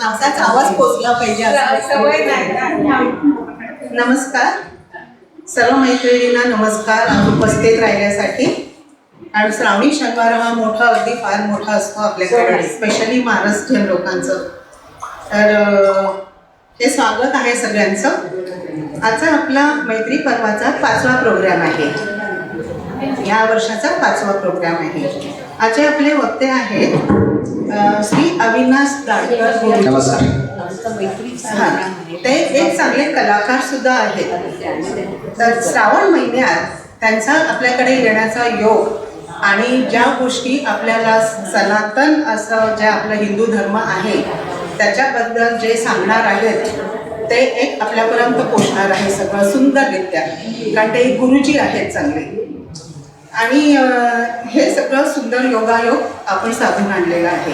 असाच आवाज पोचला पाहिजे सवय नाही. नमस्कार सर्व मैत्रिणींना, नमस्कार आज उपस्थित राहिल्यासाठी. आणि श्रावणी शनिवार हा मोठा, अगदी फार मोठा असतो आपल्याकडे, स्पेशली महाराष्ट्रीयन लोकांचं. तर हे स्वागत आहे सगळ्यांचं. आजचा आपला मैत्री पर्वाचा 5वा प्रोग्राम आहे, या वर्षाचा 5वा प्रोग्राम आहे. आजचे आपले वक्ते आहेत श्री अविनाश दाडकर. ते एक चांगले कलाकार सुद्धा आहेत. तर श्रावण महिन्यात त्यांचा आपल्याकडे येण्याचा योग आणि ज्या गोष्टी आपल्याला सनातन असं जे आपलं हिंदू धर्म आहे त्याच्याबद्दल जे सांगणार आहेत ते एक आपल्यापर्यंत पोचणार आहे सगळं सुंदररित्या, कारण ते गुरुजी आहेत चांगले. आणि हे सगळं सुंदर योगायोग आपण साधून आणलेलं आहे.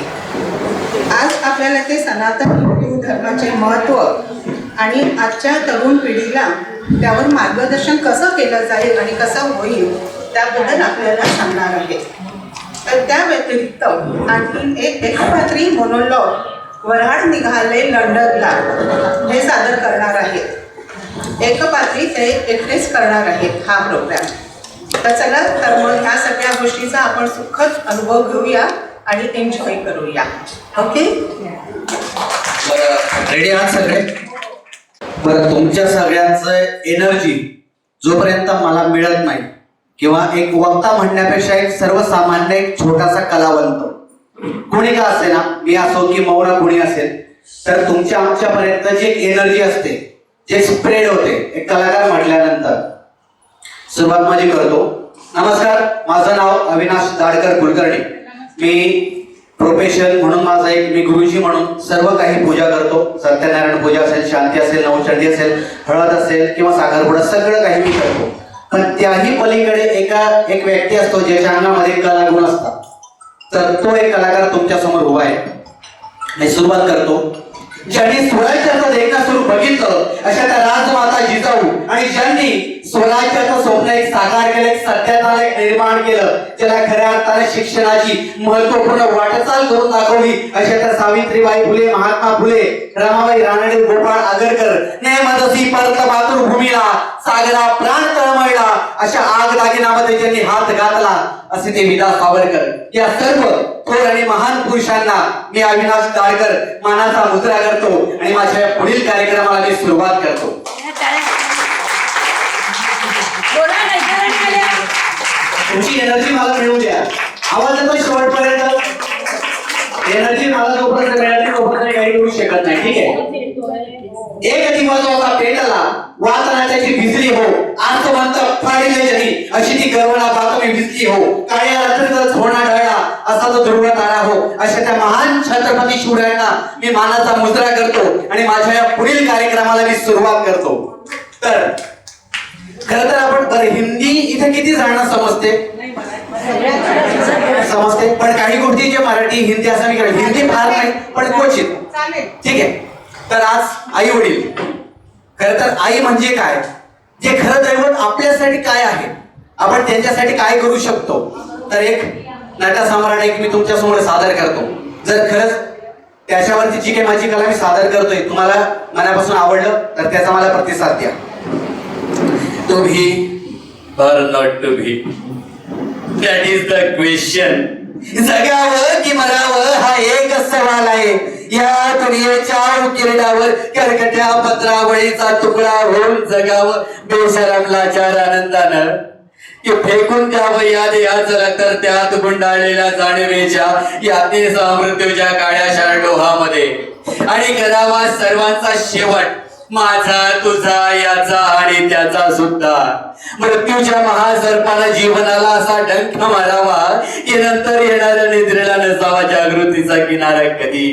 आज आपल्याला ते सनातन हिंदू धर्माचे महत्त्व आणि आजच्या तरुण पिढीला त्यावर मार्गदर्शन कसं केलं जाईल आणि कसं होईल त्याबद्दल आपल्याला सांगणार आहे. तर त्या व्यतिरिक्त आणखी एक एकपात्री मोनोलॉग वऱ्हाड निघाले लंडनला हे सादर करणार आहेत. एकपात्री ते एकटेच करणार आहेत हा प्रोग्राम. तर चला, तर मग ह्या सगळ्या गोष्टीचा आपण सुखद अनुभव घेऊया आणि एन्जॉय करूया. ओके, रेडी आहात सगळे? बरं, तुमच्या सगळ्यांचं एनर्जी जोपर्यंत मला मिळत नाही, किंवा एक वक्ता म्हणण्यापेक्षा एक सर्वसामान्य एक छोटासा कलावंत कोणी का असे ना, मी असो की मौरा कोणी असेल, तर तुमच्या आमच्यापर्यंत जी एक एनर्जी असते, जे स्प्रेड होते एक कलाकार म्हटल्यानंतर. सुरुवात माझी करतो. नमस्कार, माझं नाव अविनाश दाडकर कुलकर्णी. मी प्रोफेशन म्हणून माझा एक, मी गुरुजी म्हणून सर्व काही पूजा करतो. सत्यनारायण पूजा असेल, शांती असेल, नवचंडी असेल, हळद असेल किंवा साखरपुडा, सगळं काही मी करतो. पण त्याही पलीकडे एक व्यक्ती असतो ज्याच्या अंगामध्ये कलागुण असतात. तर तो एक कलाकार तुमच्या समोर उभा आहे. मी सुरुवात करतो. ज्यांनी स्वराज्याचं देखणं स्वरूप बघितलं अशा त्या राजमाता जिजाऊ, आणि ज्यांनी स्वराज्याचं स्वप्न एक साकार केलं, एक सत्याचं एक निर्माण केलं, ज्याला खऱ्या अर्थाने शिक्षणाची महत्वपूर्ण वाटचाल करून दाखवली अशा त्या सावित्रीबाई फुले, महात्मा फुले, रमाबाई रानडे, गोपाळ आगरकर, नेमदसी परत मातृभूमीला सागरा प्राण तळमळला अशा आग दागिनामध्ये ज्यांनी हात घातला असे ते विदा सावरकर. या सर्व थोर आणि महान पुरुषांना मी अविनाश दाडकर मानाचा मुद्रा करतो आणि माझ्या पुढील कार्यक्रमाला मी सुरुवात करतो. तुमची एनर्जी मला मिळू द्या. आवाज येतो शेवटपर्यंत. एनर्जी मला जोपर्यंत मिळाली तोपर्यंत काही करू शकत नाही. ठीक आहे. एक दिवस होता पेटला, वातनाट्याची भिजली हो, आर्थवंत फाडिले जनी, अशी ती गर्वना बातमी भिजली हो, काळ्या रात्रीचा झोडा ढळला असा तो ध्रुव तारा हो. अशा त्या महान छत्रपती शिवरायांना मी मानाचा मुद्रा करतो आणि माझ्या या पुढील कार्यक्रमाला मी सुरुवात करतो. तर खरं तर आपण हिंदी इथे किती जणांना समजते? समजते, पण काही गोष्टी जे मराठी हिंदी असं मी करेल, हिंदी फार नाही पण क्वचित. ठीक आहे. तर आज आई वडील, खरं तर आई म्हणजे काय, जे खरं दैवत आपल्यासाठी काय आहे, आपण त्यांच्यासाठी काय करू शकतो, तर एक नटसम्राट एक मी तुमच्या समोर सादर करतो. जर खरंच त्याच्यावरती जी काही माझी कला मी सादर करतोय तुम्हाला मनापासून आवडलं तर त्याचा मला प्रतिसाद द्या. To be or not to be, that is the question. जगावं की मरावं हा एक सवाल आहे. या दुनियेच्या उकिरड्यावर कर्कट्या पत्रावळीचा तुकडा होऊन जगावं बेशरम लाचार आनंदानं, की फेकून द्यावं या देहाचं तर त्यात गुंडाळलेल्या जाणीवेच्या यातनेचा मृत्यूच्या काळ्या शारडोहामध्ये, आणि करावा सर्वांचा शेवट माझा, तुझा, याचा आणि त्याचा सुद्धा. मृत्यूच्या महासर्पाला जीवनाला असा डंख मारावा की नंतर येणाऱ्या निद्रेला नसावा जागृतीचा किनारा कधी.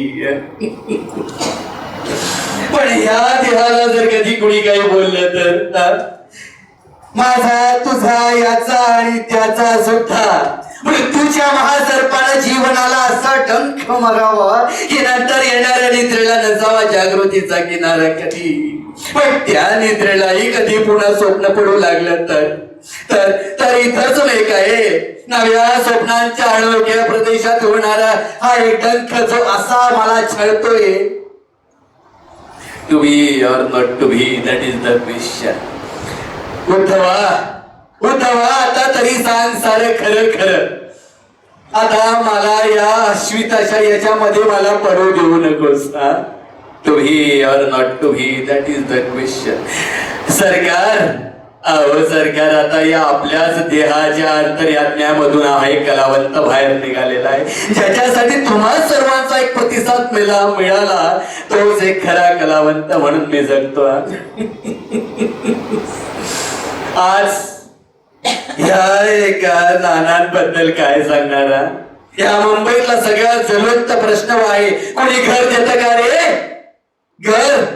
पण ह्या देहाला जर कधी कुणी काही बोललं तर माझा, तुझा, याचा आणि त्याचा सुद्धा. मृत्यूच्या महासर्पाला जीवनाला असा डंख मारावा की नंतर येणाऱ्या निद्रेला नसावा जागृतीचा किनारा कधी. पण त्या निद्रेलाही कधी पुन्हा स्वप्न पडू लागलं तर इथंच लेख आहे. नव्या स्वप्नांच्या अनोख्या प्रदेशात होणारा हा एक डंख जो असा मला छळतोय to be or not to be, that is the question. उद्धवा आता तरी सांग सारं खरं खरं. आता मला या अश्विताच्या याच्यामध्ये मला पडू देऊ नकोस. To be or not to be, that is the question. सरकार, अहो सरकार, आता या आपल्याच देहाच्या अंतर्याज्ञामधून हा एक कलावंत बाहेर निघालेला आहे, ज्याच्यासाठी तुम्हा सर्वांचा एक प्रतिसाद मिळाला. तोच एक खरा कलावंत म्हणून मी जगतो. आज या एका नानांबद्दल काय सांगणारा? या मुंबईतला सगळ्यात ज्वलंत प्रश्न आहे, कोणी घर देतं का रे? घर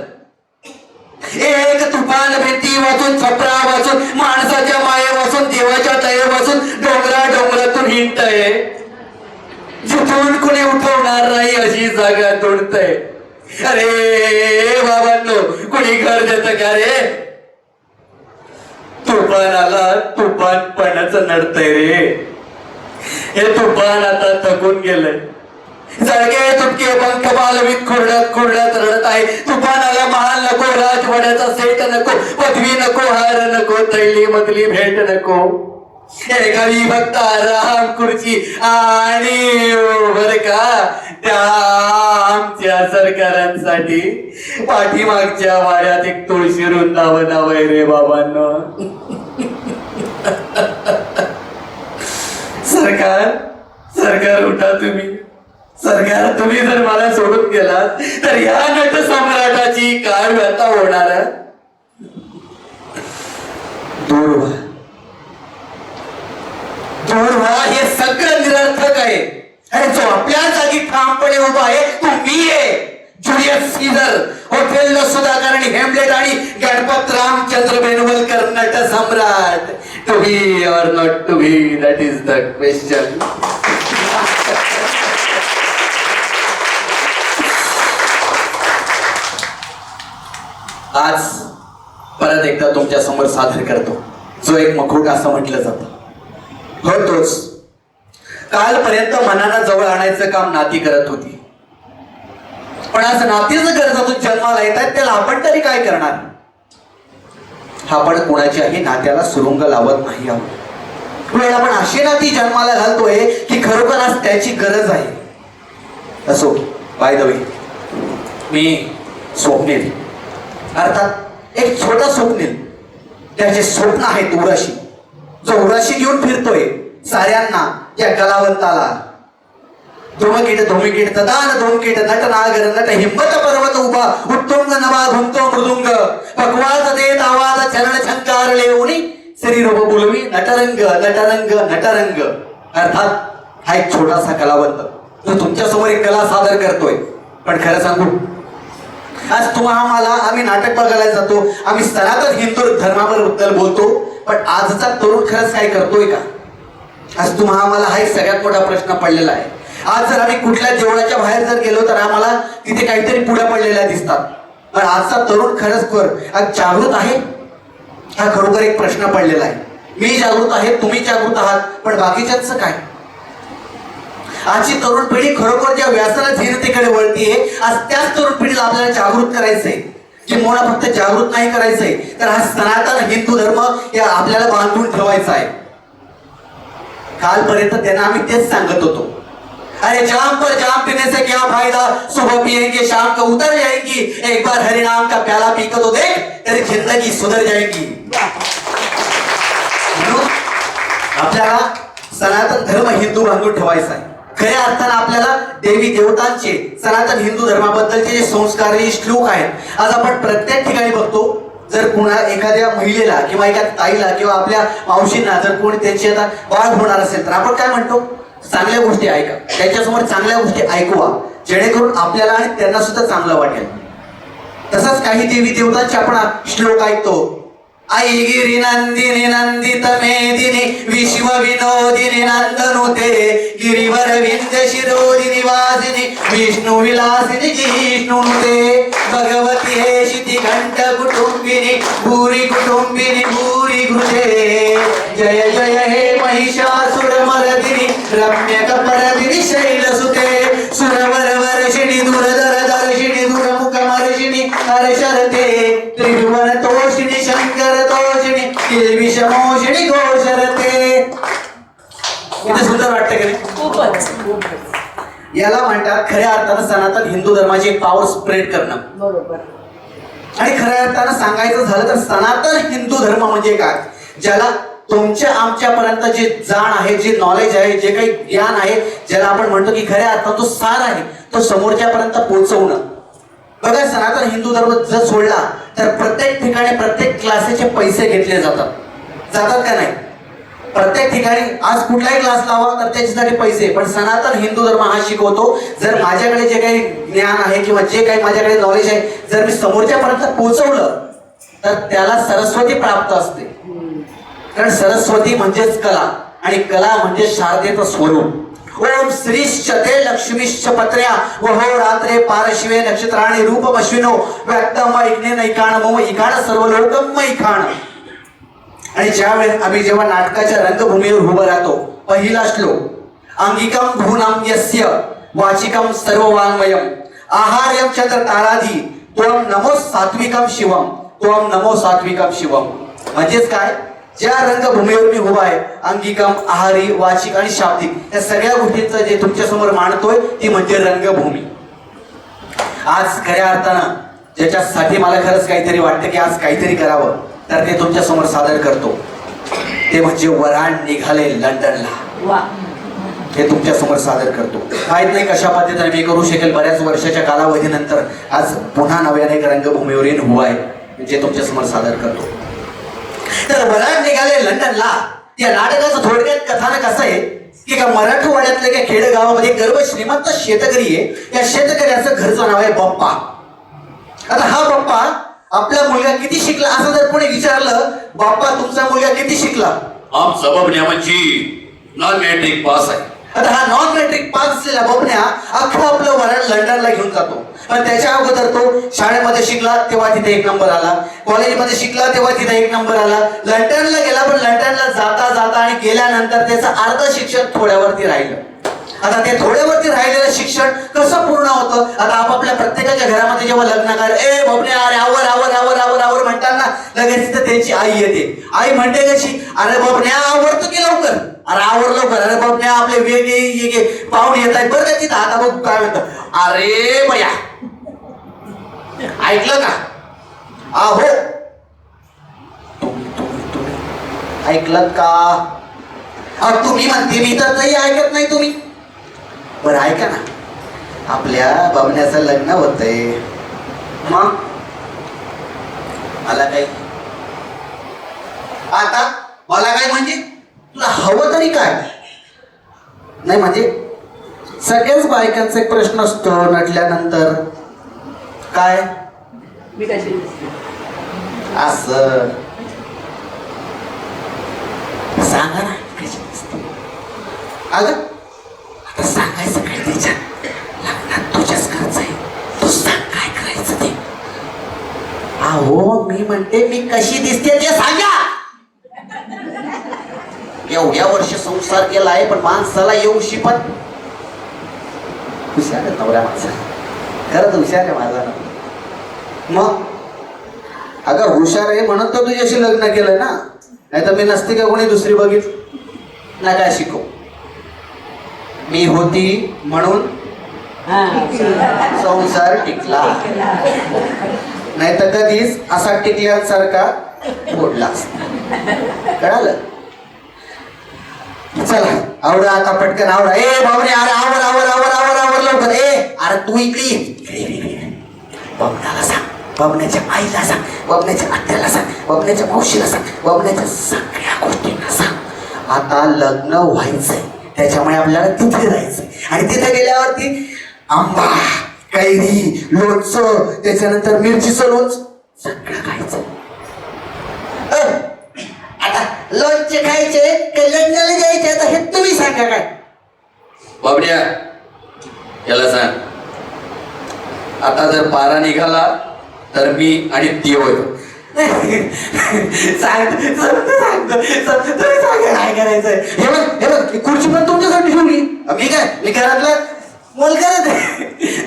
एक तुफान भीती वाचून, छपरा वाचून, माणसाच्या माये वाचून, देवाच्या दये वाचून डोंगरातून हिंडतय, जिथून कुणी उठवणार नाही अशी जागा तोडतय. अरे बाबांनो, कुणी घर देतं का रे? तुफान आला, तुफानपणाच नडतय रे. हे तुफान आता थकून गेलंय. जळगे तुटके पंख बालवीत खुरड्यात रडत आहे. तुफानाला महाल नको, राजवाड्याचा सेट नको, पदवी नको, हार नको, थैली मधली भेट नको. एकावी फक्त आराम खुर्ची आणि बर का त्या आमच्या सरकारांसाठी पाठीमागच्या वाड्यात एक तुळशी वृंदावन हवंय रे बाबांनो. सरकार उठा तुम्ही. सरकार, तुम्ही जर मला सोडून गेलात तर या नट सम्राटाची काय व्यथा होणार? दूर व्हा, हे सगळं निरर्थक आहे. आणि जो आपल्या जागी ठामपणे उभा आहे तो मी आहे. जुलियस सीझर, ओथेल्लो सुधाकर आणि हेमलेट आणि गणपत रामचंद्र बेनवलकर नट सम्राट. To be or not to be, that is the question. आज परत एकदा तुमच्या समोर सादर करतो जो एक मखोटा असं म्हटलं जातं. हो तोच. कालपर्यंत मनाला जवळ आणायचं काम नाती करत होती, पण आज नातीच गरजातून जन्माला येत आहेत, त्याला आपण तरी काय करणार? आपण कुणाच्याही नात्याला सुरुंग लावत नाही आहोत. वेळेला आपण अशी नाती जन्माला घालतोय की खरोखर आज त्याची गरज आहे. असो, बाय द वे, मी स्वप्नील, अर्थात एक छोटा स्वप्नील. त्याचे स्वप्न आहेत उराशी, जो उराशी घेऊन फिरतोय साऱ्यांना, त्या कलावंताला. धुमकीट तदान धूमकीट नट नागर नट हिंमत पर्वत उभा उत्तुंग नवा घुमतो मृदुंग पकवाज देत आवाज चरण छंकार लेवणी शरीरोप बोलवी नटरंग नटरंग नटरंग. अर्थात हा एक छोटासा कलावंत जो तुमच्या समोर एक कला सादर करतोय. पण खरं सांगू, आज तुम्हाला आम्ही नाटक बघायला जातो, आम्ही सनातन हिंदू धर्माबद्दल बोलतो, पण आजचा तरुण खरंच काय करतोय का? आज तुम्हाला हा एक सगळ्यात मोठा प्रश्न पडलेला आहे. आज जर आम्ही कुठल्या देवळाच्या बाहेर जर गेलो तर आम्हाला तिथे काहीतरी पुढे पडलेल्या दिसतात, पण आजचा तरुण खरंच आज जागृत आहे? हा खरोखर एक प्रश्न पडलेला आहे. मी जागृत आहे, तुम्ही जागृत आहात, पण बाकीच्यांचं काय? आजची तरुण पिढी खरोखर ज्या व्यसनाधीनतेकडे वळतीये, आज त्याच तरुण पिढीला आपल्याला जागृत करायचंय. किंवा फक्त जागृत नाही करायचंय, तर हा सनातन हिंदू धर्म या आपल्याला बांधून ठेवायचा आहे. कालपर्यंत त्यांना आम्ही तेच सांगत होतो, अरे जाम पर जाम पीने से क्या फायदा, सुबह पिएंगे शाम को उतर जाएंगी, एक बार हरिनाम का प्याला पीकर तो देख, तेरी जिंदगी सुधर जाएगी. आपल्याला सनातन धर्म हिंदू बांधून ठेवायचा आहे. खऱ्या अर्थानं आपल्याला देवी देवतांचे, सनातन हिंदू धर्माबद्दलचे जे संस्कार, जे श्लोक आहेत, आज आपण प्रत्येक ठिकाणी बघतो. जर कुणा एखाद्या महिलेला किंवा एखाद्या ताईला किंवा आपल्या मावशींना जर कोणी त्यांची आता बाळ होणार असेल तर आपण काय म्हणतो? चांगल्या गोष्टी ऐका, त्यांच्यासमोर चांगल्या गोष्टी ऐकवा, जेणेकरून आपल्याला आणि त्यांना सुद्धा चांगलं वाटेल. तसंच काही देवी देवतांचे आपण श्लोक ऐकतो. आई गिरी नंदिनी नंदित मेदिनी विश्व विनोदिनी नंदनुते गिरिवर विंद शिरोदिनी वासिनी विष्णु विलासिनी जिष्णुनुते भगवती हे शिती घंट कुटुंबिनी भूरी कुटुंबिनी भूरी घृते जय जय हे महिषासुर मर्दिनी रम्य कपरदिनी शैलसुते सुरवर वर्षिणी दुरधर दर्शिनी दुरमुख मर्षिणी हर्ष किती सुंदर वाटतं की नाही? खूपच. याला म्हणतात खऱ्या अर्थानं सनातन हिंदू धर्माची एक पॉवर स्प्रेड करणं. बरोबर. आणि खऱ्या अर्थानं सांगायचं झालं तर सनातन हिंदू धर्म म्हणजे काय, ज्याला तुमच्या आमच्यापर्यंत जे जाण आहे, जे नॉलेज आहे, जे काही ज्ञान आहे, ज्याला आपण म्हणतो की खऱ्या अर्थात तो सार आहे, तो समोरच्यापर्यंत पोहोचवणं. बघा, सनातन हिंदू धर्म जर सोडला तर प्रत्येक ठिकाणी प्रत्येक क्लासेचे पैसे घेतले जातात का नाही? प्रत्येक ठिकाणी आज कुठलाही क्लास लावा तर त्याच्यासाठी पैसे. पण सनातन हिंदू धर्म हा शिकवतो, जर माझ्याकडे जे काही ज्ञान आहे किंवा जे काही माझ्याकडे नॉलेज आहे, जर मी समोरच्यापर्यंत पोहोचवलं तर त्याला सरस्वती प्राप्त असते. कारण सरस्वती म्हणजेच कला, आणि कला म्हणजे शारदेचं स्वरूप. ओम श्रीश्च ते लक्ष्मीश्च पत्र्या वहो रात्रे पारशिवे नक्षत्राणि रूपमश्विनो व्यक्तम ऐकणे नैकाण मम इकाण सर्व लोकम इकाण. आणि ज्यावेळेस आम्ही जेव्हा नाटकाच्या रंगभूमीवर उभं राहतो, पहिला श्लोक अंगिकम भूनम यस्य वाचिकम सर्व वाङ्मयम आहार्यम चंद्र ताराधी त्वम नमो सात्विकम शिवम त्वम नमो सात्विकम शिवम. म्हणजेच काय, ज्या रंगभूमीवर मी उभा आहे, अंगिकम, आहारी, वाचिक आणि शाब्दिक या सगळ्या गोष्टींचं जे तुमच्या समोर मांडतोय ती म्हणजे रंगभूमी. आज खऱ्या अर्थानं ज्याच्यासाठी मला खरंच काहीतरी वाटतं की आज काहीतरी करावं, तर ते तुमच्या समोर सादर करतो. ते म्हणजे वराड निघाले लंडनला. वा. हे तुमच्या समोर सादर करतो. माहित नाही कशा पद्धतीने मी करू शकेल. बऱ्याच वर्षाच्या कालावधीनंतर आज पुन्हा नव्याने एक रंगभूमीवर येऊन उभा आहे, जे तुमच्या समोर सादर करतो. तर वराड निघाले लंडनला या नाटकाचं थोडक्यात कथानक असं आहे की एका मराठवाड्यातल्या एका खेडेगावामध्ये गर्भ श्रीमंत शेतकरी आहे. या शेतकऱ्याचं घरचं नाव आहे बाप्पा. आता हा बाप्पा आपला मुलगा किती शिकला असं जर कोणी विचारलं, बाप्पा तुमचा मुलगा किती शिकला? आमचा बबन्या म्हणजे नॉन मॅट्रिक पास आहे. आता हा नॉन मॅट्रिक पास असलेला बबन्या अख्खं आपलं वराड लंडनला घेऊन जातो. पण त्याच्या अगोदर तो शाळेमध्ये शिकला तेव्हा तिथे 1 नंबर आला, कॉलेजमध्ये शिकला तेव्हा तिथे 1 नंबर आला, लंडनला गेला पण लंडनला जाता जाता आणि गेल्यानंतर त्याचं अर्ध शिक्षण थोड्यावरती राहिलं. आता ते थोड्यावरती राहिलेलं शिक्षण कसं पूर्ण होतं? आता आपापल्या प्रत्येकाच्या घरामध्ये जेव्हा लग्न कर ए बबन्या अरे आवर आवर आवर आवर आवर म्हणताना लगेच तिथं त्यांची आई येते. आई म्हणते कशी, अरे बबन्या आवरतो की लवकर, अरे आवर लवकर, अरे बबन्या आपले वेगळे पाहुणे येत आहेत बरं का तिथं, आता बघ काय म्हणतं, अरे बया ऐकलं का? आहो तुम्ही ऐकलं का? तुम्ही म्हणते मी तर काही ऐकत नाही तुम्ही. बरं ऐका ना, आपल्या बबन्याचं लग्न होतंय, मग मला काही आता मला काय म्हणजे तुला हवं तरी काय नाही? म्हणजे सगळ्याच बायकांचा एक प्रश्न असतो नटल्यानंतर, काय मी कशी दिसते? असं सांगा ना कशी दिसते? अगं आता सांगायचं काय, तिच्या लग्नात तुझ्याच खर्च आहे, तू सांग काय करायचं ते. अहो मी म्हणते मी कशी दिसते ते सांगा. एवढ्या वर्ष संसार केला आहे पण माणसाला येऊशी पण हुशार आहे नवऱ्या माणसा, खरंच हुशार आहे माझा. मग अगं हुशार आहे म्हणून तर तुझ्याशी लग्न केलंय ना, नाही तर मी नसते का कोणी दुसरी बघितली ना. काय शिकव, मी होती म्हणून संसार टिकला, नाही तर कधीच असा टिकल्यासारखा फोडला असता. कळालं? चला आवडा आता पटकन आवडा. ए बाबरे अरे आवर आवर आवर आवर आवर लवकर. ए अरे तू इकडे बबण्याला सांग, बबण्याच्या आईला सांग, बबण्याच्या आत्याला सांग, बबण्याच्या मावशीला सांग, बबण्याच्या सगळ्या गोष्टींना सांग. आता लग्न व्हायचंय त्याच्यामुळे आपल्याला तिथे राहायचंय, आणि तिथे गेल्यावरती आंबा, कैरी, लोणचं, त्याच्यानंतर मिरचीचं लोणचं सगळं खायचं. आता लोणचे खायचे का लग्नाला जायचे आता हे तुम्ही सांगा. काय बाबड्या याला सांग, आता जर पारा निघाला तर मी आणि देव सांगतो तुम्ही सांगा काय करायचंय. हे बघ खुर्ची पण तुमच्यासाठी ठेवली. मी काय मी घरातला मोल करत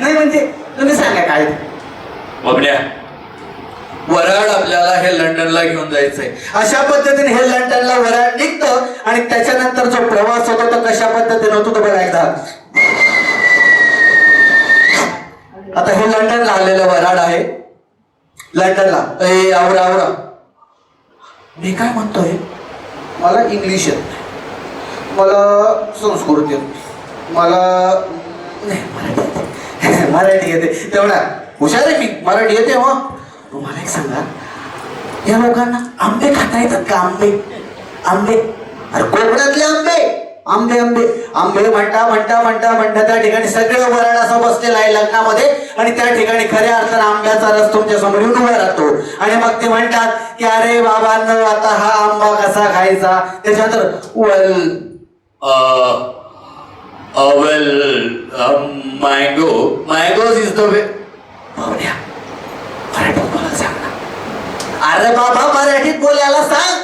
नाही, म्हणजे तुम्ही सांगा काय. बाबड्या वराड आपल्याला हे लंडनला घेऊन जायचंय. अशा पद्धतीने हे लंडनला वराड निघतं आणि त्याच्यानंतर जो प्रवास होतो तो कशा पद्धतीने होतो तो बघा एकदा. आता हे लंडनला आलेलं वराड आहे. लंडनला आवरा आवरा. मी काय म्हणतोय, मला इंग्लिश येत नाही, मला संस्कृत येत नाही, मला नाही मराठी येते तेवढा हुशार आहे मी, मराठी येते. मग मला एक सांगा, या लोकांना आंबे खाता येतात का? आंबे आंबे अरे कोकणातले आंबे आंबे आंबे आंबे म्हणता म्हणता म्हणता म्हणता त्या ठिकाणी सगळं वराड असं बसलेलं आहे लग्नामध्ये आणि त्या ठिकाणी खऱ्या अर्थानं आंब्याचा रस तुमच्या समोर येऊन उभा राहतो आणि मग ते म्हणतात की अरे बाबांनो आता हा आंबा कसा खायचा. त्याच्यानंतर mangoes is the way. मराठीत बोलायला सांग ना. अरे बाबा मराठीत बोलायला सांग.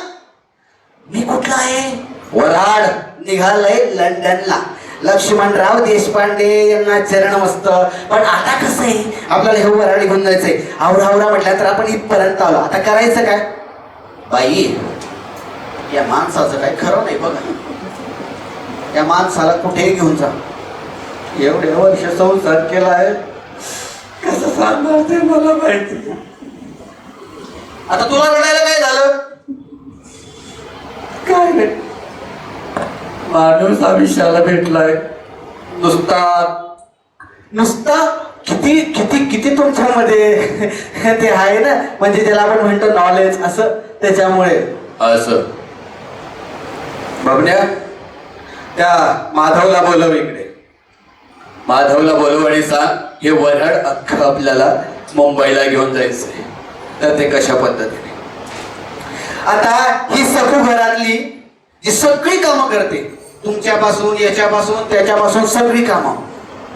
मी कुठला आहे? वराड निघालंय लंडनला. लक्ष्मणराव देशपांडे यांना चरण मस्त. पण आता कसं आहे, आपल्याला हे वराड घेऊन जायचंय. आवरा आवरा म्हटलं तर आपण इथपर्यंत आलो. आता करायचं काय? बाई या माणसाचं काय खरं नाही बघा. या माणसाला कुठेही घेऊन जा. एवढे वर्ष संसार केला आहे, कसं सांगणार ते मला माहिती. आता तुला रडायला काय झालं? काय नाही, माणूस आयुष्याला भेटलाय नुसता नुसता. किती किती किती तुमच्यामध्ये ते आहे ना, म्हणजे त्याला आपण म्हणतो नॉलेज असं. त्याच्यामुळे असं बघण्या त्या माधवला बोलव इकडे. माधवला बोलव आणि सांग हे वराड अख्खं आपल्याला मुंबईला घेऊन जायचंय. तर ते कशा पद्धतीने. आता ही सखू घरातली जी सगळी कामं करते, तुमच्यापासून याच्यापासून त्याच्यापासून सगळी कामं.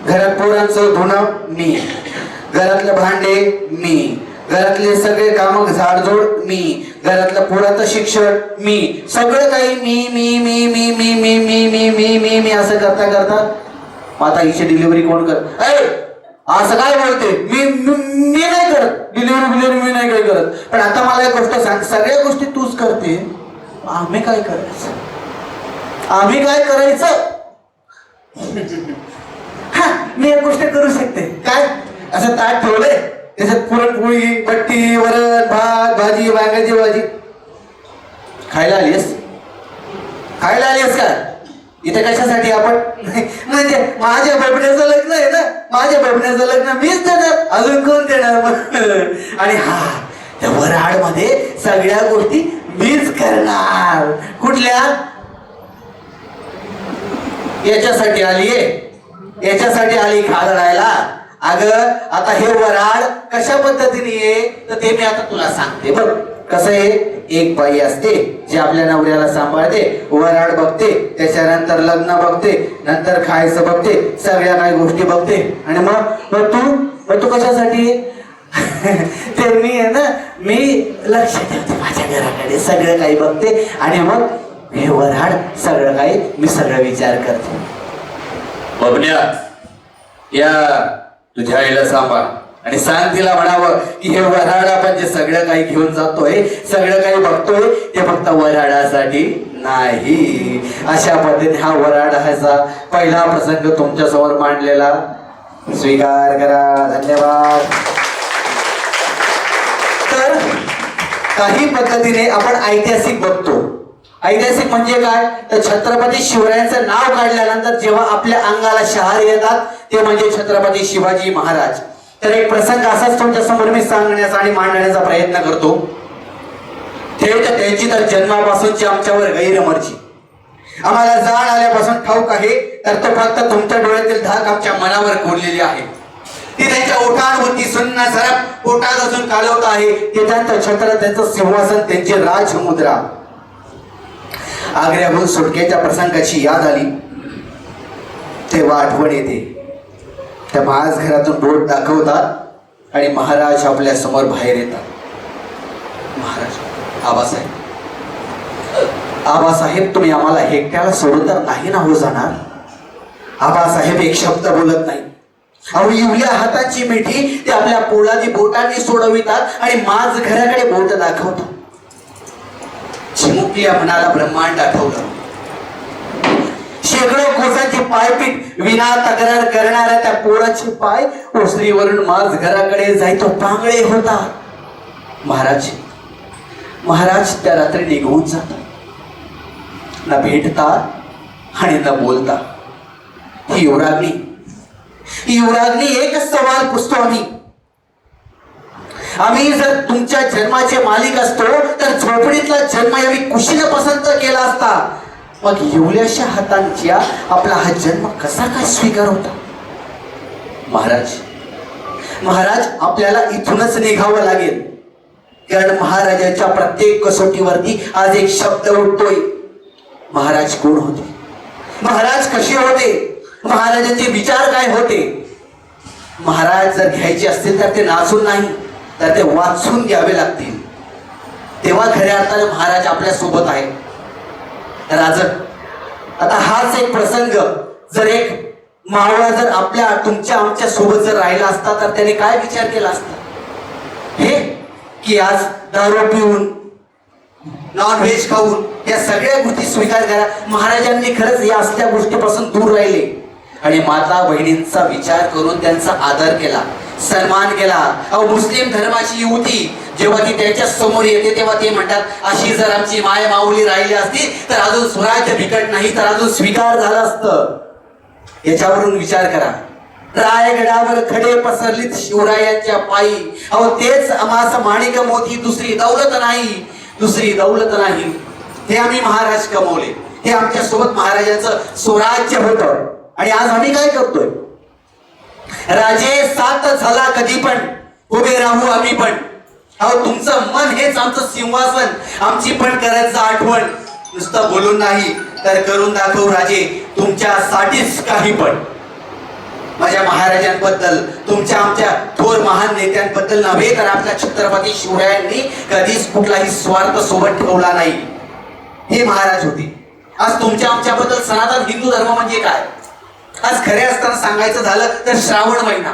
घरात पोरांचं धुणं मी, घरातले भांडे मी, घरातले सगळे कामं झाडझोड मी, घरातलं पोराचं शिक्षण मी, सगळं काही मी मी मी मी मी मी मी मी मी मी मी असं करता करता आता हिची डिलिव्हरी कोण कर? असं काय बोलते? मी नाही करत डिलिव्हरी मी नाही काय करत. पण आता मला एक गोष्ट सांग, सगळ्या गोष्टी तूच करते, आम्ही काय करायचं? आम्ही काय करायचं? हा मी एक गोष्ट करू शकते. काय? असं ताट ठेवलंय, त्याच्यात पुरणपोळी बट्टी वरण भात भाजी वांग्याची भाजी. खायला आलीस? खायला आलीस का? इथे कशासाठी आपण? म्हणजे माझ्या बबण्याचं लग्न आहे ना, माझ्या बबण्याचं लग्न मीच देणार, अजून कोण देणार मग? आणि हा त्या वराड मध्ये सगळ्या गोष्टी मीच करणार. कुठल्या? याच्यासाठी आलीये, याच्यासाठी आली खादडायला. अगं आता हे वराड कशा पद्धतीने आहे तर ते मी आता तुला सांगते. बघ कसं आहे, एक बाई असते जी आपल्या नवऱ्याला सांभाळते, वराड बघते, त्याच्यानंतर लग्न बघते, नंतर खायचं बघते, सगळ्या काही गोष्टी बघते. आणि मग तू कशासाठी? ते मी आहे ना, मी लक्ष ठेवते माझ्या घराकडे, सगळं काही बघते आणि मग हे वराड सगळं काही मी सगळं विचार करते. बबन्या या तुझ्या आईला सांभाळ आणि सांग तिला म्हणावं की हे वराड आपण जे सगळं काही घेऊन जातोय, सगळं काही बघतोय ते फक्त वराडासाठी नाही. अशा पद्धतीने हा वराडाचा पहिला प्रसंग तुमच्या समोर मांडलेला स्वीकार करा. धन्यवाद. तर काही पद्धतीने आपण ऐतिहासिक बघतो. ऐतिहासिक म्हणजे काय तर छत्रपती शिवरायांचं नाव काढल्यानंतर जेव्हा आपल्या अंगाला शहारे येतात ते म्हणजे छत्रपती शिवाजी महाराज. तर एक प्रसंग असाच तुमच्या समोर मी सांगण्याचा आणि मांडण्याचा प्रयत्न करतो. थेट त्यांची तर जन्मापासूनची आमच्यावर गैरमर्जी आम्हाला जाण आल्यापासून ठाऊक आहे, तर तो फक्त तुमच्या डोळ्यातील धाक आमच्या मनावर कोरलेली आहे. ती त्यांच्या ओठांवरती सुन्न सरप पोटात असून कालवत आहे. ते त्यांचं छत्र, त्यांचं सिंहासन, त्यांची राजमुद्रा. आग्र्याहून सुटकेच्या प्रसंगाची याद आली तेव्हा आठवण येते. त्या महाराज घरातून बोट दाखवतात आणि महाराज आपल्या समोर बाहेर येतात. महाराज, आबासाहेब तुम्ही आम्हाला एकट्याला सोडून तर नाही ना हो जाणार? आबासाहेब एक शब्द बोलत नाही. अहो इवल्या हाताची मिठी ते आपल्या पोलादी बोटांनी सोडवितात आणि माझ घराकडे बोट दाखवतात. चिमुकल्या मनाला ब्रह्मांड आठवलं. शेकडो कोसांची पायपीट विना तक्रार करणाऱ्या त्या पोराचे पाय ओसरीवरून माझ घराकडे जाई तो पांगळे होता. महाराज त्या रात्री निघून जातात, न भेटता आणि न बोलता. ही युवराग्नी एकच सवाल पुसतो आम्ही जर तुमच्या जन्माचे मालिक असतो तर झोपडीतला जन्म आम्ही कुशीनं पसंत केला असता. मग एवढ्याशा हातांच्या आपला हा जन्म कसा काय स्वीकार होता? महाराज आपल्याला इथूनच निघावं लागेल, कारण महाराजांच्या प्रत्येक कसोटीवरती आज एक शब्द उठतोय. महाराज कोण होते? महाराज कसे होते? महाराजांचे विचार काय होते? महाराज जर घ्यायचे असतील तर ते नाचून नाही तर ते वाचून घ्यावे लागतील. तेव्हा खऱ्या अर्थाने महाराज आपल्या सोबत आहे. राजन, आता हाच एक प्रसंग जर एक मावळा जर तुमच्या आमच्या सोबत जर राहिला असता तर त्याने काय विचार केला असता? हे की आज दारू पिऊन नॉन व्हेज खाऊन या सगळ्या गोष्टी स्वीकार करा. महाराजांनी खरंच या असल्या गोष्टीपासून दूर राहिले आणि माता बहिणींचा विचार करून त्यांचा आदर केला, सन्मान केला. अहो मुस्लिम धर्माची युवती जेव्हा ती त्यांच्या समोर येते तेव्हा ते म्हणतात, अशी जर आमची माय माऊली राहिली असती तर अजून स्वराज्य बिकट नाही तर अजून स्वीकार झालं असतं. याच्यावरून विचार करा. रायगडावर खडे पसरलीत शिवरायांच्या पायी. अहो तेच आम्हास माणिक मोती, दुसरी दौलत नाही. हे आम्ही महाराज कमवले. हे आमच्या सोबत महाराजांचं स्वराज्य होतं. आणि आज आम्ही काय करतोय? राजे सात झाला कधी पण उभे राहू आम्ही पण. अहो तुमचं मन हेच आमचं सिंहासन, आमची पण करायचं आठवण. नुसतं बोलून नाही तर करून दाखवू राजे, तुमच्यासाठीच काही पण. माझ्या महाराजांबद्दल, तुमच्या आमच्या थोर महान नेत्यांबद्दल नव्हे तर आपल्या छत्रपती शिवरायांनी कधीच कुठलाही स्वार्थ सोबत ठेवला नाही. हे महाराज होते. आज तुमच्या आमच्याबद्दल सनातन हिंदू धर्म म्हणजे काय? आज खरे असताना सांगायचं झालं तर श्रावण महिना.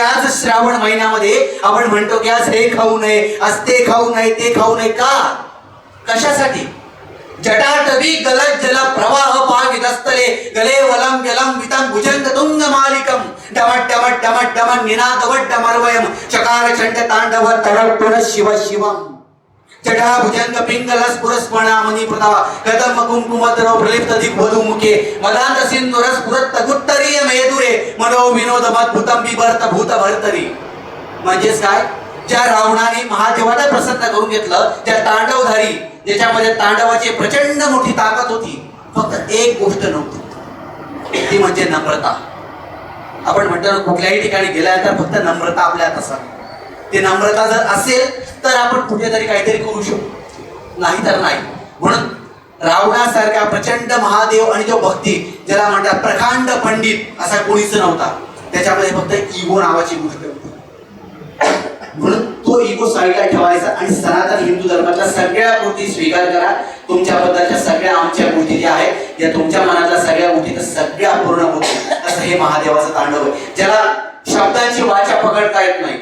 आज श्रावण महिन्यामध्ये आपण म्हणतो की आज हे खाऊ नये, आज ते खाऊ नये, ते खाऊ नये. का? कशासाठी? जटाटवी गलत जल प्रवाह पाविदस्तले गले वलम जलम वितं भुजंग तुंग मालिकम डमट डमट डमट डमट निनादवट डमर्वयम चकार चंड तांडव तडपुर शिव शिवम जटा भुजंग पिंगलस पुरस्पणा मनी प्रदा कदम कुंकुमद्रव प्रलिप्त दिग्वधू मुखे मदांत सिंधुरस पुरत गुत्तरीय मेदुरे मनो विनोद मद्भुतम बिभर्त भूत भर्तरी. म्हणजेच काय? ज्या रावणाने महादेवाला प्रसन्न करून घेतलं, त्या तांडवधारी ज्याच्यामध्ये तांडवाची प्रचंड मोठी ताकद होती, फक्त एक गोष्ट नव्हती, ती म्हणजे नम्रता. आपण म्हणतो कुठल्याही ठिकाणी गेल्यानंतर फक्त नम्रता आपल्यात असावी. ती नम्रता जर असेल तर आपण कुठेतरी काहीतरी करू शकतो, नाही तर नाही. म्हणून रावणासारखा प्रचंड महादेव आणि जो भक्ती ज्याला म्हणतात प्रकांड पंडित असा कोणीच नव्हता. त्याच्यामध्ये फक्त इगो नावाची गोष्ट होती. म्हणून तो इगो साईडला ठेवायचा आणि सनातन हिंदू धर्मातल्या सगळ्या गोष्टी स्वीकार करा. तुमच्याबद्दलच्या सगळ्या आमच्या गोष्टी ज्या आहेत या तुमच्या मनातल्या सगळ्या गोष्टी तर सगळ्या पूर्ण होतील. असं हे महादेवाचं तांडव आहे, ज्याला शब्दांची वाचा पकडता येत नाही,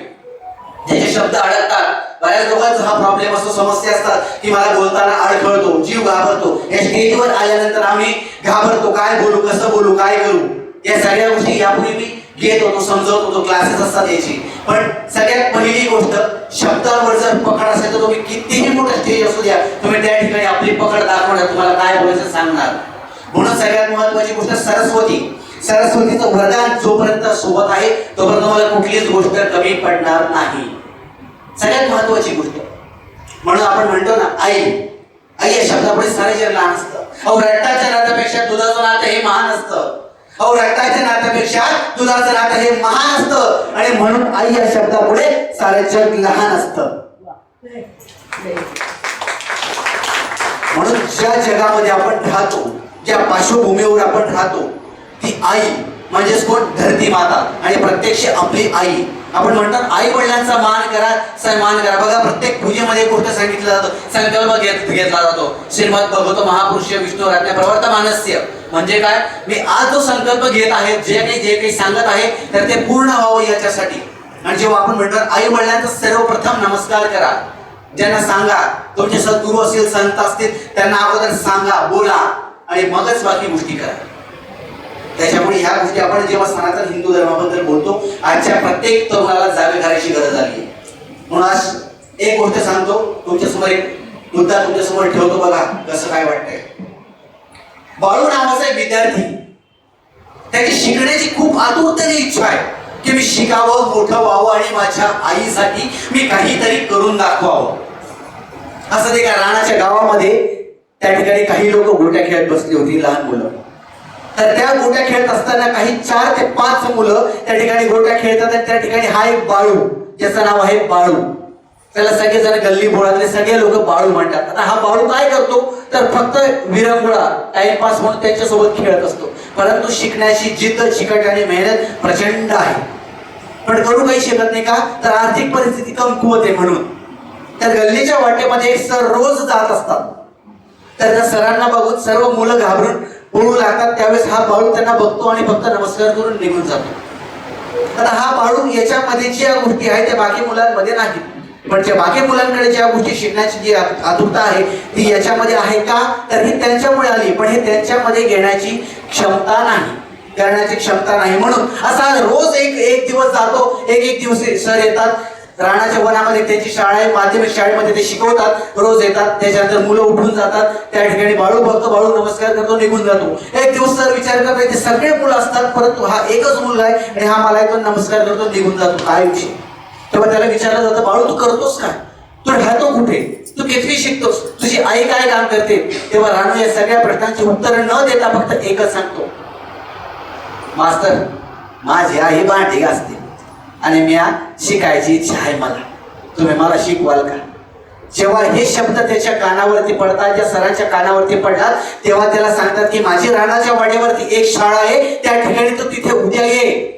ज्याचे शब्द अडकतात. बऱ्याच लोकांचा हा प्रॉब्लेम असतो, समस्या असतात की मला बोलताना अडखळतो, जीव घाबरतो. या स्टेजवर आल्यानंतर आम्ही घाबरतो, काय बोलू, कसं बोलू, काय करू. या सगळ्या गोष्टी यापूर्वी मी घेत होतो, समजवत होतो, क्लासेस असतात याची. पण सगळ्यात पहिली गोष्ट, शब्दांवर जर पकड असेल तर तुम्ही कितीही मोठं स्टेज असू द्या, तुम्ही त्या ठिकाणी आपली पकड दाखवणार, तुम्हाला काय बोलायचं सांगणार. म्हणून सगळ्यात महत्वाची गोष्ट सरस्वतीचं वरदान जोपर्यंत सोबत आहे तोपर्यंत मला कुठलीच गोष्ट कमी पडणार नाही. सगळ्यात महत्वाची गोष्ट. म्हणून आपण म्हणतो ना, आई या शब्दापुढे सारे जग लहान असतं. अहो रक्ताच्या नात्यापेक्षा दुधाचं नातं हे महान असतं. अहो रक्ताच्या नात्यापेक्षा दुधाचं नातं हे महान असतं. आणि म्हणून आई या शब्दापुढे सारे जग लहान असतं. म्हणून ज्या जगामध्ये आपण राहतो, ज्या पार्श्वभूमीवर आपण राहतो, ती आई म्हणजेच कोण? धरती माता. आणि प्रत्यक्ष आपली आई आपण म्हणतात आई वडिलांचा मान करा, सन्मान करा. बघा प्रत्येक पूजेमध्ये एक गोष्ट सांगितलं जातं, संकल्प घेतला जातो. श्रीमद भगवत महापुरुष विष्णू राज्ञा प्रवर्तमानस्य म्हणजे काय, मी आज जो संकल्प घेत आहे, जे काही सांगत आहे तर ते पूर्ण व्हावं याच्यासाठी. आणि जेव्हा आपण म्हणतो आई वडिलांचा सर्वप्रथम नमस्कार करा, ज्यांना सांगा, तुमचे सद्गुरू असतील, संत असतील, त्यांना अगोदर सांगा, बोला आणि मगच बाकी गोष्टी करा. त्याच्यामुळे ह्या गोष्टी आपण जेव्हा सनातन हिंदू धर्माबद्दल बोलतो, आजच्या प्रत्येक तरुणाला जागे घालायची गरज आली. म्हणून आज एक गोष्ट सांगतो तुमच्यासमोर, एक मुद्दा तुमच्यासमोर ठेवतो, बघा कसं काय वाटतंय. बाळू नावाचा एक विद्यार्थी, त्याची शिकण्याची खूप आतुरतेने इच्छा आहे की मी शिकावं, मोठं व्हावं आणि माझ्या आईसाठी मी काहीतरी करून दाखवावं. असं ते का राणाच्या गावामध्ये त्या ठिकाणी काही लोक गोट्या खेळत बसली होती, लहान मुलं. तर त्या गोट्या खेळत असताना काही 4 ते 5 मुलं त्या ठिकाणी गोट्या खेळतात आणि त्या ठिकाणी हा एक बाळू, ज्याचं नाव आहे बाळू, त्याला सगळेजण गल्ली बोळातले सगळे लोक बाळू म्हणतात. आता हा बाळू काय करतो तर फक्त विरंगुळा टाइमपास म्हणून त्यांच्यासोबत खेळत असतो, परंतु शिकण्याची जिद्द, चिकट आणि मेहनत प्रचंड आहे, पण करू काही शकत नाही. का तर आर्थिक परिस्थिती कमकुवत आहे म्हणून. त्या गल्लीच्या वाटेमध्ये एक सर रोज जात असतात, तर त्या सरांना बघून सर्व मुलं घाबरून पळू लागतात. त्यावेळेस हा बाळू त्यांना बघतो आणि फक्त नमस्कार करून निघून जातो. आता हा बाळू याच्यामध्ये ज्या गोष्टी आहेत त्या बाकी मुलांमध्ये नाही, पण त्या बाकी मुलांकडे ज्या गोष्टी शिकण्याची जी आतुरता आहे ती याच्यामध्ये आहे. का तर ही त्यांच्यामुळे आली, पण हे त्यांच्यामध्ये घेण्याची क्षमता नाही, करण्याची क्षमता नाही. म्हणून असा रोज एक दिवस जातो, एक दिवस सर येतात. राणाच्या वनामध्ये त्यांची शाळा आहे, माध्यमिक शाळेमध्ये ते शिकवतात, रोज येतात. त्याच्यानंतर मुलं उठून जातात, त्या ठिकाणी बाळू बघतो, बाळू नमस्कार करतो, निघून जातो. एक दिवस सर विचार करतात, ते सगळे मुलं असतात, परंतु हा एकच मुलगा आहे आणि हा मला येतो, नमस्कार करतो, निघून जातो, काय विषय. तेव्हा त्याला विचारलं जातं, बाळू तू करतोस काय, तू राहतो कुठे, तू कितवी शिकतोस, तुझी आई काय काम करते. तेव्हा राणू या सगळ्या प्रश्नांची उत्तरं न देता फक्त एकच सांगतो, मास्तर माझी आई भांडी घासते आणि मी शिकायची इच्छा आहे मला, तुम्ही मला शिकवाल का. जेव्हा हे शब्द त्याच्या कानावरती पडतात, ज्या सरांच्या कानावरती पडतात, तेव्हा त्याला सांगतात की माझी राणाच्या वाड्यावरती एक शाळा आहे, त्या ठिकाणी तू तिथे उद्या ये.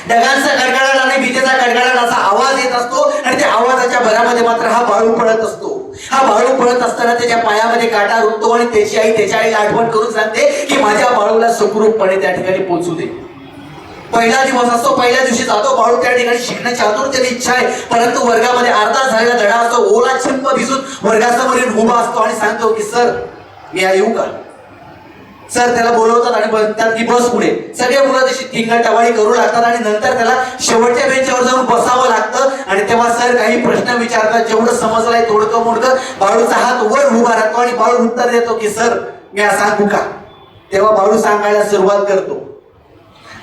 ढगांचा गडगडाट आणि विजेचा गडगडाट असा आवाज येत असतो आणि त्या आवाजाच्या भरामध्ये मात्र हा बाळू पळत असतो. हा बाळू पळत असताना त्याच्या पायामध्ये काटा रुततो आणि त्याची आई त्याच्या आईला आठवण करून सांगते की माझ्या बाळूला सुखरूपपणे त्या ठिकाणी पोहोचू दे. पहिला दिवस असतो, पहिल्या दिवशी जातो बाळू, त्या ठिकाणी शिकण्याची आतुरतेने इच्छा आहे, परंतु वर्गामध्ये अर्धा झालेला धडा असतो, ओला चिंप भिजून वर्गासमोर येऊन उभा असतो आणि सांगतो की सर मी येऊ का. सर त्याला बोलवतात आणि म्हणतात की बस पुढे. सगळे मुलं तशी टिंगलटवाळी करू लागतात आणि नंतर त्याला शेवटच्या बेंचवर जाऊन बसावं लागतं. आणि तेव्हा सर काही प्रश्न विचारतात, जेवढं समजलंय थोडकं मोडकं. बाळूचा हात वर उभा राहतो आणि बाळू उत्तर देतो की सर मी सांगू का. तेव्हा बाळू सांगायला सुरुवात करतो.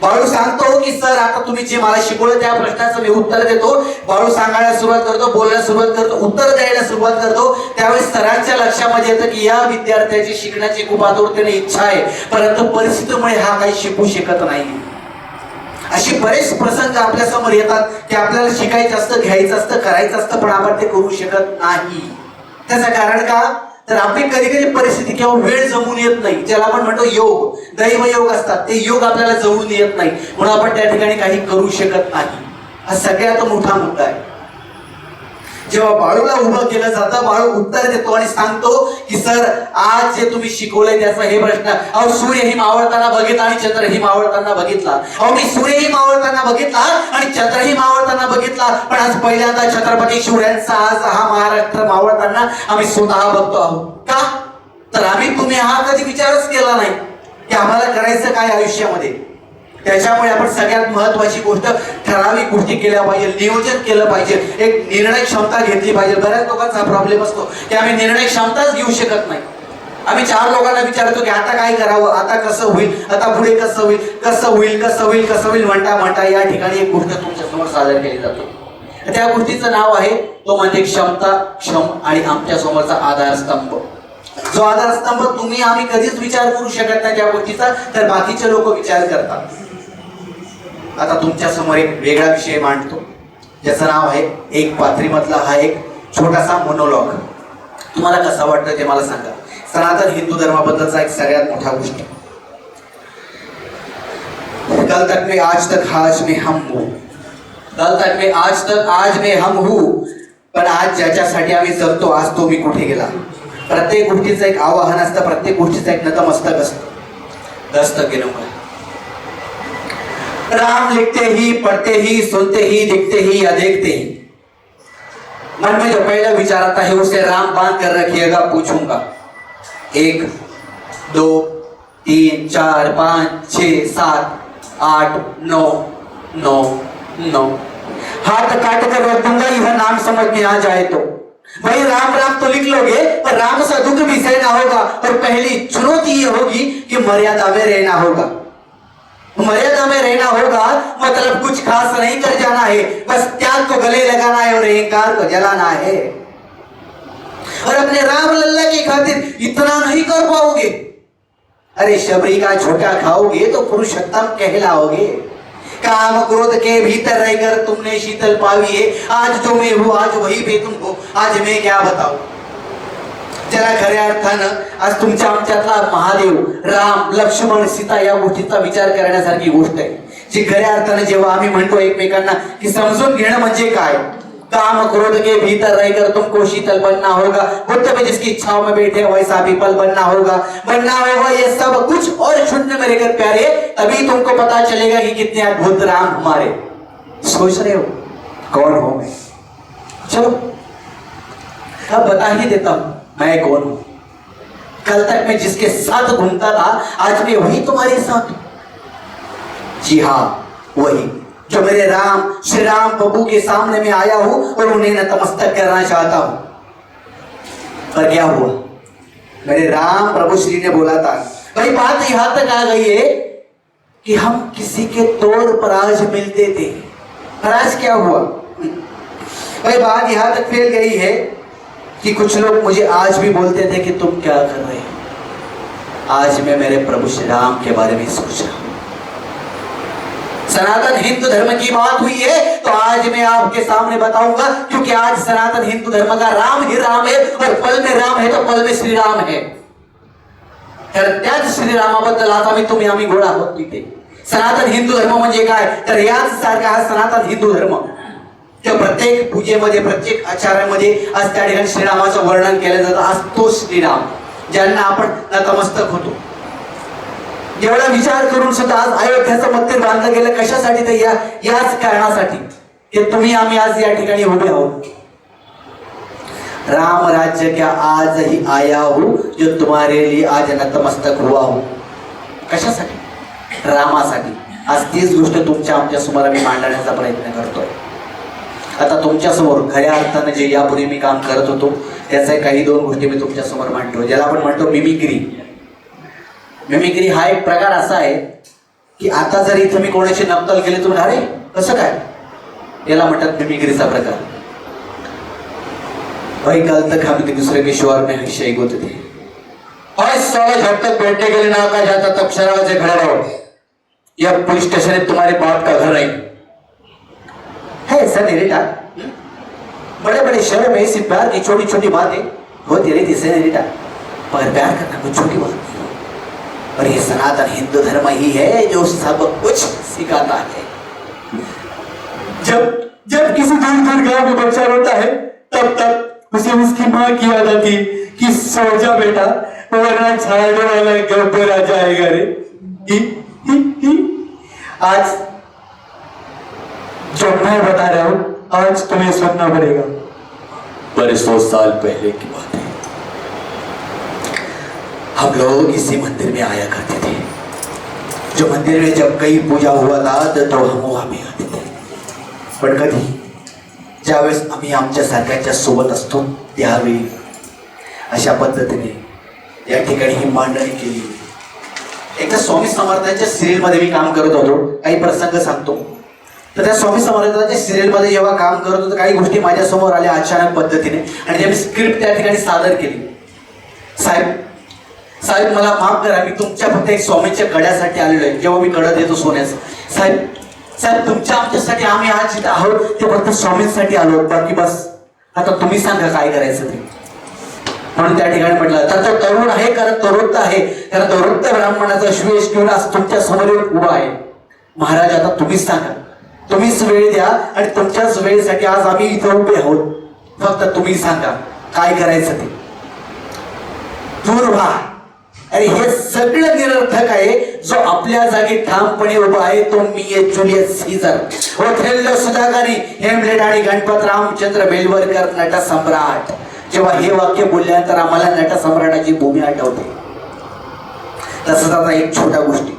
बाळू सांगतो की सर आता तुम्ही जे मला शिकवलं त्या प्रश्नाचं मी उत्तर देतो. बाळू सांगायला सुरुवात करतो, बोलायला सुरुवात करतो, उत्तर द्यायला सुरुवात करतो. त्यावेळेस सरांच्या लक्षामध्ये येतं की या विद्यार्थ्याची शिकण्याची खूप आतुरतेने इच्छा आहे, परंतु परिस्थितीमुळे हा काही शिकू शकत नाही. अशी बरेच प्रसंग आपल्या समोर येतात की आपल्याला शिकायचं असतं, घ्यायचं असतं, करायचं असतं, पण आपण ते करू शकत नाही. त्याचं कारण का तर आपली कधी कधी परिस्थिती किंवा वेळ जमून येत नाही. ज्याला आपण म्हणतो योग, दैवयोग असतात, ते योग आपल्याला जमून येत नाही, म्हणून आपण त्या ठिकाणी काही करू शकत नाही. हा सगळ्यात मोठा मुद्दा आहे. जेव्हा बाळूला उभं केलं जातं, बाळू उत्तर देतो आणि सांगतो की सर आज जे तुम्ही शिकवलंय त्याचा हे प्रश्न, अहो सूर्यही मावळताना बघितला आणि चंद्रही मावळताना बघितला. अहो मी सूर्यही मावळताना बघितला आणि चंद्रही मावळताना बघितला, पण आज पहिल्यांदा छत्रपती शिवरायांचा आज हा महाराष्ट्र मावळताना आम्ही स्वतः बघतो आहोत. का तर आम्ही तुम्ही हा कधी विचारच केला नाही की आम्हाला करायचं काय आयुष्यामध्ये. त्याच्यामुळे आपण सगळ्यात महत्वाची गोष्ट ठराविक गोष्टी केल्या पाहिजे, नियोजन केलं पाहिजे, एक निर्णय क्षमता घेतली पाहिजे. बऱ्याच लोकांचा प्रॉब्लेम असतो की आम्ही निर्णय क्षमताच घेऊ शकत नाही. आम्ही 4 लोकांना विचारतो की आता काय करावं, आता कसं होईल, आता पुढे कसं होईल, कसं होईल, कसं होईल, कसं होईल म्हणता म्हणता या ठिकाणी एक गोष्ट तुमच्या समोर सादर केली जाते. त्या गोष्टीचं नाव आहे तो म्हणजे क्षमता, क्षम आणि आमच्या समोरचा आधारस्तंभ. जो आधारस्तंभ तुम्ही आम्ही कधीच विचार करू शकत नाही त्या गोष्टीचा, तर बाकीचे लोक विचार करतात. आता तुमच्या समोर एक वेगळा विषय मांडतो, ज्याचं नाव आहे एक पात्रीमधला हा एक छोटासा मोनोलॉग. तुम्हाला कसा वाटतं ते मला सांगा. सनातन हिंदू धर्माबद्दलचा एक सगळ्यात मोठा गोष्ट. कल तक में आज तक आज में हम वो कल तक मैं आज मैं हम हूँ, पण आज ज्याच्यासाठी आम्ही जगतो आज तो मी कुठे गेला. प्रत्येक गोष्टीचं एक आवाहन असतं, प्रत्येक गोष्टीचं एक नतमस्तक असतं. दस्तक गिनूंगा. राम लिखते ही, पढ़ते ही, सुनते ही, दिखते ही या देखते ही. मन में जो पहला विचार आता है उसे राम बांध कर रखिएगा. पूछूंगा 1 2 3 4 5 6 7 8 9 9 9. हाथ काट कर रख दूंगा यह नाम समझ में आ जाए तो. भाई राम राम तो लिख लोगे पर राम सा दुख भी सहना होगा. और पहली चुनौती ये होगी कि मर्यादा में रहना होगा. मर्यादा में रहना होगा मतलब कुछ खास नहीं कर जाना है, बस त्याग को गले लगाना है और अहंकार को जलाना है. और अपने राम लल्ला की खातिर इतना नहीं कर पाओगे. अरे शबरी का झोटा खाओगे तो पुरुषोत्तम कहलाओगे. काम क्रोध के भीतर रहकर तुमने शीतल पावी है. आज जो मैं हूं आज वही पे तुम हो. आज मैं क्या बताऊं. त्याला खऱ्या अर्थानं आज तुमच्या आमच्यातला महादेव राम लक्ष्मण सीता या गोष्टीचा विचार करण्यासारखी गोष्ट आहे. जी खऱ्या अर्थानं जेव्हा आम्ही म्हणतो एकमेकांना की समजून घेणं म्हणजे काय. काम क्रोध के भीतर रहकर तुमको शीतल बनना होगा. बुद्ध में जिसकी इच्छाओं में बैठे वैसा पीपल बनना होगा. ये सब कुछ और शून्य में रहकर प्यारे, तभी तुमको पता चलेगा कि कितने अद्भुत राम हमारे. सोच रहे हो कौन हो मैं. चलो अब बता ही देता हूं मैं कौन हूं. कल तक मैं जिसके साथ घूमता था आज मैं वही तुम्हारे साथ हूं. जी हाँ वही जो मेरे राम श्री राम प्रभु के सामने में आया हूं और उन्हें नतमस्तक करना चाहता हूं. पर क्या हुआ. मेरे राम प्रभु श्री ने बोला था भाई बात यहां तक आ गई है कि हम किसी के तौर पर आज मिलते थे. पर आज क्या हुआ. भाई बात यहां तक फैल गई है कि कुछ लोग मुझे आज भी बोलते थे कि तुम क्या कर रहे हो. आज मैं मेरे प्रभु श्री राम के बारे में सोच रहा हूं. सनातन हिंदू धर्म की बात हुई है तो आज मैं आपके सामने बताऊंगा, क्योंकि आज सनातन हिंदू धर्म का राम ही राम है और पल में राम है तो पल में श्री राम है. तर त्याच श्रीरामाबद्दल आता मी तुम्ही आम्ही गोळा होत तिथे. सनातन हिंदू धर्म म्हणजे काय तर याच सारखा हा सनातन हिंदू धर्म. त्या प्रत्येक पूजेमध्ये प्रत्येक आचारामध्ये आज त्या ठिकाणी श्रीरामाचं वर्णन केलं जातं. आज तो श्रीराम ज्यांना आपण नतमस्तक होतो. एवढा विचार करून सुद्धा आज अयोध्याचं मंदिर बांधलं गेलं कशासाठी तर याच कारणासाठी की तुम्ही आम्ही आज या ठिकाणी उभे आहोत. राम राज्य क्या आज ही आया हूं जो तुम्हारे लिए आज नतमस्तक हुआ हूं. कशासाठी रामासाठी. आज तीच गोष्ट तुमच्या आमच्या समोर आम्ही मांडण्याचा प्रयत्न करतोय. आता तुमच्या समोर खऱ्या अर्थानं जे यापूर्वी मी काम करत होतो त्याच्या काही 2 गोष्टी मी तुमच्या समोर मांडतो. ज्याला आपण म्हणतो मिमिक्री. मिमिक्री हा एक प्रकार असा आहे की आता जर इथं मी कोणाची नक्कल केली तुम्ही अरे कसं काय याला म्हणतात मिमिक्रीचा प्रकार. भाई कल तक हम दूसरे के शोर में हमेशा होते थे. और साला जब तक बैठने के लिए ना कहा जाता तब शराब से खड़े रहो. यह पुलिस स्टेशन है तुम्हारे बाप का घर नहीं है. ऐसा नहीं बेटा. बड़े बड़े शहरों में ऐसी प्यार की छोटी छोटी बातें होती रहती है बेटा. मगर प्यार करना कोई छोटी बात नहीं. और ये सनातन हिंदू धर्म ही है जो सब कुछ सिखाता है. जब किसी दूर दूर गांव में बच्चा रोता है तब उसे उसकी माँ की याद आती कि सो जा बेटा वरना छाड़ने वाला गब्बर आ जाएगा रे. आज जो मैं बता रहा हूं आज तुम्हें सुनना पड़ेगा. बड़े 100 साल पहले की बात है. हम लोग इसी मंदिर में आया करते थे. जो मंदिर में जब कहीं पूजा हुआ था तो हम वहां भी आते थे. पण कधी ज्यावेळेस आम्ही आमच्या सारख्यांच्या सोबत असतो त्यावेळी अशा पद्धतीने या ठिकाणी ही मांडणी केली. एकदा स्वामी समर्थांच्या सिरियल मध्ये मी काम करत होतो. काही प्रसंग सांगतो. तर त्या स्वामी समर्थांच्या सिरियल मध्ये जेव्हा काम करत होतो काही गोष्टी माझ्या समोर आल्या अचानक पद्धतीने आणि जेव्हा मी स्क्रिप्ट त्या ठिकाणी सादर केली. साहेब मला माफ करा मी तुमच्या फक्त एक स्वामींच्या कड्यासाठी आलेलो आहे. जेव्हा मी कडा देतो सोन्याचं साहेब तुमच्या आमच्यासाठी आम्ही आज जिथे आहोत ते फक्त स्वामींसाठी आलो. बाकी बस आता तुम्ही सांगा काय करायचं ते. म्हणून त्या ठिकाणी म्हटलं तर तो तरुण आहे कारण तरुण आहे कारण तरुण ब्राह्मणाचा श्वेष घेऊन आज तुमच्या समोर उभा आहे. महाराज आता तुम्हीच सांगा तुम्हीच वेळ द्या आणि तुमच्याच वेळेसाठी आज आम्ही इथं उभे आहोत. फक्त तुम्ही सांगा काय करायचं ते. दूर व्हा. अरे हे सगळं निरर्थक आहे. जो आपल्या जागी ठामपणे उभा आहे तो मी आहे, जुलियस सीझर, ओथेल्लो सुधागरी, हेमलेट आणि गणपत रामचंद्र बेलवलकर, नटसम्राट. जेव्हा हे वाक्य बोलल्यानंतर आम्हाला नटसम्राटाची भूमी आठवते. तसंच आता एक छोट्या गोष्टी,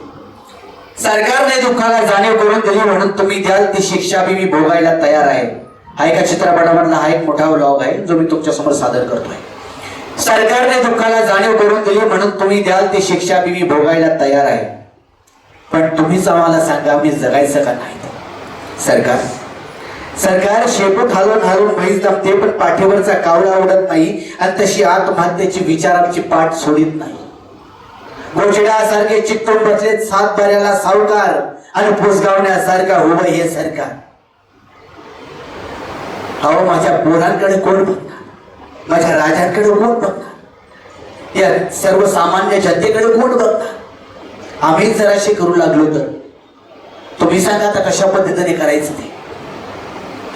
सरकारने दुःखाला जाणीव करून दिली म्हणून तुम्ही द्याल ती शिक्षा बी मी भोगायला तयार आहे. हा एका चित्रपटामधला हा एक मोठा व्लॉग आहे जो मी तुमच्या समोर सादर करतोय. सरकारने दुःखाला जाणीव करून दिली म्हणून तुम्ही द्याल ती शिक्षा बी मी भोगायला तयार आहे. पण तुम्हीच आम्हाला सांगा मी जगायचं का नाही. सरकार शेपूट हलवून हलवून म्हैस दमते पण पाठीवरचा कावळा उडत नाही आणि तशी आत्महत्येची विचार आमची पाठ सोडित नाही. गोचिडासारखे चिकटून बसलेत सातबाऱ्याला सावकार आणि पुसगावण्यासारखा उभं हे सरकार. अहो माझ्या पोरांकडे कोण बघणार, माझ्या राजांकडे कोण बघणार, या सर्वसामान्य जनतेकडे कोण बघणार. आम्ही जराशी करू लागलो तर तुम्ही सांगा आता कशा पद्धतीने करायचं ते.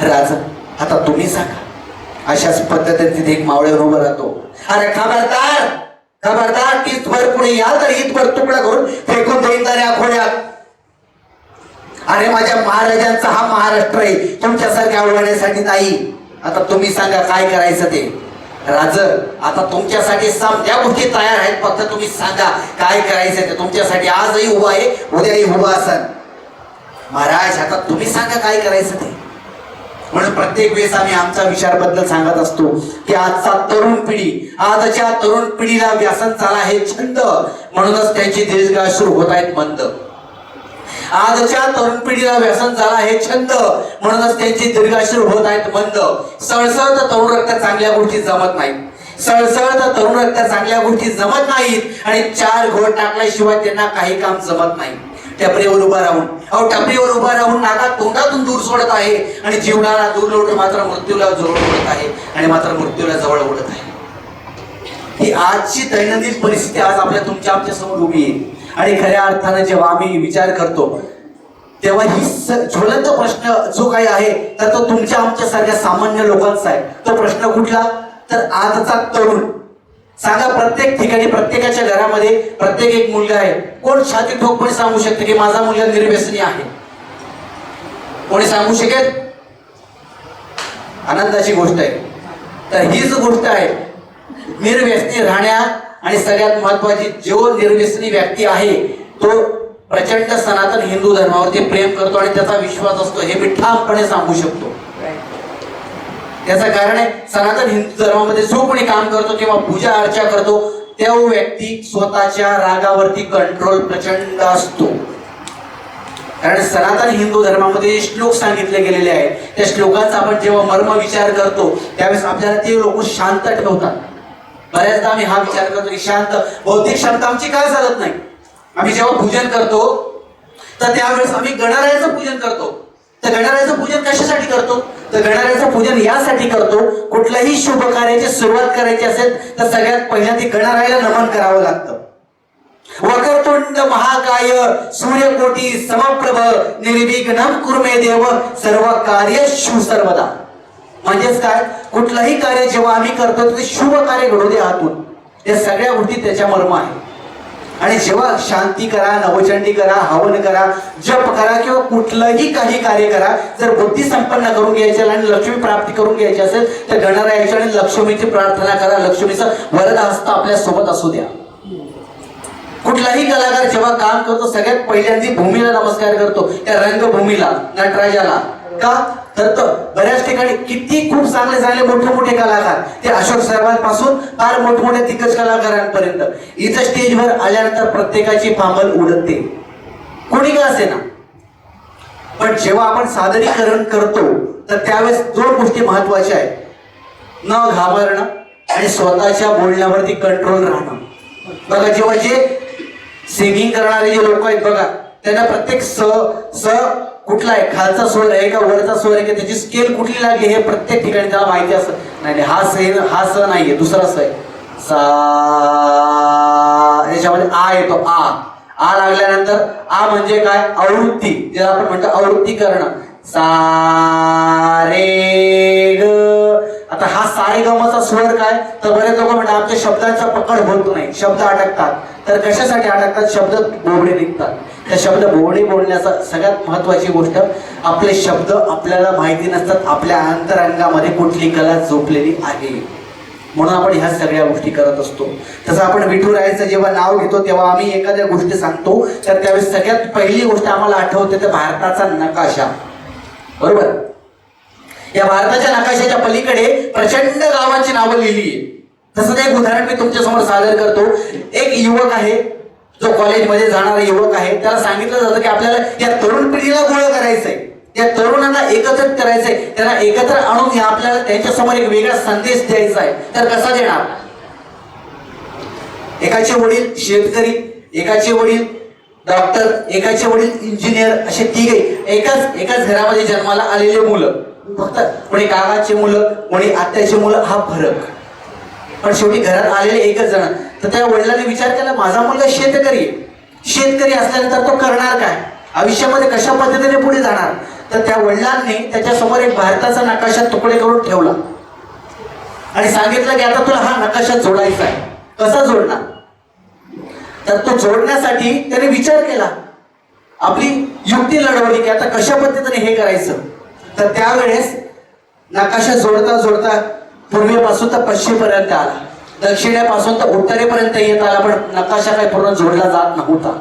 राजा आता तुम्ही सांगा. अशाच पद्धतीने तिथे एक मावळ्यावर उभं राहतो. अरे खबरदार खबरदार, इथवर पुढे याल तर इथवर तुकडा करून फेकून देईन तर या खोड्यात. अरे माझ्या महाराजांचा हा महाराष्ट्र आहे, तुमच्यासारख्या उडवण्यासाठी नाही. आता तुम्ही सांगा काय करायचं ते. राज आता तुमच्यासाठी समध्या गोष्टी तयार आहेत, फक्त तुम्ही सांगा काय करायचं ते. तुमच्यासाठी आजही उभा आहे, उद्याही उभा असाल. महाराज आता तुम्ही सांगा काय करायचं ते. म्हणून प्रत्येक वेळेस आम्ही आमच्या विचाराबद्दल सांगत असतो की आजच्या तरुण पिढीला व्यसन झाला हे छंद, म्हणूनच त्यांची दीर्घाश्रू होत आहेत मंद. आजच्या तरुण पिढीला व्यसन झाला हे छंद, म्हणूनच त्यांची दीर्घाश्रू होत आहेत मंद. सळसळत तरुण रक्त चांगल्या गोष्टी जमत नाहीत. सळसळत तरुण रक्त चांगल्या गोष्टी जमत नाहीत आणि 4 घोट टाकल्याशिवाय त्यांना काही काम जमत नाही. टपरीवर उभा राहून नाका तोंडातून दूर सोडत आहे आणि जीवनाला दूर लोट मात्र मृत्यूला जवळ ओढत आहे आणि मात्र मृत्यूला जवळ ओढत आहे. ही आजची दैनंदिन परिस्थिती आज आपल्या आमच्या समोर उभी आहे. आणि खऱ्या अर्थाने जेव्हा आम्ही विचार करतो तेव्हा ही ज्वलंत प्रश्न जो काही आहे तर तो तुमच्या आमच्या सारख्या सामान्य लोकांचा आहे. तो प्रश्न कुठला तर आजचा तरुण. सांगा प्रत्येक ठिकाणी प्रत्येकाच्या घरामध्ये प्रत्येक एक मुलगा आहे. कोण छाती ठोकपणे सांगू शकते की माझा मुलगा निर्व्यसनी आहे? कोणी सांगू शकेल? आनंदाची गोष्ट आहे. तर हीच गोष्ट आहे निर्व्यसनी राहण्या. आणि सगळ्यात महत्वाची, जो निर्व्यसनी व्यक्ती आहे तो प्रचंड सनातन हिंदू धर्मावरती प्रेम करतो आणि त्याचा विश्वास असतो, हे मी ठामपणे सांगू शकतो. त्याचं कारण आहे सनातन हिंदू धर्मामध्ये जो कोणी काम करतो किंवा पूजा अर्चा करतो तो व्यक्ती स्वतःच्या रागावरती कंट्रोल प्रचंड असतो. कारण सनातन हिंदू धर्मामध्ये श्लोक सांगितले गेलेले आहेत, त्या श्लोकांचा आपण जेव्हा मर्म विचार करतो त्यावेळेस आपल्याला ते लोक शांत ठेवतात. बऱ्याचदा आम्ही हा विचार करतो की शांत बौद्धिक क्षमता आमची काय चालत नाही. आम्ही जेव्हा पूजन करतो तर त्यावेळेस आम्ही गणरायाचं पूजन करतो. तर गणरायाचं पूजन कशासाठी करतो तर गणरायाचं पूजन यासाठी करतो, कुठल्याही शुभ कार्याची सुरुवात करायची असेल तर सगळ्यात पहिल्यांदा गणरायाला नमन करावं लागतं. वक्रतुंड महाकाय सूर्यकोटी समप्रभ निर्विघ्नं कुर्मे देव सर्व कार्येषु सर्वदा. म्हणजेच काय, कुठलंही कार्य जेव्हा आम्ही करतो ते शुभ कार्य घडू दे हातून. या सगळ्या गोष्टी त्याच्या मर्म आहे. आणि जेव्हा शांती करा, नवचंडी करा, हवन करा, जप करा किंवा कुठलंही काही कार्य करा, जर बुद्धी संपन्न करून घ्यायची आणि लक्ष्मी प्राप्ती करून घ्यायची असेल तर गणरायाची आणि लक्ष्मीची प्रार्थना करा. लक्ष्मीचं वरद हस्त आपल्या सोबत असू द्या. कुठलाही कलाकार जेव्हा काम करतो सगळ्यात पहिल्यांदा भूमीला नमस्कार करतो, त्या रंगभूमीला, नटराजाला. का तर बऱ्याच ठिकाणी किती खूप चांगले मोठे कलाकार, ते अशोक सराफांपासून फार मोठमोठ्या दिग्गज कलाकारांपर्यंत इथं स्टेजवर आल्यानंतर प्रत्येकाची पांबल उडते, कोणी का असे ना. पण जेव्हा आपण सादरीकरण करतो तर त्यावेळेस 2 गोष्टी महत्वाच्या आहेत, न घाबरणं आणि स्वतःच्या बोलण्यावरती कंट्रोल राहणं. बघा जेव्हा जे सिंगिंग करणारे जे लोक आहेत बघा, त्यांना प्रत्येक स कुठला आहे, खालचा स्वर आहे का वरचा स्वर आहे का, त्याची स्केल कुठली लागली हे प्रत्येक ठिकाणी त्याला माहिती असतं. नाही हा स नाहीये, दुसरा स आहे सा. याच्यामध्ये आ येतो, आ लागल्यानंतर आ म्हणजे काय, आवृत्ती, ज्याला आपण म्हणतो आवृत्ती करणं. सा रे ग. आता हा सारे गमाचा स्वर काय, तर बरेच लोक म्हणतात आमच्या शब्दांचा पकड होत नाही, शब्द अटकतात. तर कशासाठी अटकतात, शब्द बोबडे निघतात. त्या शब्द बोबडे बोलण्याचा सगळ्यात महत्वाची गोष्ट, आपले शब्द आपल्याला माहिती नसतात आपल्या अंतरंगामध्ये कुठली कला झोपलेली आहे, म्हणून आपण ह्या सगळ्या गोष्टी करत असतो. तसं आपण विठुरायाचं जेव्हा नाव घेतो तेव्हा आम्ही एखाद्या गोष्टी सांगतो, तर त्यावेळेस सगळ्यात पहिली गोष्ट आम्हाला आठवते तर भारताचा नकाशा. बरोबर, या भारताच्या नकाशाच्या पलीकडे प्रचंड गावांची नावं लिहिली आहे. तसं एक उदाहरण मी तुमच्या समोर सादर करतो. एक युवक आहे, जो कॉलेजमध्ये जाणारा युवक आहे, त्याला सांगितलं जातं की आपल्याला या तरुण पिढीला गोळा करायचंय, या तरुणांना एकत्रित करायचंय, त्यांना एकत्र आणून आपल्याला त्यांच्या समोर एक वेगळा संदेश द्यायचा आहे. तर कसा देणार? एकाचे वडील शेतकरी, एकाचे वडील डॉक्टर, एकाचे वडील इंजिनियर, असे तिघे एकाच घरामध्ये जन्माला आलेले मुलं. फक्त कोणी काकाचे मुलं, कोणी आत्याचे मुलं, हा फरक. पण शेवटी घरात आलेले एकच जण. तर त्या वडिलांनी विचार केला, माझा मुलगा शेतकरी आहे, शेतकरी असल्यानंतर तो करणार काय, आयुष्यामध्ये कशा पद्धतीने पुढे जाणार. तर त्या वडिलांनी त्याच्यासमोर एक भारताचा नकाशा तुकडे करून ठेवला आणि सांगितलं की आता तुला हा नकाशा जोडायचा आहे. कसा जोडणार? तर तो जोडण्यासाठी त्याने विचार केला, आपली युक्ती लढवली की आता कशा पद्धतीने हे करायचं. तर त्यावेळेस नकाशा जोडता जोडता पूर्वेपासून तर पश्चिमेपर्यंत आला, दक्षिणेपासून तर उत्तरेपर्यंत येत आला, पण नकाशा काही पूर्ण जोडला जात नव्हता.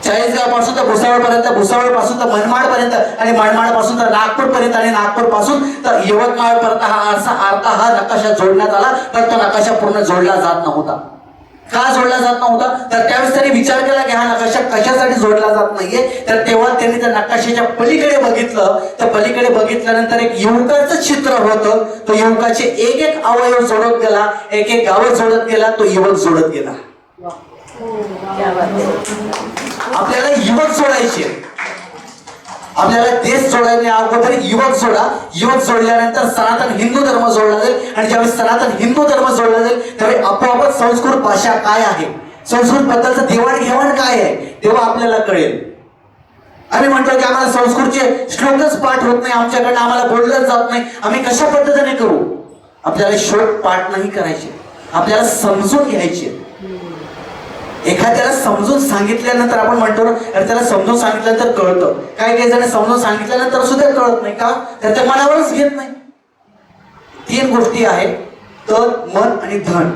चाळीसगाव पासून तर भुसावळपर्यंत, भुसावळपासून तर मनमाडपर्यंत, आणि मनमाडपासून तर नागपूरपर्यंत, आणि नागपूरपासून तर यवतमाळपर्यंत हा नकाशा जोडण्यात आला, पण तो नकाशा पूर्ण जोडला जात नव्हता. का जोडला जात नव्हता? तर त्यावेळेस त्यांनी विचार केला की हा नकाशा कशासाठी जोडला जात नाहीये. तर तेव्हा त्यांनी त्या नकाशाच्या पलीकडे बघितलं. तर पलीकडे बघितल्यानंतर एक युवकाचं चित्र होतं. तो युवकाचे एक एक अवयव जोडत गेला, एक एक गाव जोडत गेला, तो युवक जोडत गेला. आपल्याला युवक जोडायचे, आपल्याला देश जोडायचे अगोदर युवक जोडा. युवक जोडल्यानंतर सनातन हिंदू धर्म जोडला जाईल, आणि ज्यावेळेस सनातन हिंदू धर्म जोडला जाईल त्यावेळी आपोआपच संस्कृत भाषा काय आहे, संस्कृत बद्दलचं देवाणघेवाण काय आहे, तेव्हा आपल्याला कळेल. आम्ही म्हणतो की आम्हाला संस्कृतचे श्लोकच पाठ होत नाही, आमच्याकडनं आम्हाला बोललं जात नाही, आम्ही कशा पद्धतीने करू? आपल्याला श्लोक पाठ नाही करायचे, आपल्याला समजून घ्यायचे. एखाद्याला समजून सांगितल्यानंतर आपण म्हणतो ना, त्याला समजून सांगितल्यानंतर कळतं. काही जण समजून सांगितल्यानंतर सुद्धा कळत नाही. का? तर त्या मनावरच घेत नाही. 3 गोष्टी आहेत, तर मन आणि धन.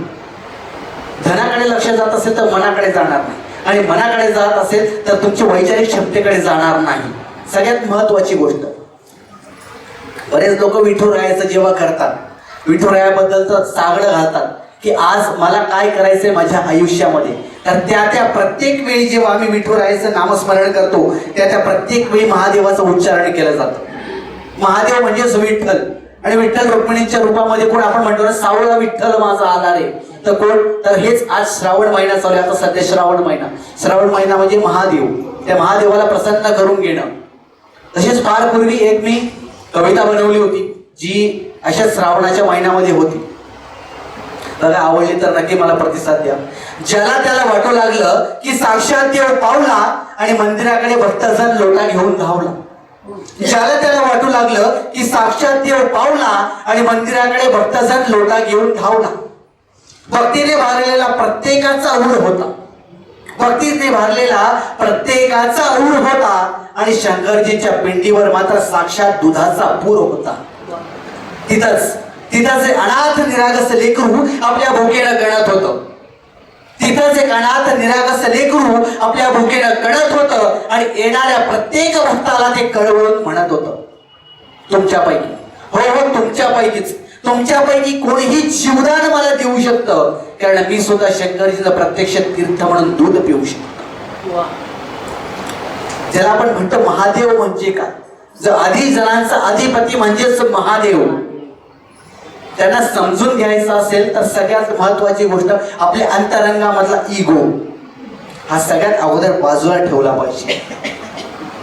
धनाकडे लक्ष जात असेल तर मनाकडे जाणार नाही, आणि मनाकडे जात असेल तर तुमच्या वैचारिक क्षमतेकडे जाणार नाही. सगळ्यात महत्वाची गोष्ट, बरेच लोक विठुरायाचं जेव्हा करतात, विठुरायाबद्दल तर सागडं घालतात की आज मला काय करायचंय माझ्या आयुष्यामध्ये. तर त्या प्रत्येक वेळी जेव्हा आम्ही विठुरायाचं नामस्मरण करतो त्या प्रत्येक वेळी महादेवाचं उच्चारण केलं जातं. महादेव म्हणजेच विठ्ठल, आणि विठ्ठल रुक्मिणीच्या रूपामध्ये कोण आपण म्हणतो ना, सावळा विठ्ठल माझा आला रे. तर कोण? तर हेच आज श्रावण महिना चालू आहे. आता सध्या श्रावण महिना, श्रावण महिना म्हणजे महादेव, त्या महादेवाला प्रसन्न करून घेणं. तसेच फार पूर्वी एक मी कविता बनवली होती जी अशा श्रावणाच्या महिन्यामध्ये होती. बघा, आवडली तर नक्की मला प्रतिसाद द्या. ज्याला त्याला वाटू लागलं की साक्षात देव पावला, आणि मंदिराकडे भक्तजन लोटा घेऊन धावला. ज्याला त्याला वाटू लागलं की साक्षात देव पावला, आणि मंदिराकडे भक्तजन लोटा घेऊन धावला. भक्तीने भरलेला प्रत्येकाचा ऊर होता, भक्तीने भरलेला प्रत्येकाचा ऊर होता, आणि शंकरजीच्या पिंडीवर मात्र साक्षात दुधाचा पूर होता. तिथंच एक अनाथ निरागस लेकरू आपल्या भुकेनं गणत होतं. तिथंच एक अनाथ निरागस लेकरू आपल्या भुकेनं गणत होतं, आणि येणाऱ्या प्रत्येक भक्ताला ते कळवळून म्हणत होतं, तुमच्यापैकी, हो तुमच्यापैकीच, तुमच्यापैकी कोणीही जीवदान मला देऊ शकतं, कारण मी सुद्धा शंकरजीचं प्रत्यक्ष तीर्थ म्हणून दूध पिऊ शकतो. ज्याला आपण म्हणतो महादेव म्हणजे काय, जर आधी जणांचा अधिपती म्हणजेच महादेव. त्यांना समजून घ्यायचं असेल तर सगळ्यात महत्वाची गोष्ट, आपल्या अंतरंगामधला इगो हा सगळ्यात अगोदर बाजूला ठेवला पाहिजे.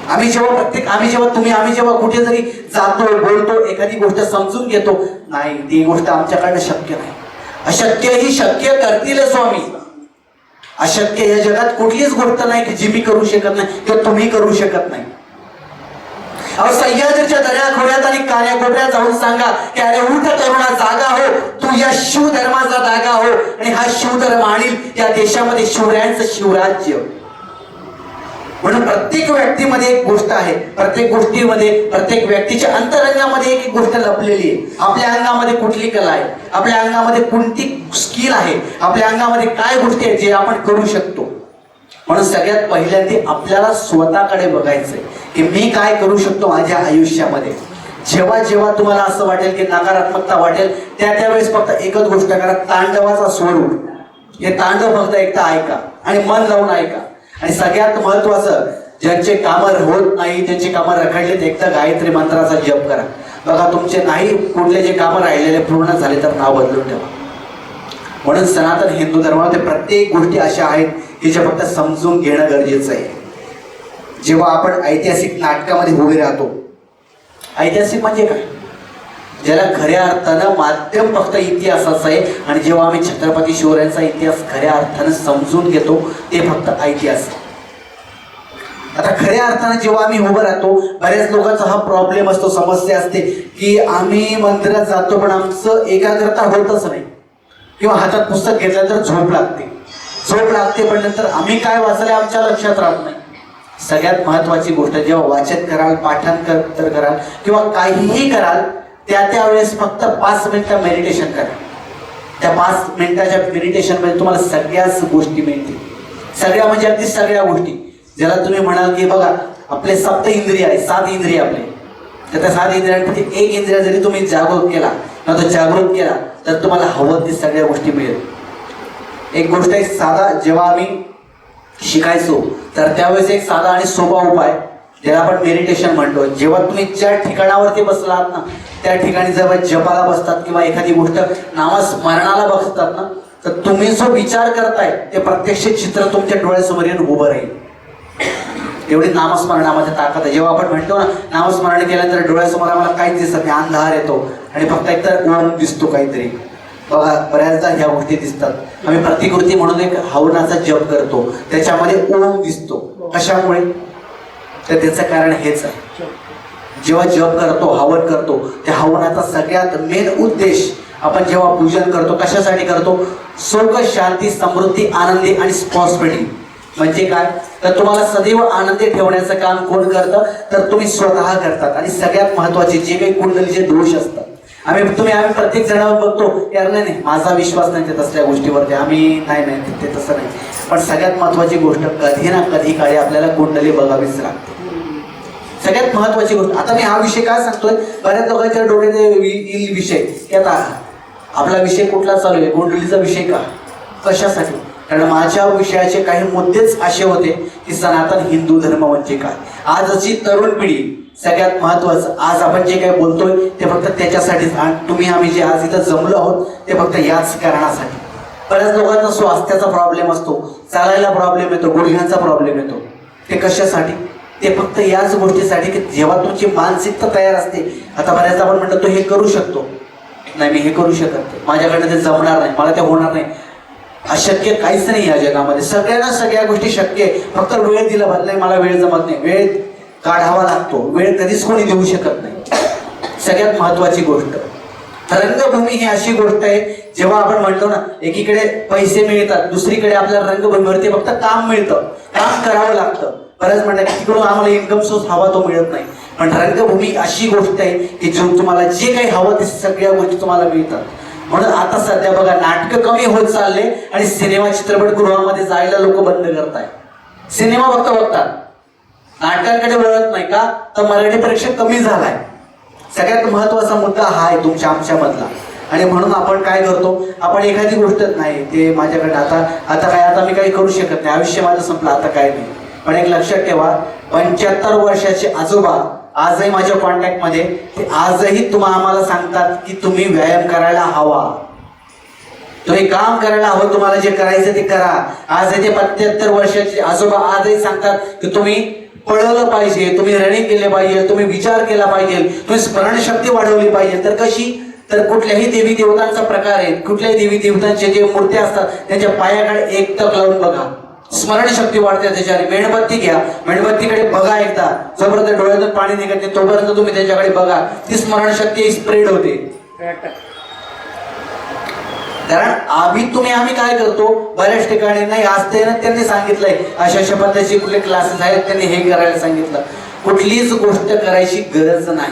आम्ही जेव्हा कुठे जरी जातो, बोलतो, एखादी गोष्ट समजून घेतो, नाही ती गोष्ट आमच्याकडनं शक्य नाही, अशक्य ही शक्य करतील स्वामी. अशक्य या जगात कुठलीच गोष्ट नाही की जी मी करू शकत नाही किंवा तुम्ही करू शकत नाही. अहो सह्याद्रीच्या दऱ्याखोऱ्यात आणि कान्याकोपऱ्यात जाऊन सांगा की अरे उठ तरुणा जागा हो, तू या शिव धर्माचा जागा हो आणि हा शिवधर्म आणील या देशामध्ये शिवरायांचं शिवराज्य. म्हणून प्रत्येक व्यक्तीमध्ये एक गोष्ट आहे, प्रत्येक गोष्टीमध्ये प्रत्येक व्यक्तीच्या अंतरंगामध्ये एक गोष्ट लपलेली आहे. आपल्या अंगामध्ये कुठली कला आहे, आपल्या अंगामध्ये कोणती स्किल आहे, आपल्या अंगामध्ये काय गोष्टी आहेत जे आपण करू शकतो. म्हणून सगळ्यात पहिल्यांदा आपल्याला स्वतःकडे बघायचंय की मी काय करू शकतो माझ्या आयुष्यामध्ये. जेव्हा जेव्हा तुम्हाला असं वाटेल की नकारात्मकता वाटेल त्यावेळेस फक्त एकच गोष्ट करा, तांडवाचा स्वरूप. हे तांडव फक्त एकदा ऐका आणि मन लावून ऐका. आणि सगळ्यात महत्वाचं, ज्यांचे कामं होत नाही, ज्यांचे कामं रखडलेत, एकदा गायत्री मंत्राचा जप करा. बघा तुमचे नाही कुठले जे कामं राहिलेले पूर्ण झाले तर नाव बदलून ठेवा. म्हणून सनातन हिंदू धर्मामध्ये प्रत्येक गोष्टी अशा आहेत की ज्या फक्त समजून घेणं गरजेचं आहे. जेव्हा आपण ऐतिहासिक नाटकामध्ये उभे राहतो, ऐतिहासिक म्हणजे काय, ज्याला खऱ्या अर्थानं माध्यम फक्त इतिहासाचं आहे, आणि जेव्हा आम्ही छत्रपती शिवरायांचा इतिहास खऱ्या अर्थानं समजून घेतो ते फक्त ऐतिहासिक. आता खऱ्या अर्थानं जेव्हा आम्ही उभं राहतो, बऱ्याच लोकांचा हा प्रॉब्लेम असतो, समस्या असते की आम्ही मंदिरात जातो पण आमचं एकाग्रता होतच नाही, किंवा हातात पुस्तक घेतल्यानंतर झोप लागते पण नंतर आम्ही काय वाचले आमच्या लक्षात राहत नाही. सगळ्यात महत्वाची गोष्ट, जेव्हा वाचन कराल, पाठांतर कराल किंवा काहीही कराल त्यावेळेस फक्त 5 मिनिटं मेडिटेशन करा. त्या 5 मिनिटाच्या मेडिटेशनमध्ये तुम्हाला सगळ्याच गोष्टी मिळतील. सगळ्या म्हणजे अगदी सगळ्या गोष्टी. ज्याला तुम्ही म्हणाल की बघा आपले 7 इंद्रिय आहे, 7 इंद्रिय आपले, तर त्या 7 इंद्रियांपैकी एक इंद्रिय जरी तुम्ही जागृत केला किंवा तो जागृत केला तर तुम्हाला हवं ती सगळ्या गोष्टी मिळेल. एक गोष्ट आहे साधा, जेव्हा आम्ही शिकायचो तर त्यावेळेस एक साधा आणि सोपा उपाय ज्याला आपण मेडिटेशन म्हणतो. जेव्हा तुम्ही ज्या ठिकाणावरती बसलात ना त्या ठिकाणी जेव्हा जपाला बसतात किंवा एखादी गोष्ट नामस्मरणाला बसतात ना, तर तुम्ही जो विचार करताय ते प्रत्यक्ष चित्र तुमच्या डोळ्यासमोर येऊन उभं राहील. एवढी नामस्मरणामध्ये ताकद आहे. जेव्हा आपण म्हणतो ना नामस्मरण केल्यानंतर डोळ्यासमोर आम्हाला काहीच दिसत नाही, अंधार येतो आणि फक्त एकतर ओम दिसतो काहीतरी. बघा बऱ्याचदा ह्या गोष्टी दिसतात. आम्ही प्रतिकृती म्हणून एक हवनाचा जप करतो, त्याच्यामध्ये ओम दिसतो. कशामुळे? तर त्याचं कारण हेच आहे. जेव्हा जप करतो, हवन करतो, त्या हवनाचा सगळ्यात मेन उद्देश आपण जेव्हा पूजन करतो कशासाठी करतो? सुख, शांती, समृद्धी, आनंदी आणि प्रॉस्पेरिटी. म्हणजे काय? तर तुम्हाला सदैव आनंदी ठेवण्याचं काम कोण करतं? तर तुम्ही स्वतः करतात. आणि सगळ्यात महत्वाचे जे काही कुंडलीचे दोष असतात, आम्ही प्रत्येक जणांवर बघतो यार नाही माझा विश्वास नाही ते तसल्या गोष्टीवरती, आम्ही नाही ते तसं नाही. पण सगळ्यात महत्वाची गोष्ट, कधी ना कधी काळी आपल्याला कुंडली बघावीच लागते. सगळ्यात महत्वाची गोष्ट. आता मी हा विषय काय सांगतोय, बऱ्याच लोकांच्या डोक्यात येईल विषय की आता आपला विषय कुठला चालू आहे, कुंडलीचा विषय का, कशासाठी? कारण माझ्या विषयाचे काही मुद्देच असे होते की सनातन हिंदू धर्म म्हणजे काय. आजची तरुण पिढी, सगळ्यात महत्वाचं, आज आपण जे काही बोलतोय ते फक्त त्याच्यासाठीच. तुम्ही आम्ही जे आज इथं जमलो आहोत ते फक्त याच कारणासाठी. बऱ्याच लोकांना स्वास्थ्याचा प्रॉब्लेम असतो, चालायला प्रॉब्लेम येतो, गुडघ्यांचा प्रॉब्लेम येतो. ते कशासाठी? ते फक्त याच गोष्टीसाठी की जेव्हा तुमची मानसिकता तयार असते. आता बऱ्याच आपण म्हणतो तो हे करू शकतो, नाही मी हे करू शकत नाही, माझ्याकडनं ते जमणार नाही, मला ते होणार नाही. अशक्य काहीच नाही या जगामध्ये. सगळ्यांना सगळ्या गोष्टी शक्य आहे, फक्त वेळ दिला बदलाय. मला वेळ जमत नाही, वेळ काढावा लागतो. वेळ कधीच कोणी देऊ शकत नाही. सगळ्यात महत्वाची गोष्ट, रंगभूमी ही अशी गोष्ट आहे, जेव्हा आपण म्हणतो ना एकीकडे पैसे मिळतात, दुसरीकडे आपल्याला रंगभूमीवरती फक्त काम मिळतं, काम करावं लागतं. बऱ्याच म्हणतात की तिकडून आम्हाला इन्कम सोर्स हवा तो मिळत नाही. पण रंगभूमी अशी गोष्ट आहे की जो तुम्हाला जे काही हवं ते सगळ्या गोष्टी तुम्हाला मिळतात. म्हणून आता सध्या बघा नाटकं कमी होत चालले आणि सिनेमा चित्रपटगृहामध्ये जायला लोक बंद करताय. सिनेमा फक्त बघतात, नाटकांकडे वळत नाही. का? तर मराठी प्रेक्षक कमी झालाय. सगळ्यात महत्वाचा मुद्दा हा आहे तुमच्या आमच्या मधला. आणि म्हणून आपण काय करतो, आपण एखादी गोष्ट नाही ते माझ्याकडे आता मी काही करू शकत नाही, आयुष्य माझं संपलं, आता काय नाही. पण एक लक्षात ठेवा, 75 वर्षाचे आजोबा आजही माझ्या कॉन्टॅक्टमध्ये, ते आजही आम्हाला सांगतात की तुम्ही व्यायाम करायला हवा, तुम्ही काम करायला हवं, तुम्हाला जे करायचं ते करा. आजही ते 75 वर्षाचे आजोबा आजही सांगतात की तुम्ही पळवलं पाहिजे, तुम्ही रनिंग केले पाहिजे, तुम्ही विचार केला पाहिजे, तुम्ही स्मरणशक्ती वाढवली पाहिजे. तर कशी? तर कुठल्याही देवी देवतांचा प्रकार आहे, कुठल्याही देवी देवतांचे जे मूर्त्या असतात त्यांच्या पायाकडे एक टक लावून बघा, स्मरणशक्ती वाढते त्याच्याने. मेणबत्ती घ्या, मेणबत्तीकडे बघा एकदा, जोपर्यंत डोळ्यातून पाणी निघत नाही तोपर्यंत तुम्ही त्यांच्याकडे बघा, ती स्मरणशक्ती स्प्रेड होते. कारण आम्ही काय करतो बऱ्याच ठिकाणी, नाही आज ते ना त्यांनी सांगितलंय अशा पद्धतीचे कुठले क्लासेस आहेत, त्यांनी हे करायला सांगितलं. कुठलीच गोष्ट करायची गरज नाही.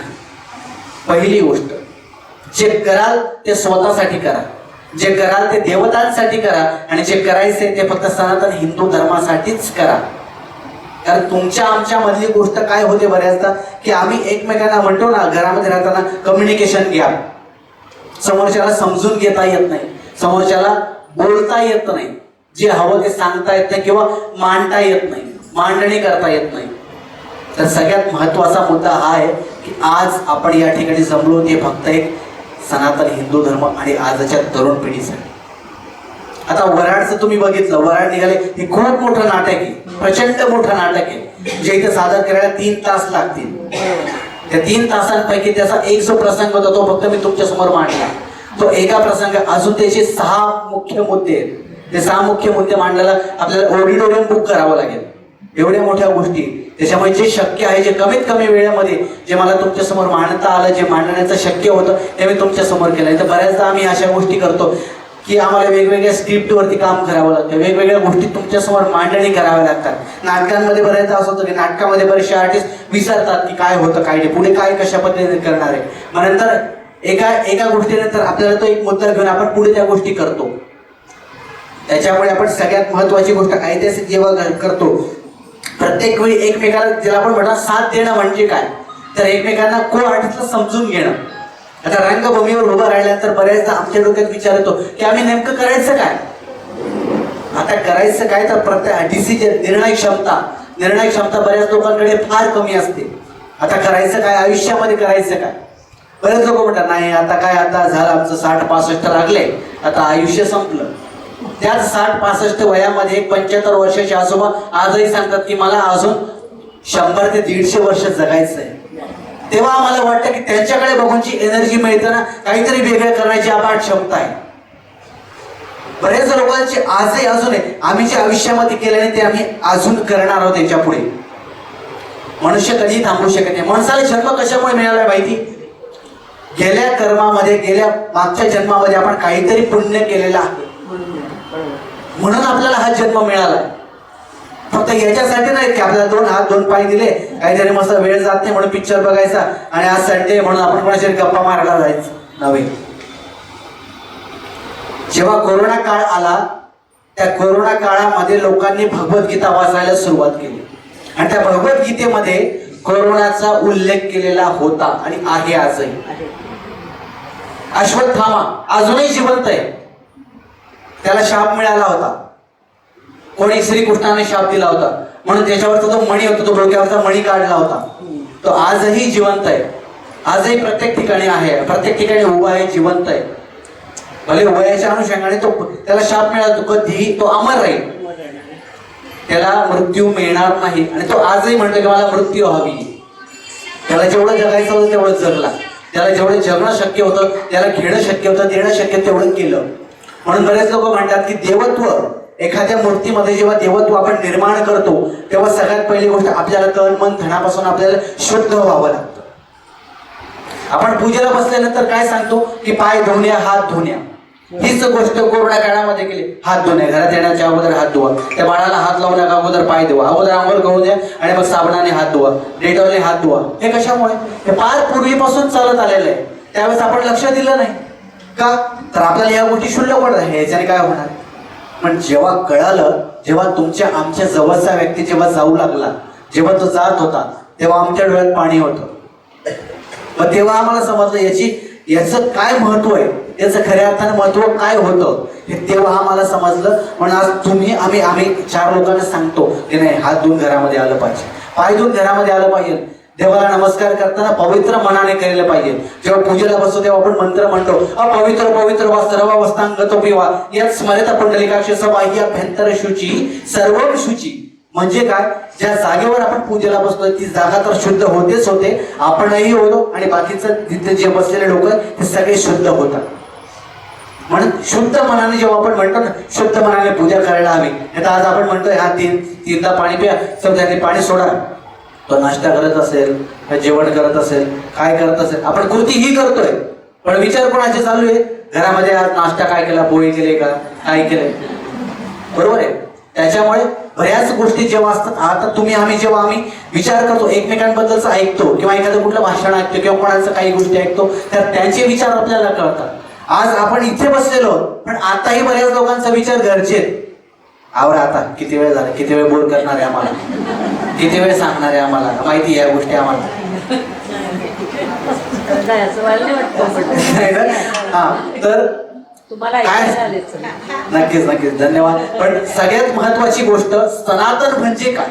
पहिली गोष्ट, जे कराल ते स्वतःसाठी करा, जे कराल ते देवतांसाठी करा, आणि जे करायचे ते फक्त सनातन हिंदू धर्मासाठीच करा. कारण तुमच्या आमच्या मधली गोष्ट काय होते बऱ्याचदा की आम्ही एकमेकांना म्हणतो ना, घरामध्ये राहताना कम्युनिकेशन गॅप, समोरच्याला समजून घेता येत नाही, समोरच्याला बोलता येत नाही, जे हवं ते सांगता येत नाही किंवा मांडता येत नाही, मांडणी करता येत नाही. तर सगळ्यात महत्वाचा मुद्दा हा आहे की आज आपण या ठिकाणी जमलो ते फक्त एक सनातन हिंदू धर्म आणि आजच्या तरुण पिढीसाठी. आता वराडचं तुम्ही बघितलं, वराड निघाले हे खूप मोठं नाटक आहे, प्रचंड मोठं नाटक आहे, जे इथे सादर करायला 3 तास लागतील. त्या 3 तासांपैकी त्याचा एक जो प्रसंग होता तो फक्त मी तुमच्या समोर मांडला. तो एका प्रसंग अजून त्याचे 6 मुख्य मुद्दे आहेत. ते 6 मुख्य मुद्दे मांडल्याला आपल्याला ऑडिटोरियम बुक करावं लागेल, एवढ्या मोठ्या गोष्टी. त्याच्यामुळे जे शक्य आहे, जे कमीत कमी वेळेमध्ये जे मला तुमच्या समोर मांडता आलं, जे मांडण्याचं शक्य होतं ते मी तुमच्या समोर केलं. तर बऱ्याचदा आम्ही अशा गोष्टी करतो की आम्हाला वेगवेगळ्या स्क्रिप्टवरती काम करावं लागतं, वेगवेगळ्या गोष्टी तुमच्या समोर मांडणी कराव्या लागतात. नाटकांमध्ये बऱ्याचदा असं होतं की नाटकामध्ये बरेचसे आर्टिस्ट विचारतात की काय होतं काय नाही, पुढे काय कशा पद्धतीने करणार आहे. मग नंतर एका गोष्टीनंतर आपल्याला तो एक मुद्दा घेऊन आपण पुढे त्या गोष्टी करतो. त्याच्यामुळे आपण सगळ्यात महत्वाची गोष्ट ऐतिहासिक जेव्हा करतो, प्रत्येक वेळी एकमेकाला, ज्याला आपण म्हणतो साथ देणं म्हणजे काय, तर एकमेकांना को आर्टिस्टला समजून घेणं. आता रंगभूमीवर उभं राहिल्यानंतर बऱ्याचदा आमच्या डोक्यात विचार येतो की आम्ही नेमकं करायचं काय. आता करायचं काय, तर प्रत्येक डिसिजन, निर्णय क्षमता बऱ्याच लोकांकडे फार कमी असते. आता करायचं काय, आयुष्यामध्ये करायचं काय. बरेच लोक म्हणतात नाही आता काय, आता झालं आमचं 60-65 लागले, आता आयुष्य संपलं. त्याच 60-65 वयामध्ये एक 75 वर्षाचे आजोबा आजही सांगतात की मला अजून 100 ते 150 वर्ष जगायचं आहे. तेव्हा आम्हाला वाटतं की त्यांच्याकडे बघून जी एनर्जी मिळते ना, काहीतरी वेगळं करण्याची अपाट क्षमता आहे. बरेच लोकांचे आजही अजून आहे, आम्ही जे आयुष्यामध्ये केल्याने ते आम्ही अजून करणार आहोत याच्या पुढे. मनुष्य कधीही थांबू शकत नाही. माणसाला जन्म कशामुळे मिळाला माहिती, गेल्या कर्मामध्ये, गेल्या मागच्या जन्मामध्ये आपण काहीतरी पुण्य केलेलं आहे, म्हणून आपल्याला हा जन्म मिळाला. फक्त याच्यासाठी नाही की आपल्याला 2 हात 2 पाय दिले, काहीतरी मस्त वेळ जात नाही म्हणून पिक्चर बघायचा आणि आज संडे म्हणून आपण कोणाशी गप्पा मारायला जायचं नव्हे. जेव्हा कोरोना काळ आला, त्या कोरोना काळामध्ये लोकांनी भगवद्गीता वाचायला सुरुवात केली आणि त्या भगवद्गीतेमध्ये कोरोनाचा उल्लेख केलेला होता आणि आहे आजही. अश्वत्थामा अजूनही जिवंत आहे. त्याला शाप मिळाला होता, कोणी श्रीकृष्णाने शाप दिला होता म्हणून त्याच्यावरचा जो मणी होता, तो डोक्यावरचा मणी काढला होता, तो आजही जिवंत आहे. आजही प्रत्येक ठिकाणी आहे, प्रत्येक ठिकाणी उभा आहे, जिवंत आहे. भले वयाच्या अनुषंगाने त्याला शाप मिळाला, तो कधीही तो अमर राहील, त्याला मृत्यू मिळणार नाही. आणि तो आजही म्हणतो की मला मृत्यू हवी. त्याला जेवढं जगायचं होतं तेवढं जगला, त्याला जेवढं जगणं शक्य होतं, त्याला घेणं शक्य होतं, देणं शक्य तेवढं केलं. म्हणून बरेच लोक म्हणतात की देवत्व, एखाद्या मूर्तीमध्ये जेव्हा देवत्व आपण निर्माण करतो तेव्हा सगळ्यात पहिली गोष्ट आपल्याला तन मन धनापासून आपल्याला शुद्ध व्हावं लागतं. आपण पूजेला बसल्यानंतर काय सांगतो की पाय धुण्या, हात धुण्या. हीच गोष्ट कोरोना काळामध्ये केली. हात धुणे, घरात येण्याच्या अगोदर हात धुवा, त्या बाळाला हात लावू नका, अगोदर पाय धुवा, अगोदर आंघोळ करू द्या आणि मग साबणाने हात धुवा, डेटॉलने हात धुवा. हे कशामुळे, हे फार पूर्वीपासून चालत आलेलं आहे. त्यावेळेस आपण लक्ष दिलं नाही का, तर आपल्याला या गोष्टी क्षुल्लक वाटत, याच्याने काय होणार. पण जेव्हा कळालं, जेव्हा तुमच्या आमच्या जवळचा व्यक्ती जेव्हा जाऊ लागला, जेव्हा तो जात होता, तेव्हा आमच्या डोळ्यात पाणी होतं. मग तेव्हा आम्हाला समजलं याचं काय महत्व आहे, याचं खऱ्या अर्थानं महत्व काय होतं हे तेव्हा आम्हाला समजलं. म्हणून आज तुम्ही आम्ही 4 लोकांना सांगतो की नाही, हात धुवून घरामध्ये आलं पाहिजे, पाय धुवून घरामध्ये आलं पाहिजे. देवाला नमस्कार करताना पवित्र मनाने केलं पाहिजे. जेव्हा पूजेला बसतो तेव्हा आपण मंत्र म्हणतो, अपवित्र पवित्र वा सर्व वस्तांगतो पिवा यात स्मरित पुंडलिकाक्ष सबाह्य अभ्यंतर शुची सर्व शुची. म्हणजे काय, ज्या जागेवर आपण पूजेला बसतोय ती जागा तर शुद्ध होतेच होते, आपणही होतो आणि बाकीचं तिथे जे बसलेले लोक ते सगळे शुद्ध होतात. म्हणून शुद्ध मनाने जेव्हा आपण म्हणतो ना, शुद्ध मनाने पूजा करायला हवी. आता आज आपण म्हणतोय हा 3दा पाणी प्या, समजा ते पाणी सोडा, तो नाश्ता करत असेल, जेवण करत असेल, काय करत असेल, आपण कृती ही करतोय, पण विचार कोणाचे चालू आहे? घरामध्ये आज नाश्ता काय केला, पोळी केली का, काय केलंय? बरोबर आहे. त्याच्यामुळे बऱ्याच गोष्टी जेव्हा असतात, आता जेव्हा आम्ही विचार करतो, एकमेकांबद्दलच ऐकतो किंवा एखादं कुठलं भाषण ऐकतो किंवा कोणाचं काही गोष्टी ऐकतो, तर त्यांचे विचार आपल्याला कळतात. आज आपण इथे बसलेलो, पण आताही बऱ्याच लोकांचा विचार घरचे आहेत. आवरा आता, किती वेळ झाला, किती वेळ बोर करणार आहे आम्हाला, किती वेळ सांगणार आहे आम्हाला, माहिती या गोष्टी आम्हाला. नाही, असं मला नाही वाटतं. हा, तर तुम्हाला काय? ऐकायला आलेच. नक्कीच धन्यवाद. पण सगळ्यात महत्वाची गोष्ट, सनातन म्हणजे काय,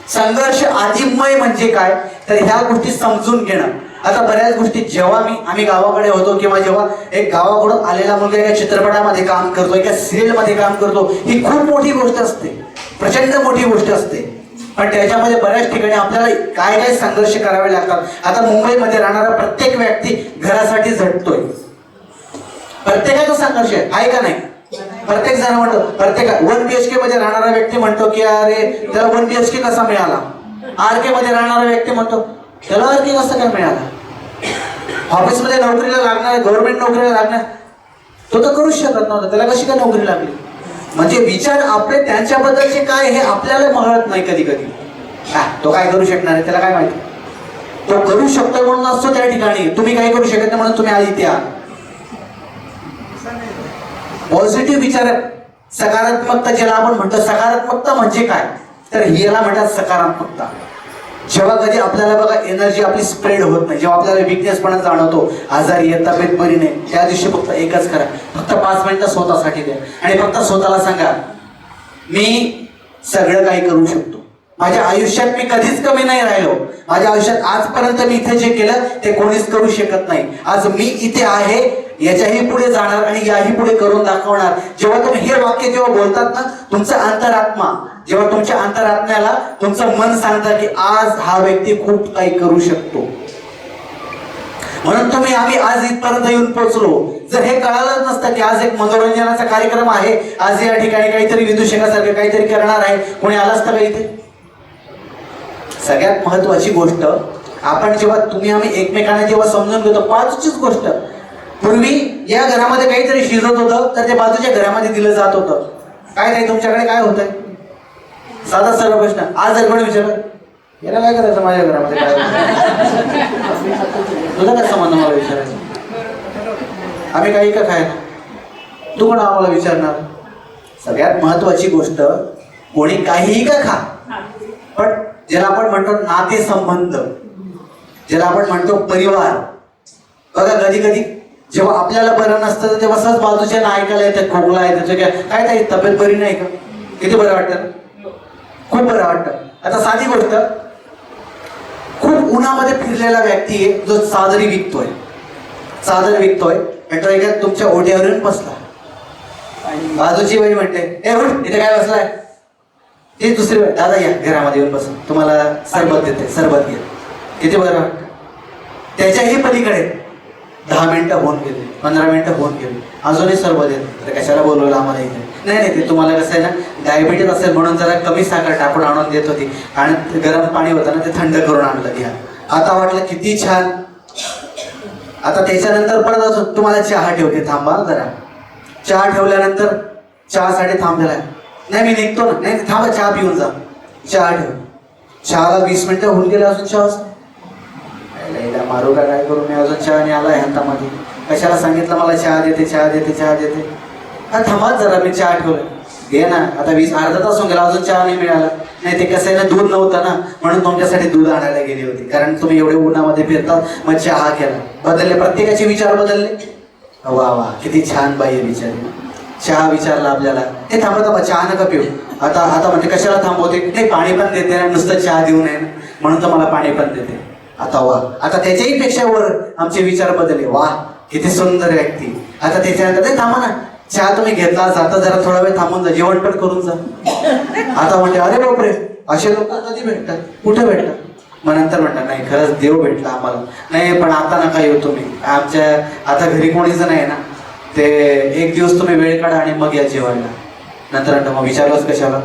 संघर्ष आदिमय म्हणजे काय, तर ह्या गोष्टी समजून घेणं. आता बऱ्याच गोष्टी जेव्हा आम्ही गावाकडे होतो किंवा जेव्हा एक गावाकडून आलेला मुलगा एका चित्रपटामध्ये काम करतो, एका सिरियल मध्ये काम करतो, ही खूप मोठी गोष्ट असते, प्रचंड मोठी गोष्ट असते. पण त्याच्यामध्ये बऱ्याच ठिकाणी आपल्याला काय काय संघर्ष करावे लागतात. आता मुंबईमध्ये राहणारा प्रत्येक व्यक्ती घरासाठी झटतोय, प्रत्येकाचा संघर्ष आहे का नाही? प्रत्येक जण म्हणतो, प्रत्येक 1 BHK मध्ये राहणारा व्यक्ती म्हणतो की अरे त्याला 1 BHK कसा मिळाला. RK मध्ये राहणारा व्यक्ती म्हणतो त्याला RK कसा काय मिळाला. ऑफिसमध्ये नोकरीला लागणार, गव्हर्नमेंट नोकरीला लागणार, तो तर करूच शकत नव्हता, त्याला कशी काय नोकरी लागली. म्हणजे विचार आपले त्यांच्याबद्दलचे काय हे आपल्याला मळत नाही कधी कधी. तो काय करू शकणार आहे, त्याला काय माहिती. तो करू शकतो म्हणून असतो त्या ठिकाणी, तुम्ही काय करू शकत नाही म्हणून तुम्ही आज इथे आहात. पॉझिटिव्ह विचार, सकारात्मकता ज्याला आपण म्हणतो. सकारात्मकता म्हणजे काय, तर याला म्हणतात सकारात्मकता. जेव्हा कधी आपल्याला बघा एनर्जी आपली स्प्रेड होत नाही, जेव्हा आपल्याला विकनेसपणा जाणवतो, आजारी आहे, तब्येत बरी नाही, त्या दिवशी फक्त एकच करा, फक्त 5 मिनिटं स्वतःसाठी द्या आणि फक्त स्वतःला सांगा मी सगळं काही करू शकतो. माझ्या आयुष्यात मी कधीच कमी नाही राहिलो. माझ्या आयुष्यात आजपर्यंत मी इथे जे केलं ते कोणीच करू शकत नाही. आज मी इथे आहे, याच्याही पुढे जाणार आणि याही पुढे करून दाखवणार. जेव्हा तुम्ही हे वाक्य जेव्हा बोलतात ना, तुमचा अंतरात्मा, जेव्हा तुमच्या अंतरात्म्याला तुमचं मन सांगतं की आज हा व्यक्ती खूप काही करू शकतो, म्हणून आम्ही आज इथपर्यंत येऊन पोहोचलो. जर हे कळालंच नसतं की आज एक मनोरंजनाचा कार्यक्रम आहे, आज या ठिकाणी काहीतरी विदूषकासारखं काहीतरी करणार आहे, कोणी आलं असतं का इथे. सगळ्यात महत्वाची गोष्ट, आपण जेव्हा आम्ही एकमेकांना जेव्हा समजून घेतो, बाजूचीच गोष्ट, पूर्वी या घरामध्ये काहीतरी शिजत होतं तर ते बाजूच्या घरामध्ये दिलं जात होतं. काय नाही तुमच्याकडे काय होतंय, साधा सरळ प्रश्न. आज जर कोणी विचारलं याला काय करायचं माझ्या घरामध्ये, काय तुझा काय संबंध मला विचारायचं, आम्ही काही का खायला, तू पण आम्हाला विचारणार. सगळ्यात महत्वाची गोष्ट, कोणी काहीही का खा, पण ज्याला आपण म्हणतो नातेसंबंध, ज्याला आपण म्हणतो परिवार. बघा कधी कधी जेव्हा आपल्याला बरं नसतं तेव्हा सहज बाजूच्या ऐकायला येतात, खोकला येतं, काय ताई तब्येत बरी नाही का, किती बरं वाटतं, खूप बरं वाटतं. आता साधी गोष्ट, खूप उन्हामध्ये फिरलेला व्यक्ती आहे जो चादर विकतोय आणि तो एका तुमच्या ओढ्यावर येऊन बसला, बाजूची बाई म्हणते ए उठ, इथे काय बसलाय. ते दुसरी बाई, दादा या घरामध्ये येऊन बसून तुम्हाला सरबत देते, सरबत घे, किती बरं वाटतं. त्याच्याही पलीकडे 10 मिनिटं होऊन गेले, 15 मिनिटं होऊन गेले, अजूनही सरबत येते, तर कशाला बोलवलं आम्हाला इथे. नाही ते तुम्हाला कसं आहे ना, डायबिटीज असेल म्हणून जरा कमी साखर टाकून आणून देत होती आणि गरम पाणी होतं ना ते थंड करून आणलं, घ्या. आता वाटलं किती छान. आता त्याच्यानंतर परत अजून तुम्हाला चहा ठेवते, थांबा जरा. चहा ठेवल्यानंतर चहासाठी थांबलेला आहे, नाही मी निघतो ना, नाही थांबा चहा पिऊन जा, चहा ठेव. चहाला 20 मिनिटं होऊन गेले, अजून चहा मारू का काय करू, मी अजून चहा नाही आला हातामध्ये, कशाला सांगितलं मला चहा देते. थांबा जरा, मी चहा ठेवलं, घे ना. आता अर्धा तास होऊन गेला, अजून चहा नाही मिळाला. नाही ते कसं आहे ना, दूध नव्हतं ना म्हणून तुमच्यासाठी दूध आणायला गेली होती, कारण तुम्ही एवढे उन्हामध्ये फिरतात. मग चहा केला, बदलले, प्रत्येकाचे विचार बदलले. वा किती छान बाई आहे बिचारी, चहा विचारला आपल्याला. ते थांबा चहा नका पिऊ. आता म्हणते कशाला थांबवते, नाही पाणी पण देते ना, नुसतं चहा देऊ नये म्हणून तर मला पाणी पण देते. आता वा, आता त्याच्याही पेक्षा वर आमचे विचार बदलले. वा किती सुंदर व्यक्ती. आता त्याच्यानंतर ते थांबा ना, चहा तुम्ही घेतला, जाता जरा थोडा वेळ थांबून जा, जेवण पण करून जा. आता म्हणते अरे बापरे, असे लोक कधी भेटतात, कुठे भेटतात. मग नंतर म्हणतात नाही खरंच देव भेटला आम्हाला. नाही पण आता नका येऊ तुम्ही, आमच्या आता घरी कोणीच नाही ना, ते एक दिवस तुम्ही वेळ काढा आणि मग या जेवायला. नंतर म्हणतात मग विचारलंच कशाला,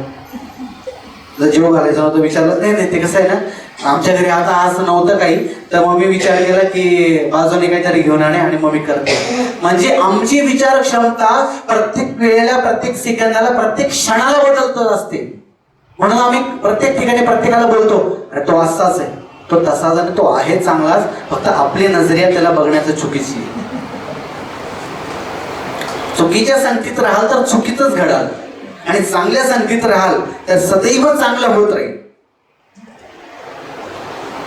जर जेव घालायचं नव्हतं विचारलं. नाही ते कसं आहे ना, आमच्या घरी आता आज नव्हतं काही, तर मग मी विचार केला की बाजूने काहीतरी घेऊन आणे आणि मग मी करते. म्हणजे आमची विचार क्षमता प्रत्येक वेळेला, प्रत्येक सेकंदाला, प्रत्येक क्षणाला बदलत असते. म्हणून आम्ही प्रत्येक ठिकाणी प्रत्येकाला बोलतो, अरे तो असाच आहे, तो तसाच आणि तो आहे चांगलाच, फक्त आपली नजरिया त्याला बघण्याचं चुकीची आहे. चुकीच्या संगतीत राहाल तर चुकीतच घडाल, आणि चांगल्या संगतीत राहाल तर सदैव चांगलं होत राहील.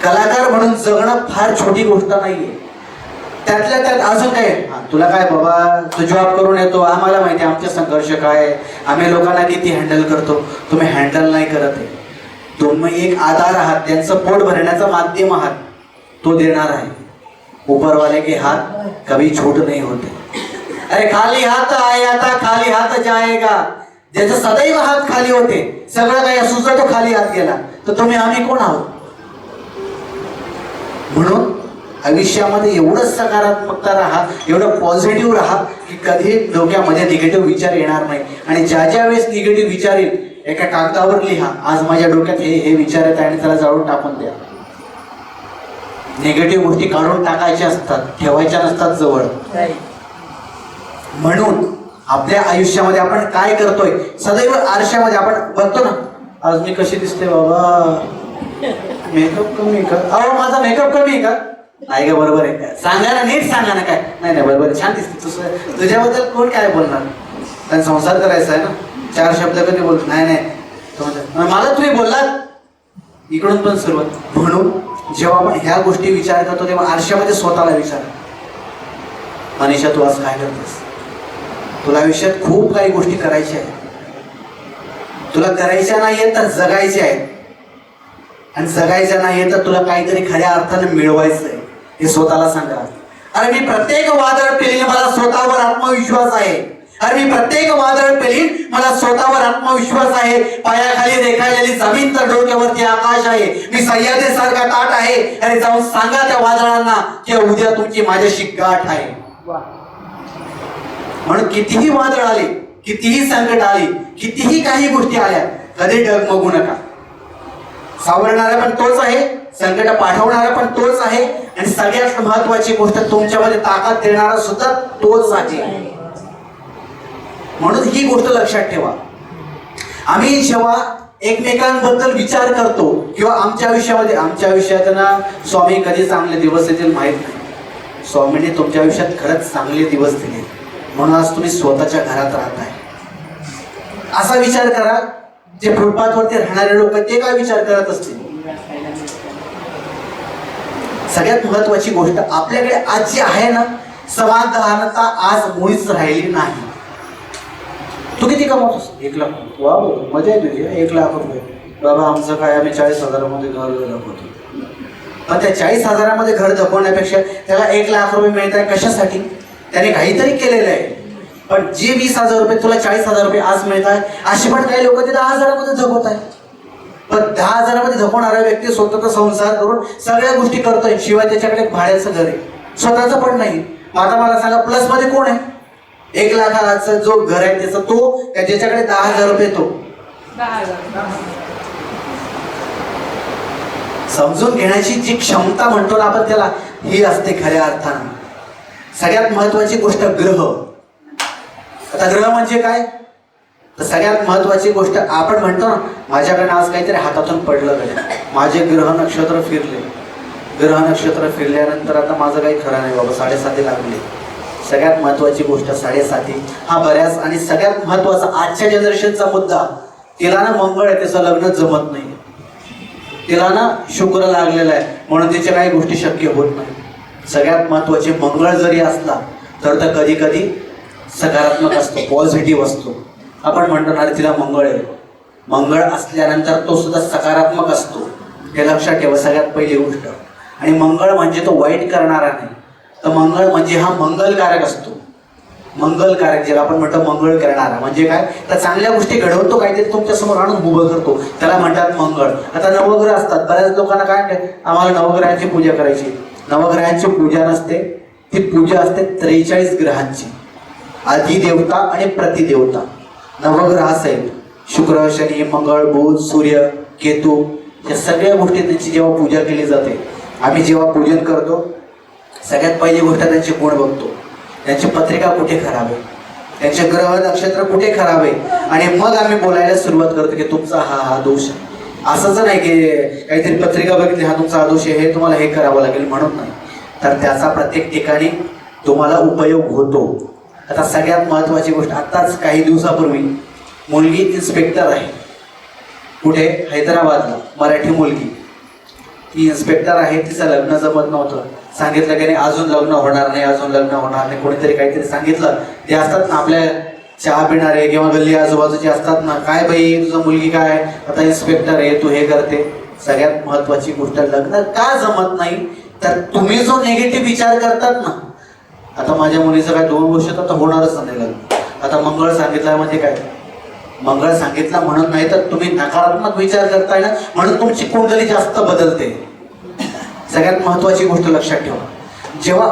कलाकार म्हणून जगणं फार छोटी गोष्ट नाहीये. त्यातल्या त्यात अजून काय, तुला काय बाबा, तू जॉब करून येतो, आम्हाला माहिती आहे आमचे संघर्ष काय आहे, आम्ही लोकांना किती हँडल करतो. तुम्ही हँडल नाही करत आहे. तुम्ही एक आधार आहात, त्यांचं पोट भरण्याचा माध्यम आहात, तो देणार आहे. ऊपरवाले के हात कभी छोट नाही होते. अरे खाली हात आहे आता, खाली हात जाएगा. ज्याचे सदैव हात खाली होते, सगळं काही असुचा तो खाली हात गेला, तर तुम्ही आम्ही कोण आहोत? म्हणून आयुष्यामध्ये एवढं सकारात्मकता राहा, एवढं पॉझिटिव्ह राहा की कधी डोक्यामध्ये निगेटिव्ह विचार येणार नाही. आणि ज्या वेळेस निगेटिव्ह विचार येईल, एका कागदावर लिहा, आज माझ्या डोक्यात हे विचार येत आहे, आणि त्याला जाळून टाकून द्या. निगेटिव्ह गोष्टी काढून टाकायच्या असतात, ठेवायच्या नसतात जवळ. म्हणून आपल्या आयुष्यामध्ये आपण काय करतोय, सदैव आरशामध्ये आपण बघतो ना, आज मी कशी दिसते बाबा, मेकअप कमी का, अहो माझा मेकअप कमी आहे का, नाही का, बरोबर आहे का, सांगा ना, नीट सांगा ना. काय नाही नाही बरोबर आहे, छान दिसते. तुझ्याबद्दल कोण काय बोलणार, त्यांना संसार करायचा आहे ना, 4 शब्द कधी बोल, नाही नाही मला तुम्ही बोललात, इकडून पण सुरुवात. म्हणून जेव्हा आपण ह्या गोष्टी विचार करतो तेव्हा आरशामध्ये स्वतःला विचार, मनीषा तू आज काय करतेस, तुला आयुष्यात खूप काही गोष्टी करायच्या आहेत, तुला करायच्या नाहीये तर जगायच्या आहेत, आणि जगायच्या नाहीये तर तुला काहीतरी खऱ्या अर्थाने मिळवायचंय, हे स्वतःला सांगा. अरे मी प्रत्येक वादळ पेलीन, मला स्वतःवर आत्मविश्वास आहे. अरे मी प्रत्येक वादळ पेलीन, मला स्वतःवर आत्मविश्वास आहे. पायाखाली रेखाळलेली जमीन तर डोक्यावरती आकाश आहे. मी सह्याद्रीसारखा ताट आहे. अरे जाऊन सांगा त्या वादळांना की उद्या तुमची माझ्याशी गाठ आहे. म्हणून कितीही वादळ आले, कितीही संकट आली, कितीही काही गोष्टी आल्या, कधी डगमगू नका. सावरणारा पण तोच आहे, संकट पाठवणारा पण तोच आहे, आणि सगळ्यात महत्वाची गोष्ट तुमच्यामध्ये ताकद देणारा सुद्धा तोच आहे. म्हणून ही गोष्ट लक्षात ठेवा. आम्ही जेव्हा एकमेकांबद्दल विचार करतो किंवा आमच्या आयुष्यात ना, स्वामी कधी चांगले दिवस येतील माहीत नाही. स्वामीने तुमच्या आयुष्यात खरंच चांगले दिवस दिले, म्हणून आज तुम्ही स्वतःच्या घरात राहताय. असा विचार करा, जे फुटपाथवरती राहणारे लोक ते काय विचार करत असतील. सगळ्यात महत्वाची गोष्ट आपल्याकडे आज जी आहे ना, समाधानता आज मुळीच राहिली नाही. तू किती कमावतोस? 1 लाख. वा मजा आहे तुझी, 1 लाख रुपये. बाबा आमचं काय, आम्ही 40,000मध्ये घर दाखवतो. पण त्या 40,000मध्ये घर दाखवण्यापेक्षा त्याला 1 लाख रुपये मिळत आहे, कशासाठी? त्याने काहीतरी केलेलं आहे. पण जे 20,000 रुपये तुला 40,000 रुपये आज मिळत आहे, असे पण काही लोक ते 10,000मध्ये जगवत आहे. पण 10,000मध्ये जगवणारा व्यक्ती स्वतःचा संसार करून सगळ्या गोष्टी करतोय, शिवाय त्याच्याकडे भाड्याचं घर आहे, स्वतःचं पण नाही. आता मला सांगा, प्लस मध्ये कोण आहे? 1 लाखाचा जो घर आहे त्याचा तो, ज्याच्याकडे 10,000 रुपये, तो समजून घेण्याची जी क्षमता म्हणतो ना आपण त्याला, ही असते खऱ्या अर्थानं. सगळ्यात महत्वाची गोष्ट ग्रह. आता ग्रह म्हणजे काय, तर सगळ्यात महत्वाची गोष्ट आपण म्हणतो ना, माझ्याकडे आज काहीतरी हातातून पडलं नाही, माझे ग्रह नक्षत्र फिरले. ग्रह नक्षत्र फिरल्यानंतर आता माझं काही खरं नाही बाबा, 7.5 लागले. सगळ्यात महत्वाची गोष्ट 7.5 हा बऱ्याच, आणि सगळ्यात महत्वाचा आजच्या जनरेशनचा मुद्दा, तिला ना मंगळ आहे, त्याचं लग्न जमत नाही. तिला ना शुक्र लागलेला आहे, म्हणून तिच्या काही गोष्टी शक्य होत नाही. सगळ्यात महत्वाचे मंगळ जरी असला तर कधी कधी सकारात्मक असतो, पॉझिटिव्ह असतो. आपण म्हणतो ना तिला मंगळ आहे, मंगळ असल्यानंतर तो सुद्धा सकारात्मक असतो, हे लक्षात ठेवा सगळ्यात पहिली गोष्ट. आणि मंगळ म्हणजे तो वाईट करणारा नाही, तर मंगळ म्हणजे हा मंगलकारक असतो. मंगलकारक ज्याला आपण म्हणतो मंगळ करणारा म्हणजे काय, तर चांगल्या गोष्टी घडवतो, काहीतरी तुमच्या समोर आणून उभं करतो, त्याला म्हणतात मंगळ. आता नवग्रह असतात, बऱ्याच लोकांना काय, आम्हाला नवग्रहांची पूजा करायची. नवग्रहांची पूजा नसते, ती पूजा असते 43 ग्रहांची, अधिदेवता आणि प्रतिदेवता. नवग्रह सहित शुक्र, शनी, मंगळ, बुध, सूर्य, केतू या सगळ्या गोष्टी त्यांची जेव्हा पूजा केली जाते, आम्ही जेव्हा पूजन करतो सगळ्यात पहिली गोष्ट त्यांचे गुण बघतो, त्यांची पत्रिका कुठे खराब आहे, त्यांचे ग्रह नक्षत्र कुठे खराब आहे, आणि मग आम्ही बोलायला सुरुवात करतो की तुमचा हा दोष आहे. असंच नाही की काहीतरी पत्रिका बघितली हा तुमचा दोष आहे हे तुम्हाला हे करावं लागेल म्हणून नाही, तर त्याचा प्रत्येक ठिकाणी तुम्हाला उपयोग होतो. आता सगळ्यात महत्त्वाची गोष्ट, आत्ताच काही दिवसापूर्वी मुलगी इन्स्पेक्टर आहे, कुठे हैदराबादला, मराठी मुलगी, ती इन्स्पेक्टर आहे, तिचं लग्न जमत नव्हतं. सांगितलं की नाही अजून लग्न होणार नाही, अजून लग्न होणार नाही, कोणीतरी काहीतरी सांगितलं. ते असतात ना आपल्या चहा पिणारे किंवा गल्ली आजूबाजूचे असतात ना, काय बाई तुझं मुलगी काय आता इन्स्पेक्टर आहे, तू हे करते. सगळ्यात महत्त्वाची गोष्ट, लग्न का जमत नाही तर तुम्ही जो निगेटिव्ह विचार करतात ना, आता माझ्या मुलीचं काय 2 वर्ष तर होणारच नाही लग्न. आता मंगळ सांगितलं म्हणजे काय, मंगळ सांगितलं म्हणून नाही तर तुम्ही नकारात्मक विचार करताय ना, म्हणून तुमची कुंडली जास्त बदलते. सगळ्यात महत्त्वाची गोष्ट लक्षात ठेवा,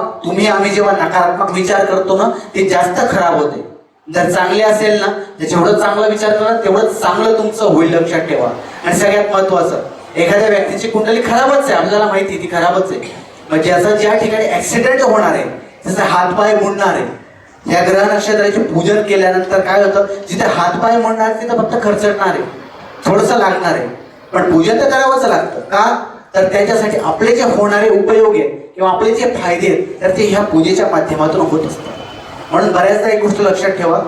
आम्ही जेव्हा नकारात्मक विचार करतो ना ते जास्त खराब होते. जर चांगले असेल ना, जेवढं चांगला विचार करा तेवढं चांगलं तुमचं होईल, लक्षात ठेवा. आणि सगळ्यात महत्त्वाचं, एखाद्या व्यक्तीची कुंडली खराबच आहे, आपल्याला माहिती ती खराबच आहे, म्हणजे असं ज्या ठिकाणी ऍक्सिडेंट होणार आहे, जसं हातपाय मोडणार आहे, या ग्रह नक्षत्राचे पूजन केल्यानंतर काय होतं, जिथे हातपाय मोडणार तिथं फक्त खर्चटणार आहे, थोडंसं लागणार आहे, पण पूजन तर करावंच लागतं. का तर त्याच्यासाठी आपले जे होणारे उपयोग आहे किंवा आपले जे फायदे आहेत तर ते ह्या पूजेच्या माध्यमातून होत असतात. म्हणून बऱ्याचदा एक गोष्ट लक्षात ठेवा,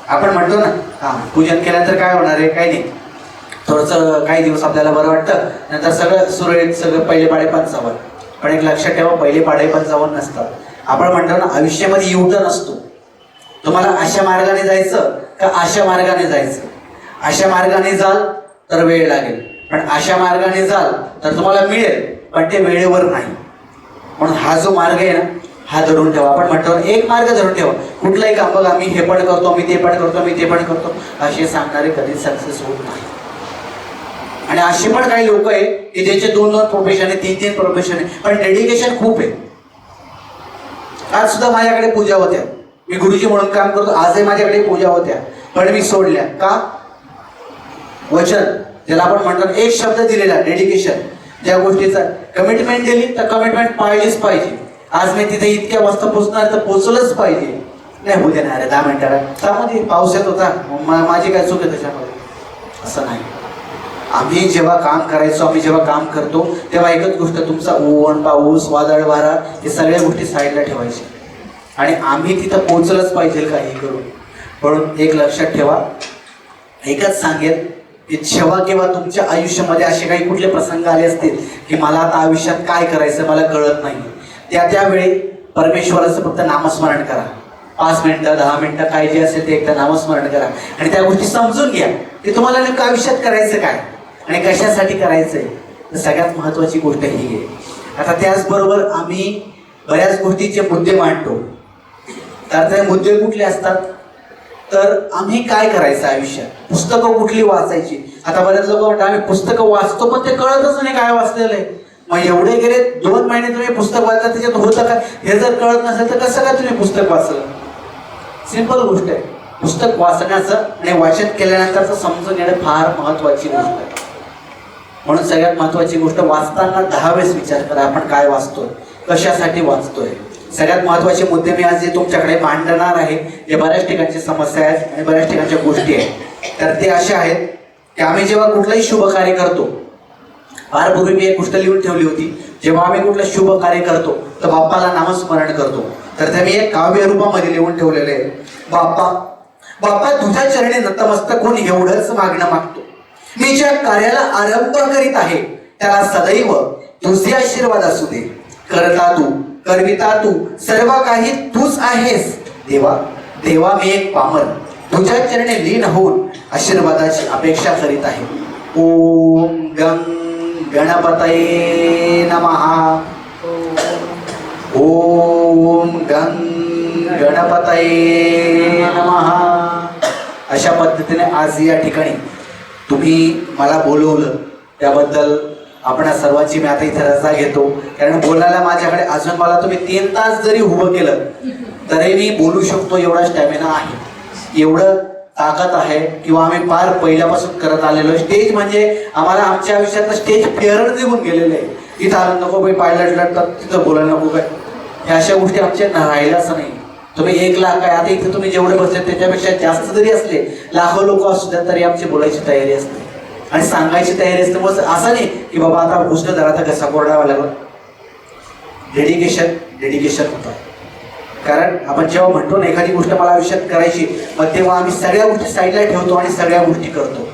आपण म्हणतो ना पूजन केल्यानंतर काय होणार आहे, काही नाही, थोडंसं काही दिवस आपल्याला बरं वाटतं, नंतर सगळं सुरळीत, सगळं पहिले पाडे पंचावन्न. पण एक लक्षात ठेवा, पहिले पाडे पंचावन्न नसतात. आपण म्हणतो ना आयुष्यामध्ये युटर्न असतो, तुम्हाला अशा मार्गाने जायचं का अशा मार्गाने जायचं. अशा मार्गाने जाल तर वेळ लागेल, पण अशा मार्गाने जाल तर तुम्हाला मिळेल, पण ते वेळेवर नाही. म्हणून हा जो मार्ग आहे ना हा धरून ठेवा. आपण म्हणतो एक मार्ग धरून ठेवा, कुठलाही काम बघा मी हे पण करतो, मी ते पण करतो, मी ते पण करतो, असे सांगणारे कधीच सक्सेस होत नाही. आणि असे पण काही लोक आहे की ज्याचे 2-2 प्रोफेशन आहे, 3-3 प्रोफेशन आहे, पण डेडिकेशन खूप आहे. आज सुद्धा माझ्याकडे पूजा होत्या, मी गुरुजी म्हणून काम करतो, आजही माझ्याकडे पूजा होत्या, पण मी सोडल्या. का? वचन, ज्याला आपण म्हणतो एक शब्द दिलेला, डेडिकेशन, ज्या गोष्टीचा कमिटमेंट दिली तर कमिटमेंट पाळलीच पाहिजे. आज मी तिथे इतक्या वाजता पोहोचणार तर पोहोचलंच पाहिजे. नाही होऊ देणार आहे 10 मिनिटाला, त्यामध्ये पाऊस येत होता, माझी काय चूक आहे त्याच्यामध्ये, असं नाही. आम्ही जेव्हा काम करायचो, आम्ही जेव्हा काम करतो तेव्हा एकच गोष्ट, तुमचा ऊन, पाऊस, वादळ, वारा हे सगळ्या गोष्टी साईडला ठेवायच्या आणि आम्ही तिथं पोहोचलंच पाहिजे काही करून. म्हणून एक लक्षात ठेवा, एकच सांगेल की जेव्हा केव्हा तुमच्या आयुष्यामध्ये असे काही कुठले प्रसंग आले असतील की मला आता आयुष्यात काय करायचं मला कळत नाही, त्यावेळी परमेश्वराचं फक्त नामस्मरण करा. 5 मिनिटं 10 मिनिटं काय जे असेल ते एकदा नामस्मरण करा आणि त्या गोष्टी समजून घ्या की तुम्हाला नेमकं आयुष्यात करायचं काय आणि कशासाठी करायचंय. तर सगळ्यात महत्त्वाची गोष्ट ही आहे. आता त्याचबरोबर आम्ही बऱ्याच गोष्टीचे मुद्दे मांडतो, तर ते मुद्दे कुठले असतात, तर आम्ही काय करायचं आयुष्यात, पुस्तकं कुठली वाचायची. आता बऱ्याच लोक म्हणतात आम्ही पुस्तकं वाचतो पण ते कळतच नाही काय वाचलेलं आहे. मग एवढे गेले 2 महिने तुम्ही पुस्तक वाचता, त्याच्यात होतं का हे जर कळत नसेल तर कसं काय तुम्ही पुस्तक वाचलं. सिंपल गोष्ट आहे, पुस्तक वाचण्याचं आणि वाचन केल्यानंतरचं समजून घेणं फार महत्त्वाची गोष्ट आहे. म्हणून सगळ्यात महत्त्वाची गोष्ट, वाचताना 10 वेळेस विचार करा आपण काय वाचतोय, कशासाठी वाचतोय. सगळ्यात महत्त्वाचे मुद्दे मी आज जे तुमच्याकडे मांडणार आहे, जे बऱ्याच ठिकाणची समस्या आहेत आणि बऱ्याच ठिकाणच्या गोष्टी आहेत, तर ते असे आहेत की आम्ही जेव्हा कुठलंही शुभ कार्य करतो, फार पूर्वी मी एक गोष्ट लिहून ठेवली होती, जेव्हा आम्ही कुठलं शुभ कार्य करतो तर बाप्पाला नामस्मरण करतो. तर ते मी एक काव्य रूपामध्ये लिहून ठेवलेलं आहे. बाप्पा तुझ्या चरणी नतमस्तक होऊन एवढंच मागणं मागतो, मी ज्या कार्याला आरंभ करीत आहे त्याला सदैव तुझे आशीर्वाद असू दे. करविता तू सर्व काही तूच आहेस देवा मी एक पामर तुझ्या चरणी लीन होऊन आशीर्वादाची अपेक्षा करीत आहे. ओम गं गणपतये नमः. ओम गं गणपतये नमः. अशा पद्धतीने आज या ठिकाणी तुम्ही मला बोलवलं त्याबद्दल आपणा सर्वांची मी आता इथे रजा घेतो, कारण बोलायला माझ्याकडे अजून मला तुम्ही 3 तास जरी उभं केलं तरी मी बोलू शकतो एवढा स्टॅमिना आहे. एवढं ताकद आहे किंवा आम्ही फार पहिल्यापासून करत आलेलो आहे. स्टेज म्हणजे आम्हाला आमच्या आयुष्यातलं स्टेज फेअर निघून गेलेलं आहे. इथं आलं नको बाई, पाय लटतात तिथं बोलायला नको काय, ह्या अशा गोष्टी आमच्या राहिल्याच नाही. तुम्ही 1 लाख आहे, आता इथे तुम्ही जेवढे बसले त्याच्यापेक्षा जास्त जरी असले, लाखो लोक असू द्या, तरी आमची बोलायची तयारी असते आणि सांगायची तयारी असते. मग असं नाही की बाबा आता गोष्ट जरा आता कसा कोरडावा लागला. डेडिकेशन होतं. कारण आपण जेव्हा म्हणतो ना एखादी गोष्ट मला आयुष्यात करायची, मग तेव्हा आम्ही सगळ्या गोष्टी साईडला ठेवतो आणि सगळ्या गोष्टी करतो.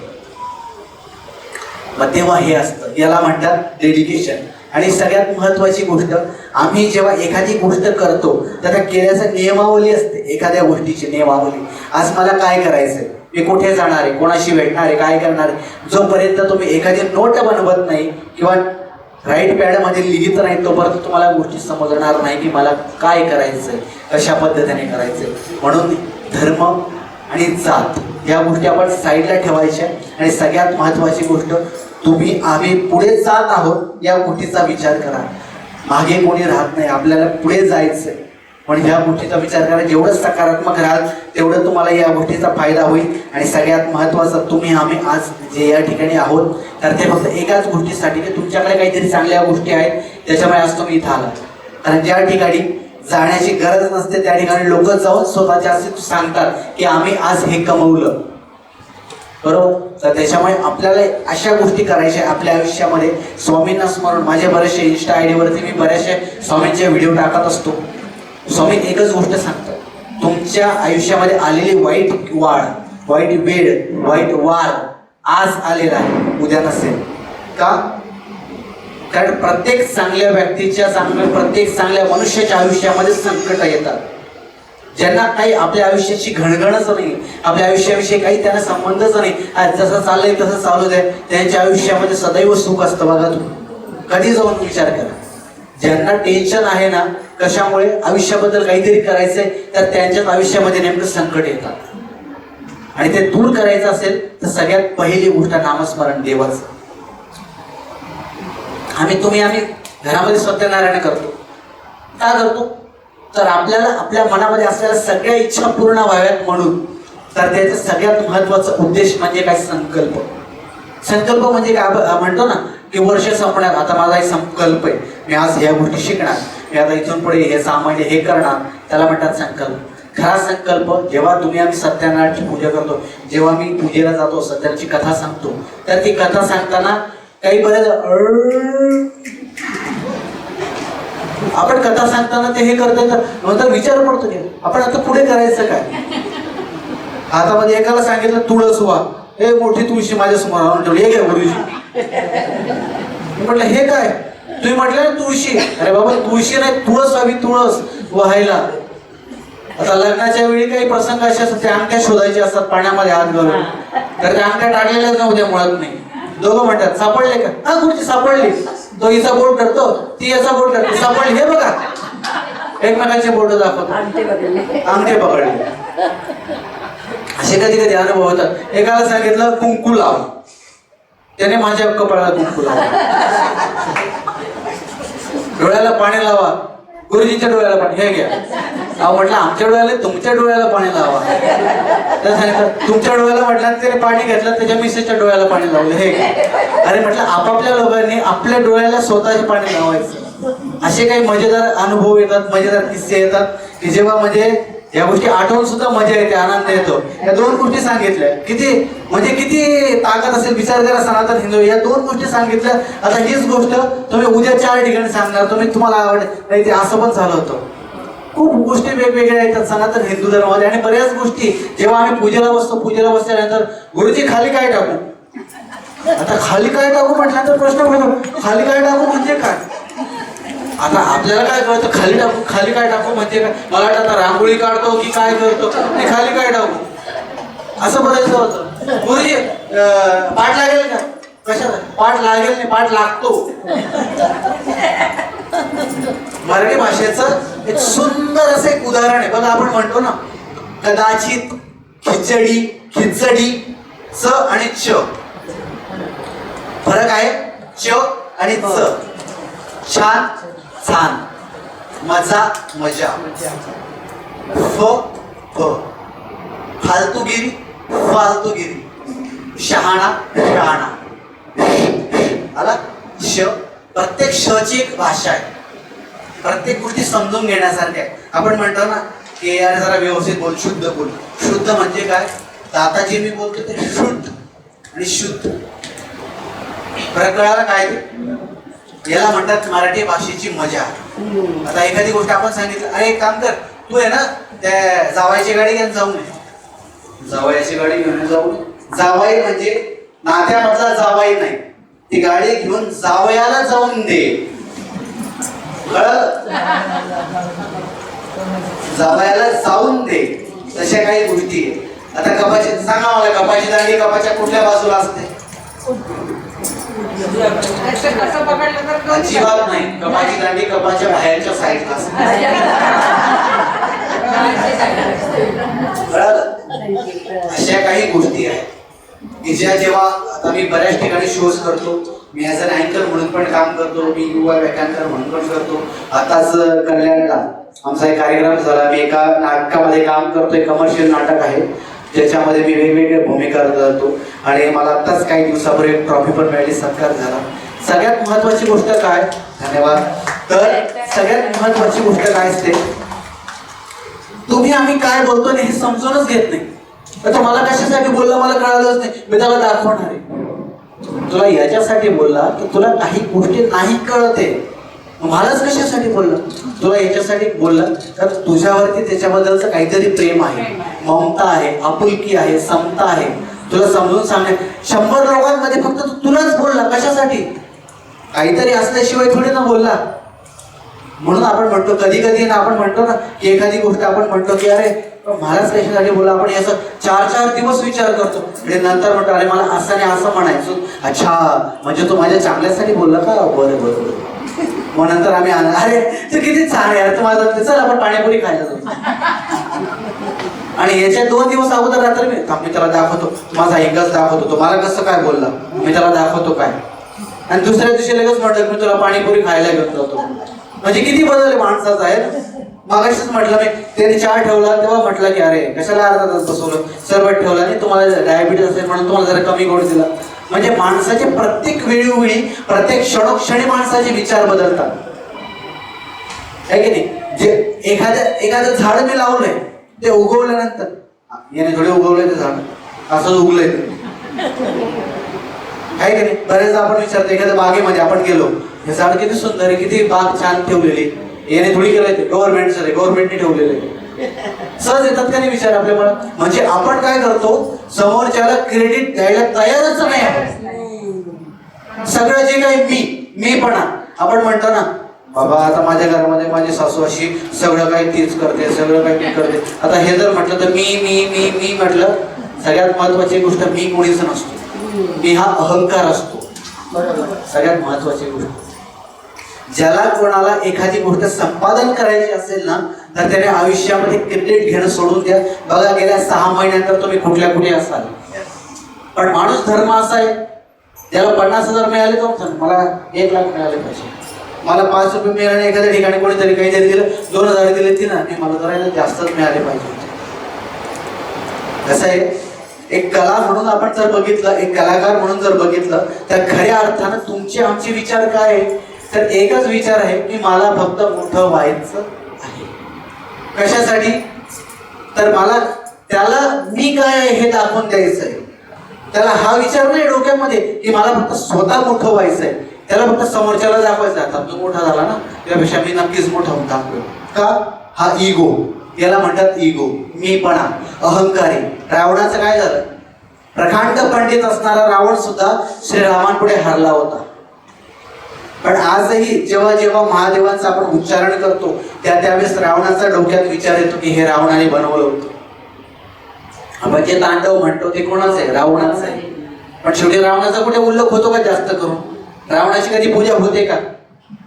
मग तेव्हा हे असतं, याला म्हणतात डेडिकेशन. आणि सगळ्यात महत्वाची गोष्ट, आम्ही जेव्हा एखादी गोष्ट करतो तर त्या केल्याचा नियमावली असते. एखाद्या गोष्टीची नियमावली, आज मला काय करायचंय, मी कुठे जाणार आहे, कोणाशी भेटणार आहे, काय करणार आहे. जोपर्यंत तुम्ही एखादी नोट बनवत नाही किंवा राईट पॅडमध्ये लिहित नाही, तोपर्यंत तुम्हाला गोष्टी समजणार नाही की मला काय करायचंय, कशा पद्धतीने करायचंय. म्हणून धर्म आणि जात या गोष्टी आपण साईडला ठेवायच्या. आणि सगळ्यात महत्वाची गोष्ट, तुम्ही आम्ही पुढे जात आहोत या गोष्टीचा विचार करा. मागे कोणी राहत नाही, आपल्याला पुढे जायचंय. पण ह्या गोष्टीचा विचार करा. जेवढं सकारात्मक राहाल तेवढं तुम्हाला या गोष्टीचा फायदा होईल. आणि सगळ्यात महत्त्वाचं, तुम्ही आम्ही आज जे या ठिकाणी आहोत तर ते फक्त एकाच गोष्टीसाठी की तुमच्याकडे काहीतरी चांगल्या गोष्टी आहेत, त्याच्यामुळे आज तुम्ही इथं आलात. कारण ज्या ठिकाणी जाण्याची गरज नसते त्या ठिकाणी लोक जाऊन स्वतःच्या असे सांगतात की आम्ही आज हे कमवलं, बरोबर. तर त्याच्यामुळे आपल्याला अशा गोष्टी करायच्या आपल्या आयुष्यामध्ये. स्वामींना स्मरण, माझ्या बऱ्याचशा इंस्टा आय डीवरती मी बऱ्याचशा स्वामींचे व्हिडिओ टाकत असतो. स्वामी एकच गोष्ट सांगतात, तुमच्या आयुष्यामध्ये आलेली वाईट वेळ, वाईट वार आज आलेला आहे, उद्या नसेल. का? कारण प्रत्येक चांगल्या व्यक्तीच्या, प्रत्येक चांगल्या मनुष्याच्या आयुष्यामध्ये संकट येतात. ज्यांना काही आपल्या आयुष्याची घणघणच नाही, आपल्या आयुष्याविषयी काही त्यांना संबंधच नाही, जसं चाललंय तसं चालू द्या, त्यांच्या आयुष्यामध्ये सदैव सुख असतं. बघा तुम्ही कधी जाऊन विचार करा. ज्यांना टेन्शन आहे ना कशामुळे, आयुष्याबद्दल काहीतरी करायचंय, तर त्यांच्याच आयुष्यामध्ये नेमकं संकट येतात. आणि ते दूर करायचं असेल तर सगळ्यात पहिली गोष्ट नामस्मरण, देवाचं. आम्ही घरामध्ये सत्यनारायण करतो. का करतो? तर आपल्याला आपल्या मनामध्ये असलेल्या सगळ्या इच्छा पूर्ण व्हाव्यात म्हणून. तर त्याचा सगळ्यात महत्वाचा उद्देश म्हणजे काय? संकल्प म्हणजे काय म्हणतो ना की वर्ष संपणार, आता माझा एक संकल्प आहे, मी आज ह्या गोष्टी शिकणार, मी आता इथून पुढे हे सामान्य हे करणार, त्याला म्हणतात संकल्प. खरा संकल्प जेव्हा आम्ही सत्यनारायणची पूजा करतो, जेव्हा मी पूजेला जातो, सत्याची कथा सांगतो, तर ती कथा सांगताना काही बरेच आपण कथा सांगताना ते हे करतो, तर नंतर विचार पडतो की आपण आता पुढे करायचं काय. हातामध्ये एकाला सांगितलं तुळस व्हा, हे मोठी तुळशी माझ्या समोर आणून ठेवली, हे काय गुरुजी. म्हटलं हे काय? तुम्ही म्हटलं ना तुळशी. अरे बाबा तुळशी नाही, तुळस व्हावी, तुळस व्हायला. आता लग्नाच्या वेळी काही प्रसंग असे असतात, त्या अंगठ्या शोधायचे असतात पाण्यामध्ये हात घालून, तर त्या अंगठ्या टाकलेल्याच नव्हत्या मुळात नाही. दोघं म्हणतात सापडले का? हा गुरुजी सापडली. तो हिचा बोट करतो, ती याचा बोट करते, सापडली, हे बघा. एकमेकांचे बोट दाखवतो, अंगठे पकडले. असे कधी कधी अनुभव होतात. एकाला सांगितलं कुंकू लाव, त्याने माझ्या कपाळाला कुंकू लावा. डोळ्याला पाणी लावा, गुरुजींच्या डोळ्याला पाणी, हे घ्या. अहो म्हटलं आमच्या डोळ्याला, तुमच्या डोळ्याला पाणी लावा. तर सांगितलं तुमच्या डोळ्याला म्हटलं, त्याने पाणी घेतलं, त्याच्या मिसेसच्या डोळ्याला पाणी लावलं, हे घ्या. अरे म्हटलं आपापल्या लोकांनी आपल्या डोळ्याला स्वतःचे पाणी लावायचं. असे काही मजेदार अनुभव येतात, मजेदार किस्से येतात की जेव्हा म्हणजे या गोष्टी आठवून सुद्धा मजा येते, आनंद येतो. या 2 गोष्टी सांगितल्या, किती ताकद असेल विचार करा. सनातन हिंदू या 2 गोष्टी सांगितल्या. आता हीच गोष्ट तुम्ही उद्या 4 ठिकाणी सांगणार, तुम्हाला आवडेल नाही. ते असं पण झालं होतं. खूप गोष्टी वेगवेगळ्या येतात सनातन हिंदू धर्मामध्ये. आणि बऱ्याच गोष्टी जेव्हा आम्ही पूजेला बसल्यानंतर गुरुजी खाली काय टाकू, आता खाली काय टाकू म्हटल्यानंतर प्रश्न पडतो, खाली काय टाकू म्हणजे काय. आता आपल्याला काय कळतं, खाली काय टाकू म्हणजे काय. मला वाटतं आता रांगोळी काढतो की काय करतो, ते खाली काय टाकू असं बघायचं होतं. गुरुजी पाठ लागेल का? कशाला पाठ लागेल नाही, पाठ लागतो. मराठी भाषेचं एक सुंदर असं एक उदाहरण आहे बघा. आपण म्हणतो ना कदाचित, खिचडी, च आणि च. फरक आहे च आणि च. छान, छान, मजा, मजा, फ, फालतूगिरी, फालतूगिरी, शहाणा शहाणा आला श. प्रत्येक शची एक भाषा आहे, प्रत्येक गोष्टी समजून घेण्यासारख्या आहे. आपण म्हणतो ना की यार जरा व्यवस्थित बोल, शुद्ध बोल. शुद्ध म्हणजे काय? तर आता जे मी बोलतो ते शुद्ध आणि शुद्ध. फरक कळाला काय ते? याला म्हणतात मराठी भाषेची मजा. आता एखादी गोष्ट आपण सांगितलं, अरे एक काम कर, तू आहे ना त्या जावायची गाडी घेऊन जाऊ नये. जावयाची गाडी घेऊन जाऊ नये. जावाई म्हणजे नात्यामधला जावाई नाही, ती गाडी घेऊन जावयाला जाऊन दे. कळलं? जावयाला जाऊन दे. तशा काही गोष्टी आहे. आता कपाची सांगा मला, कपाची दांडी कपाच्या कुठल्या बाजूला असते? अजिबात नाही. कपाची दांडी कपाच्या बाहेरच्या साईडला असते. अशा काही गोष्टी आहेत की ज्या जेव्हा आता मी बऱ्याच ठिकाणी शोज करतो, मी ॲज अन अँकर म्हणून पण काम करतो, मी युवा व्याख्यानकार म्हणून पण करतो. आताच कल्याणला आमचा एक कार्यक्रम झाला, मी एका नाटकामध्ये काम करतोय, कमर्शियल नाटक आहे ज्याच्यामध्ये मी वेगवेगळ्या भूमिका करतो आणि मला आत्ताच काही दिवसापूर्वी एक ट्रॉफी पण मिळाली, सत्कार झाला. सगळ्यात महत्वाची गोष्ट काय? धन्यवाद. तर सगळ्यात महत्वाची गोष्ट काय असते, तुम्ही आम्ही काय बोलतो हे समजूनच घेत नाही. तर तो मला कशासाठी बोलला मला कळालंच नाही, मी त्याला दाखवणार आहे. तुला याच्यासाठी बोलला की तुला काही गोष्टी नाही कळते, मलाच कशासाठी बोलला? तुला याच्यासाठी बोलला तर तुझ्यावरती त्याच्याबद्दलचं काहीतरी प्रेम आहे, ममता आहे, आपुलकी आहे, समता आहे. तुला समजून सांगणे 100 लोकांमध्ये फक्त तुलाच बोलला कशासाठी? काहीतरी असल्याशिवाय थोडी ना बोलला. म्हणून आपण म्हणतो कधी कधी ना, आपण म्हणतो ना की एखादी गोष्ट आपण म्हणतो की अरे महाराज कशासाठी बोला, आपण याचा 4-4 दिवस विचार करतो आणि नंतर म्हणतो अरे मला असं नाही असं म्हणायचं. अच्छा म्हणजे तो माझ्या चांगल्यासाठी बोलला का? बरं बरं बरं. मग नंतर आम्ही अरे तू किती छान यार, तू माझं चल आपण पाणीपुरी खायला जाऊ. आणि याच्या 2 दिवस अगोदर रात्री मी त्याला दाखवतो, माझा एकच दाखवतो, तो मला कसं काय बोलला, मी त्याला दाखवतो काय. आणि दुसऱ्या दिवशी लगेच म्हटलं मी तुला पाणीपुरी खायला घेऊन जातो. म्हणजे किती बदल माणसाचा आहे. मागाशीच म्हटलं मी, त्याने चहा ठेवला तेव्हा म्हटलं की अरे कशाला अर्धा तास बसवलं, सरबत ठेवला नाही, तुम्हाला डायबिटीस असेल म्हणून तुम्हाला जरा कमी गोड दिला. म्हणजे माणसाचे प्रत्येक वेळोवेळी प्रत्येक क्षणोक्षणी माणसाचे विचार बदलतात, आहे की नाही. जे एखादं झाड मी लावलंय ते उगवल्यानंतर याने थोडे उगवलंय ते झाड, असं उगलंय ते, आहे की नाही. बरेचदा आपण विचारतो एखाद्या बागेमध्ये आपण गेलो, हे झाड किती सुंदर आहे, किती बाग छान ठेवलेली, याने थोडी केलंय ते, गव्हर्नमेंटने ठेवलेलं आहे. सहज येतात का नाही विचार आपल्या मला. म्हणजे आपण काय करतो, समोरच्याला क्रेडिट द्यायला तयारच नाही. सगळं जे काही मीपणा आपण म्हणतो ना, बाबा आता माझ्या घरामध्ये माझी सासू अशी सगळं काही तीच करते, सगळं काही मी करते. आता हे जर म्हटलं तर मी म्हटलं, सगळ्यात महत्वाची गोष्ट मी कोणीच नसतो, मी हा अहंकार असतो. सगळ्यात महत्वाची गोष्ट, ज्याला कोणाला एखादी गोष्ट संपादन करायची असेल ना तर त्याने आयुष्यामध्ये क्रेडिट घेणं सोडून द्या. बघा गेल्या 6 महिन्यानंतर तुम्ही कुठे असाल, पण माणूस धर्म असा आहे, त्याला 50,000 मिळाले तर मला 1 लाख मिळाले पाहिजे, मला 5 रुपये मिळाले, एखाद्या ठिकाणी कोणीतरी काहीतरी दिलं, 2,000 दिले ती ना, मला जरा जास्तच मिळाले पाहिजे. कसं आहे, एक कला म्हणून आपण जर बघितलं, एक कलाकार म्हणून जर बघितलं तर खऱ्या अर्थानं तुमचे आमचे विचार काय आहे, तर एकच विचार आहे की मला फक्त मोठं व्हायचं आहे. कशासाठी? तर मला त्याला मी काय आहे हे दाखवून द्यायचं आहे. त्याला हा विचार नाही डोक्यामध्ये की मला फक्त स्वतः मोठं व्हायचं आहे, त्याला फक्त समोरच्याला दाखवायचं आहे. आता तो मोठा झाला ना त्यापेक्षा मी नक्कीच मोठा होऊन दाखवेल. का? हा इगो, याला म्हणतात इगो, मीपणा, अहंकारी. रावणाचं काय झालं? प्रकांड पंडित असणारा रावण सुद्धा श्रीरामांपुढे हारला होता. पण आजही जेव्हा जेव्हा महादेवांचं आपण उच्चारण करतो त्यावेळेस रावणाचा डोक्यात विचार येतो की हे रावणाने बनवलं होतं. आपण जे तांडव म्हणतो ते कोणाचं आहे? रावणाचं आहे. पण शेवटी रावणाचा कुठे उल्लेख होतो का जास्त करून? रावणाची कधी पूजा होते का?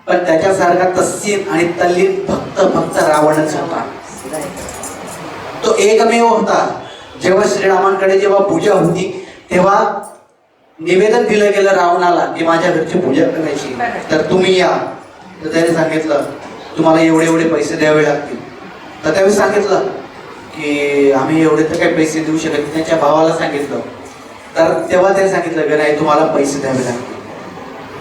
पण त्याच्यासारखा तस्सीन आणि तल्लीन फक्त रावणच होता. तो एकमेव होता. जेव्हा श्रीरामांकडे जेव्हा पूजा होती तेव्हा निवेदन दिलं गेलं रावणाला की माझ्या घरची पूजा करायची तर तुम्ही या. तर त्याने सांगितलं तुम्हाला एवढे पैसे द्यावे लागतील. तर त्यावेळी सांगितलं की आम्ही एवढे तर काही पैसे देऊ शकत नाही. त्यांच्या भावाला सांगितलं तर तेव्हा ते सांगितलं की नाही तुम्हाला पैसे द्यावे लागतील.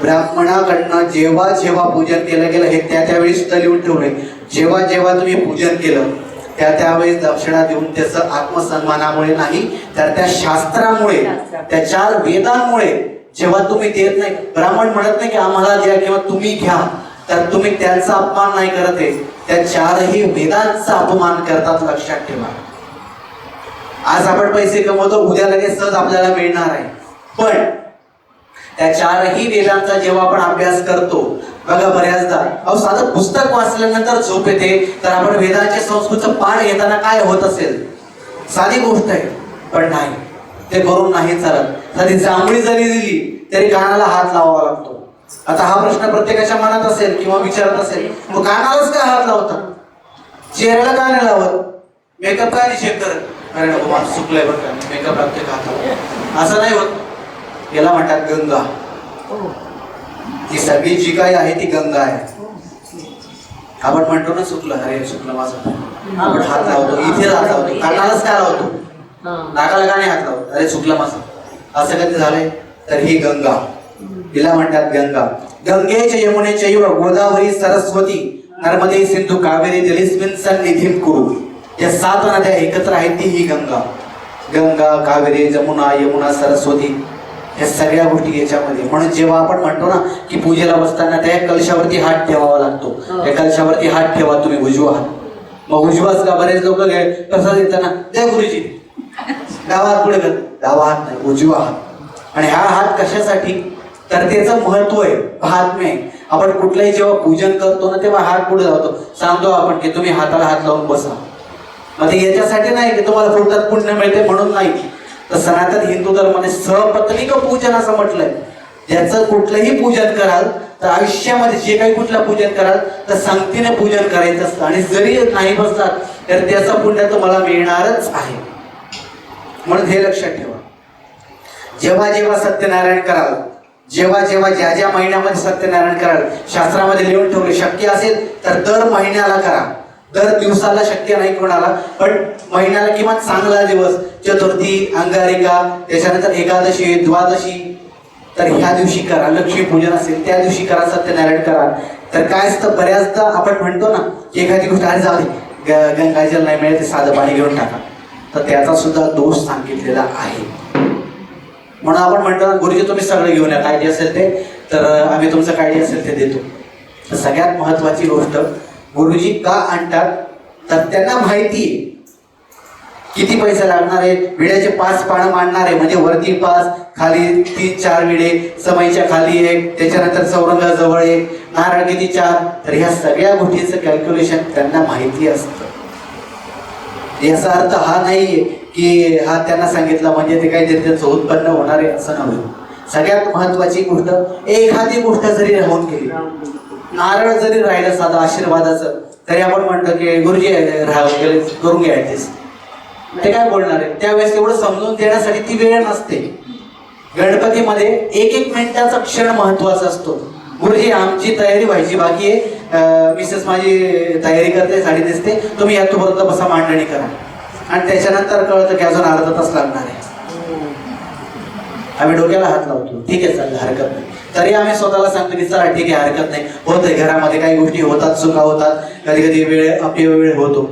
ब्राह्मणाकडनं जेव्हा जेव्हा पूजन केलं गेलं हे त्यावेळी सुद्धा लिहून ठेवलंय. जेव्हा जेव्हा तुम्ही पूजन केलं त्यावेळेस दक्षिणा देऊन त्याचं आत्मसन्मानामुळे नाही तर त्या शास्त्रामुळे त्या 4 वेदांमुळे जेव्हा तुम्ही देत नाही, ब्राह्मण म्हणत नाही की आम्हाला द्या किंवा तुम्ही घ्या, तर तुम्ही त्यांचा अपमान नाही करत आहे, त्या 4ही वेदांचा अपमान करतात. लक्षात ठेवा. आज आपण पैसे कमवतो, उद्या लगेच सहज आपल्याला मिळणार आहे, पण त्या 4ही वेदांचा जेव्हा आपण अभ्यास करतो बघा बऱ्याचदा अहो साधं पुस्तक वाचल्यानंतर झोप येते तर आपण वेदांचे संस्कृतचं पाठ घेताना काय होत असेल, साधी गोष्ट आहे, पण नाही ते करून नाही चालत. साधी जांभळी जरी दिली तरी कानाला हात लावावा लागतो. आता हा प्रश्न प्रत्येकाच्या मनात असेल किंवा विचारत असेल, मग कानालाच काय हात लावतात, चेहऱ्याला का नाही लावत, मेकअप का नाही चेक करत, अरे नको माझं चुकलंय बरं का, मेकअप लागते का, असं नाही होत. याला म्हणतात गंगा. ती सगळी जी काही आहे ती गंगा आहे. आपण म्हणतो ना चुकलं, अरे चुकलं माझं, आपण हात लावतो, इथे हात लावतो, कानालाच काय लावतो, नाकाला का नाही हात लावतो, अरे चुकलं माझं, असं कधी झालंय. तर ही गंगा, तिला म्हणतात गंगा. गंगेच यमुने चैव गोदावरी सरस्वती नर्मदे सिंधू कावेरी जलेस्मिन् सन्निधिं कुरु. या 7 नद्या एकत्र आहेत ती ही गंगा. गंगा, कावेरी, जमुना, यमुना, सरस्वती या सगळ्या गोष्टी याच्यामध्ये. म्हणून जेव्हा आपण म्हणतो ना की पूजेला बसताना त्या कलशावरती हात ठेवावा लागतो, त्या कलशावरती हात ठेवा तुम्ही उजवा हात. मग उजवाच का, बरेच लोक प्रसाद देताना जय गुरुजी डावा हात पुढे कर, डावा हात नाही उजवा हात. आणि हा हात कशासाठी, तर त्याचं महत्व आहे, महात्म्य आहे. आपण कुठलंही जेव्हा पूजन करतो ना तेव्हा हात पुढे लावतो, सांगतो आपण की तुम्ही हाताला हात लावून बसा. मग ते याच्यासाठी नाही की तुम्हाला पोटात पुण्य मिळते म्हणून नाही. तर सनातन हिंदू धर्माने सपत्नीक पूजन असं म्हटलंय. ज्याचं कुठलंही पूजन कराल तर आयुष्यामध्ये जे काही कुठलं पूजन कराल तर संगतीने पूजन करायचं असतं, आणि जरी नाही बसलात तर त्याचं पुण्य तुम्हाला मिळणारच आहे. म्हणून हे लक्षात ठेवा. जेव्हा जेव्हा सत्यनारायण कराल, जेव्हा जेव्हा ज्या महिन्यामध्ये सत्यनारायण कराल, शास्त्रामध्ये लिहून ठेवले, शक्य असेल तर दर महिन्याला करा. दर दिवसाला शक्य नाही कोणाला, पण महिन्याला किंवा चांगला दिवस, चतुर्थी, अंगारिका, त्याच्यानंतर एकादशी, द्वादशी, तर ह्या दिवशी करा. लक्ष्मीपूजन असेल त्या दिवशी करा, सत्यनारायण करा. तर काय असतं, बऱ्याचदा आपण म्हणतो ना की एखादी गोष्ट अरे जाऊ दे, गंगाजल नाही मिळेल ते साधं पाणी घेऊन टाका, तर त्याचा सुद्धा दोष सांगितलेला आहे. म्हणून आपण म्हणतो ना गुरुजी तुम्ही सगळं घेऊन या, काय जे असेल ते, तर आम्ही तुमचं काय जे असेल ते देतो. तर सगळ्यात महत्वाची गोष्ट, गुरुजी का आणतात तर त्यांना माहिती आहे किती पैसे लागणार आहे. विड्याचे 5 पानं मांडणार आहे म्हणजे वरती 5, खाली 3-4 विडे, समईच्या खाली 1, त्याच्यानंतर चौरंगाजवळ 1, नारळ किती 4. तर ह्या सगळ्या गोष्टीचं कॅल्क्युलेशन त्यांना माहिती असतं. याचा अर्थ हा नाहीये की हा त्यांना सांगितलं म्हणजे ते काहीतरी त्याचं उत्पन्न होणार आहे असं नव्हे. सगळ्यात महत्वाची गोष्ट, एखादी गोष्ट जरी राहून गेली, नारळ जरी राहिलं साधं आशीर्वादाचं, तरी आपण म्हणतो की गुरुजी राहून गेले करून घ्या ऍडजस्ट. ते काय बोलणार आहे त्यावेळेस एवढं समजून देण्यासाठी ती वेळ नसते. गणपतीमध्ये 1-1 मिनिटाचा क्षण महत्वाचा असतो. गुरुजी आमची तयारी व्हायची बाकी आहे, मिसेस माझी तयारी करते, साडी दिसते, तुम्ही या तोपर्यंत बसा मांडणी करा. आणि त्याच्यानंतर कळतं की अजून अर्धा तास लागणार आहे. आम्ही डोक्याला हात लावतो, ठीक आहे चालेल हरकत नाही, तरी आम्ही स्वतःला सांगतो की चला ठीक आहे हरकत नाही, होत आहे, घरामध्ये काही गोष्टी होतात, चुका होतात, कधी कधी वेळ अपव्यय होतो.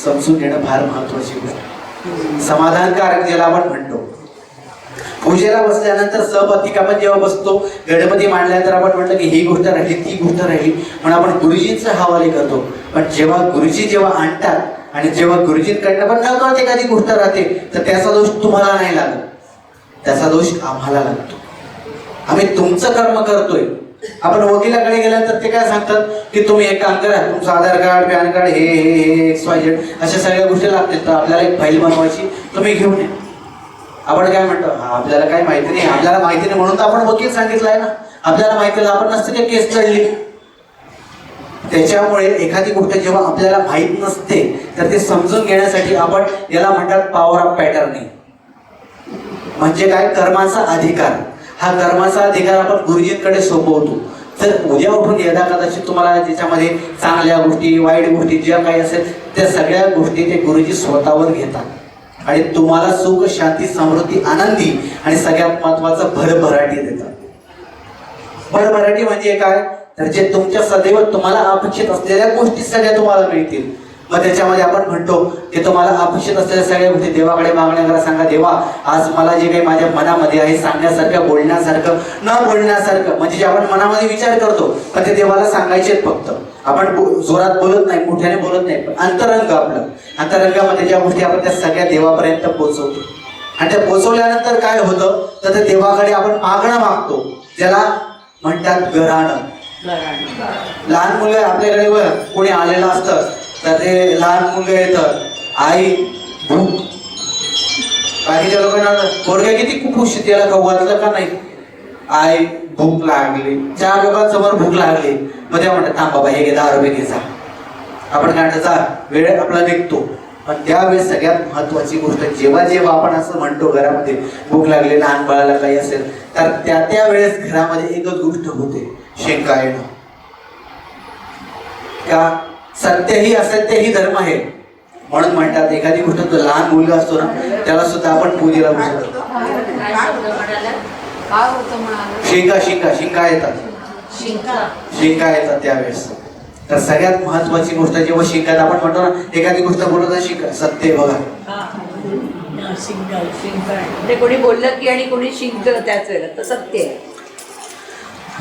समजून घेणं फार महत्वाची गोष्ट. समाधानकारक ज्याला आपण म्हणतो. पूजेला बसल्यानंतर सहपत्निक आपण जेव्हा बसतो, गणपती मांडल्यानंतर आपण म्हणतो की ही गोष्ट राहिली, ती गोष्ट राहिली, म्हणून आपण गुरुजींचे हवाले करतो. पण जेव्हा गुरुजी जेव्हा आणतात आणि जेव्हा गुरुजींकडनं पण न कळत एखादी गोष्ट राहते, तर त्याचा दोष तुम्हाला नाही लागत, त्याचा दोष आम्हाला लागतो. आम्ही तुमचं कर्म करतोय. आपण वकिलाकडे गेल्यानंतर ते काय सांगतात की तुम्ही एक काम करा, तुमचं आधार कार्ड, पॅन कार्ड, हे XYZ अशा सगळ्या गोष्टी लागतील, तर आपल्याला एक फाईल बनवायची, तुम्ही घेऊन या. आपण काय म्हणतो, आपल्याला काय माहिती नाही, आपल्याला माहिती नाही म्हणून तर आपण वकील सांगितलाय ना, आपल्याला माहिती नाही आपण नसते की केस लढली. त्याच्यामुळे एखादी गोष्ट जेव्हा आपल्याला माहीत नसते तर ते समजून घेण्यासाठी आपण याला म्हणतात पॉवर ऑफ पॅटर्निंग. म्हणजे काय, कर्माचा अधिकार. हा कर्माचा अधिकार आपण गुरुजींकडे सोपवतो. तर उद्या उठून यदा कदाचित तुम्हाला त्याच्यामध्ये चांगल्या गोष्टी वाईट गोष्टी ज्या काही असेल त्या सगळ्या गोष्टी ते गुरुजी स्वतःवर घेतात आणि तुम्हाला सुख शांती समृद्धी आनंदी आणि सगळ्यात महत्वाचं भरभराटी देतात. भरभराटी म्हणजे काय तर जे तुमच्या सदैव तुम्हाला अपेक्षित असलेल्या गोष्टी सगळ्या तुम्हाला मिळतील. मग त्याच्यामध्ये आपण म्हणतो की तुम्हाला अपेक्षित असलेल्या सगळ्या गोष्टी देवाकडे मागण्याकडे सांगा. देवा आज मला जे काही माझ्या मनामध्ये आहे सांगण्यासारखं बोलण्यासारखं न बोलण्यासारखं म्हणजे जे आपण मनामध्ये विचार करतो पण ते देवाला सांगायचे फक्त. आपण जोरात बोलत नाही मोठ्याने बोलत नाही पण अंतरंग आपलं अंतरंगामध्ये ज्या गोष्टी आपण त्या सगळ्या देवापर्यंत पोहोचवतो आणि त्या पोहोचवल्यानंतर काय होतं तर ते देवाकडे आपण मागणं मागतो ज्याला म्हणतात घराणं. लहान मुलं आपल्याकडे कोणी आलेलं असतं तर ते लहान मुलगा येतं आई भूक बाकीच्या लोकांना पोरगा किती खूप खुश त्याला खाऊ घातलं का नाही आई भूक लागली 4 लोकांसमोर भूक लागली मग त्या म्हणतात थांब बाबा हे घे 10 रुपये घे जा. आपण काय जा वेळ आपला निघतो पण त्यावेळेस सगळ्यात महत्वाची गोष्ट जेव्हा जेव्हा आपण असं म्हणतो घरामध्ये भूक लागली लहान बाळाला काही असेल तर त्या वेळेस घरामध्ये एकच गोष्ट होते शिंका येणं. का सत्यही असत्यही धर्म आहे म्हणून म्हणतात एखादी गोष्ट तो लहान मुलगा असतो ना त्याला सुद्धा आपण पूजेला बसवतो. शिंका शिंका शिंका येतात शिंका येतात त्यावेळेस. तर सगळ्यात महत्वाची गोष्ट जेव्हा शिंकात आपण म्हणतो ना एखादी गोष्ट बोलत शिंका सत्य बघा ते कोणी बोललं की आणि कोणी शिंकलं त्याच वेळेला तर सत्य आहे.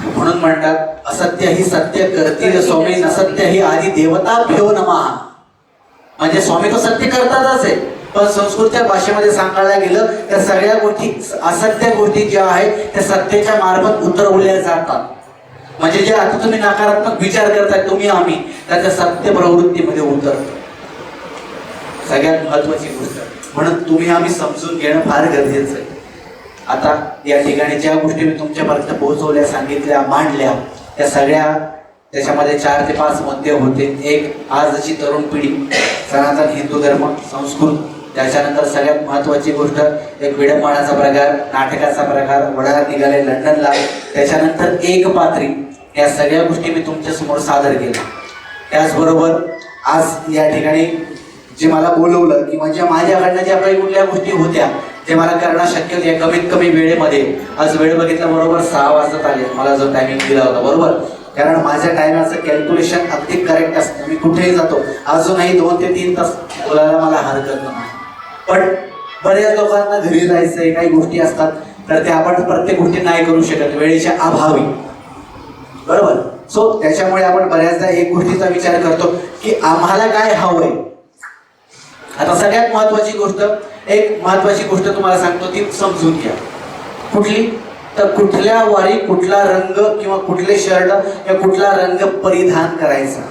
म्हणून म्हणतात असत्य ही सत्य करतील स्वामी नसत्य ही आधी देवता भ्यो नमः. म्हणजे स्वामी तो सत्य करतातच आहे पण संस्कृतच्या भाषेमध्ये सांगायला गेलं त्या सगळ्या गोष्टी असत्य गोष्टी ज्या आहेत त्या सत्याच्या मार्फत उतरवल्या जातात. म्हणजे जे आता तुम्ही नकारात्मक विचार करताय तुम्ही आम्ही तर त्या सत्य प्रवृत्तीमध्ये उतरतो. सगळ्यात महत्वाची गोष्ट म्हणून तुम्ही आम्ही समजून घेणं फार गरजेचं आहे. आता या ठिकाणी ज्या गोष्टी मी तुमच्यापर्यंत पोहोचवल्या सांगितल्या मांडल्या त्या सगळ्या त्याच्यामध्ये 4 ते 5 मुद्दे होते. एक आजची तरुण पिढी सनातन हिंदू धर्म संस्कृत त्याच्यानंतर सगळ्यात महत्वाची गोष्ट एक विडंबनाचा प्रकार नाटकाचा प्रकार वडार निघाले लंडनला त्याच्यानंतर एक पात्री या सगळ्या गोष्टी मी तुमच्या समोर सादर केल्या. त्याचबरोबर आज या ठिकाणी जे मला बोलवलं किंवा ज्या माझ्याकडनं ज्या काही कुठल्या गोष्टी होत्या जे मला करणं शक्य होते कमीत कमी वेळेमध्ये आज वेळ बघितला बरोबर 6 वाजत आले मला जो टायमिंग दिला होता बरोबर कारण माझ्या टायमाचं कॅल्क्युलेशन अगदी करेक्ट असतं. मी कुठेही जातो अजूनही 2 ते 3 तास बोलायला मला हरकत नाही पण बऱ्याच लोकांना घरी जायचंय काही गोष्टी असतात तर ते आपण प्रत्येक गोष्टी नाही करू शकत वेळेच्या अभावी बरोबर. सो त्याच्यामुळे आपण बऱ्याचदा एक गोष्टीचा विचार करतो की आम्हाला काय हवंय. आता सगळ्यात महत्वाची गोष्ट तुम्हाला सांगतो ती समजून घ्या. कुठली तर कुठल्या वारी कुठला रंग किंवा कुठले शर्ट या कुठला रंग परिधान करायचा.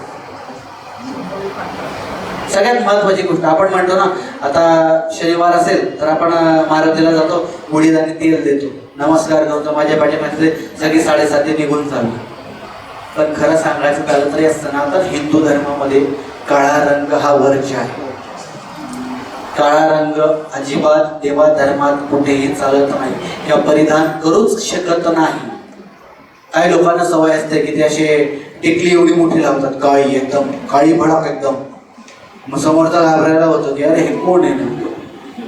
सगळ्यात महत्वाची गोष्ट आपण म्हणतो ना आता शनिवार असेल तर आपण मारुतीला जातो उडीद आणि तेल देतो नमस्कार करतो माझ्या पाठीमध्ये सगळी 7:30 निघून चालू. पण खरं सांगायचं झालं तर या सनातन हिंदू धर्मामध्ये काळा रंग हा वर्ज्य आहे. काळा रंग अजिबात देवा धर्मात कुठेही चालत नाही किंवा परिधान करूच शकत नाही. काही लोकांना सवय असते की ते असे टिकली एवढी मोठी लावतात काळी एकदम काळी भडक एकदम मग समोरचा घाबरायला होतो की अरे हे कोण आहे ना.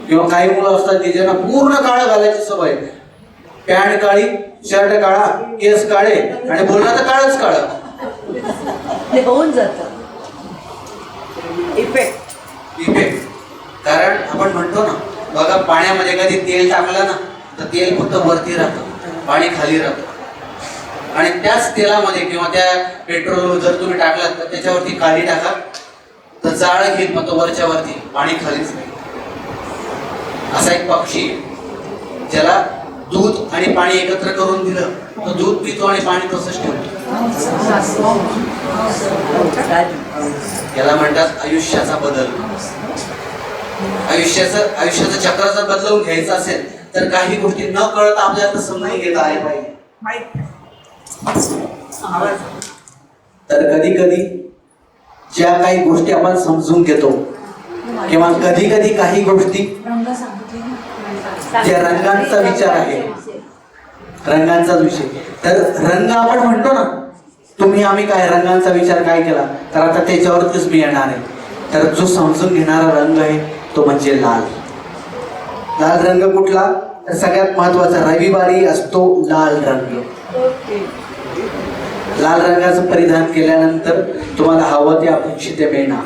किंवा काही मुलं असतात की ज्यांना पूर्ण काळं घालायची सवय पॅन्ट काळी शर्ट काळा केस काळे आणि बोलणं तर काळच काळं ते होऊन जातं इफेक्ट. कारण आपण म्हणतो ना बघा पाण्यामध्ये कधी तेल टाकलं ना तर तेल फक्त वरती राहतं पाणी खाली राहतं आणि त्याच तेलामध्ये किंवा त्या पेट्रोल जर तुम्ही टाकलात तर त्याच्यावरती काळी टाका तर जाळ घेईल मग तो वरच्या वरती पाणी खालीच नाही. असा एक पक्षी ज्याला दूध आणि पाणी एकत्र करून दिलं तो दूध पितो आणि पाणी तसंच ठेवतो. याला म्हणतात आयुष्याचा बदल. आयुष्याचं चक्र जर बदलवून घ्यायचं असेल तर काही गोष्टी न कळत आपल्याला समजून घेता आले पाहिजे. तर कधी कधी ज्या काही गोष्टी आपण समजून घेतो किंवा कधी कधी काही गोष्टी ज्या रंगांचा विचार आहे रंगांचा विषय तर रंग आपण म्हणतो ना तुम्ही आम्ही काय रंगांचा विचार काय केला तर आता त्याच्यावरतीच मी येणार आहे. तर जो समजून घेणारा रंग आहे तो म्हणजे लाल. लाल रंग कुठला तर सगळ्यात महत्वाचा रविवारी असतो लाल रंग. लाल रंगाचं परिधान केल्यानंतर तुम्हाला हवं ते अपेक्षित मिळणार.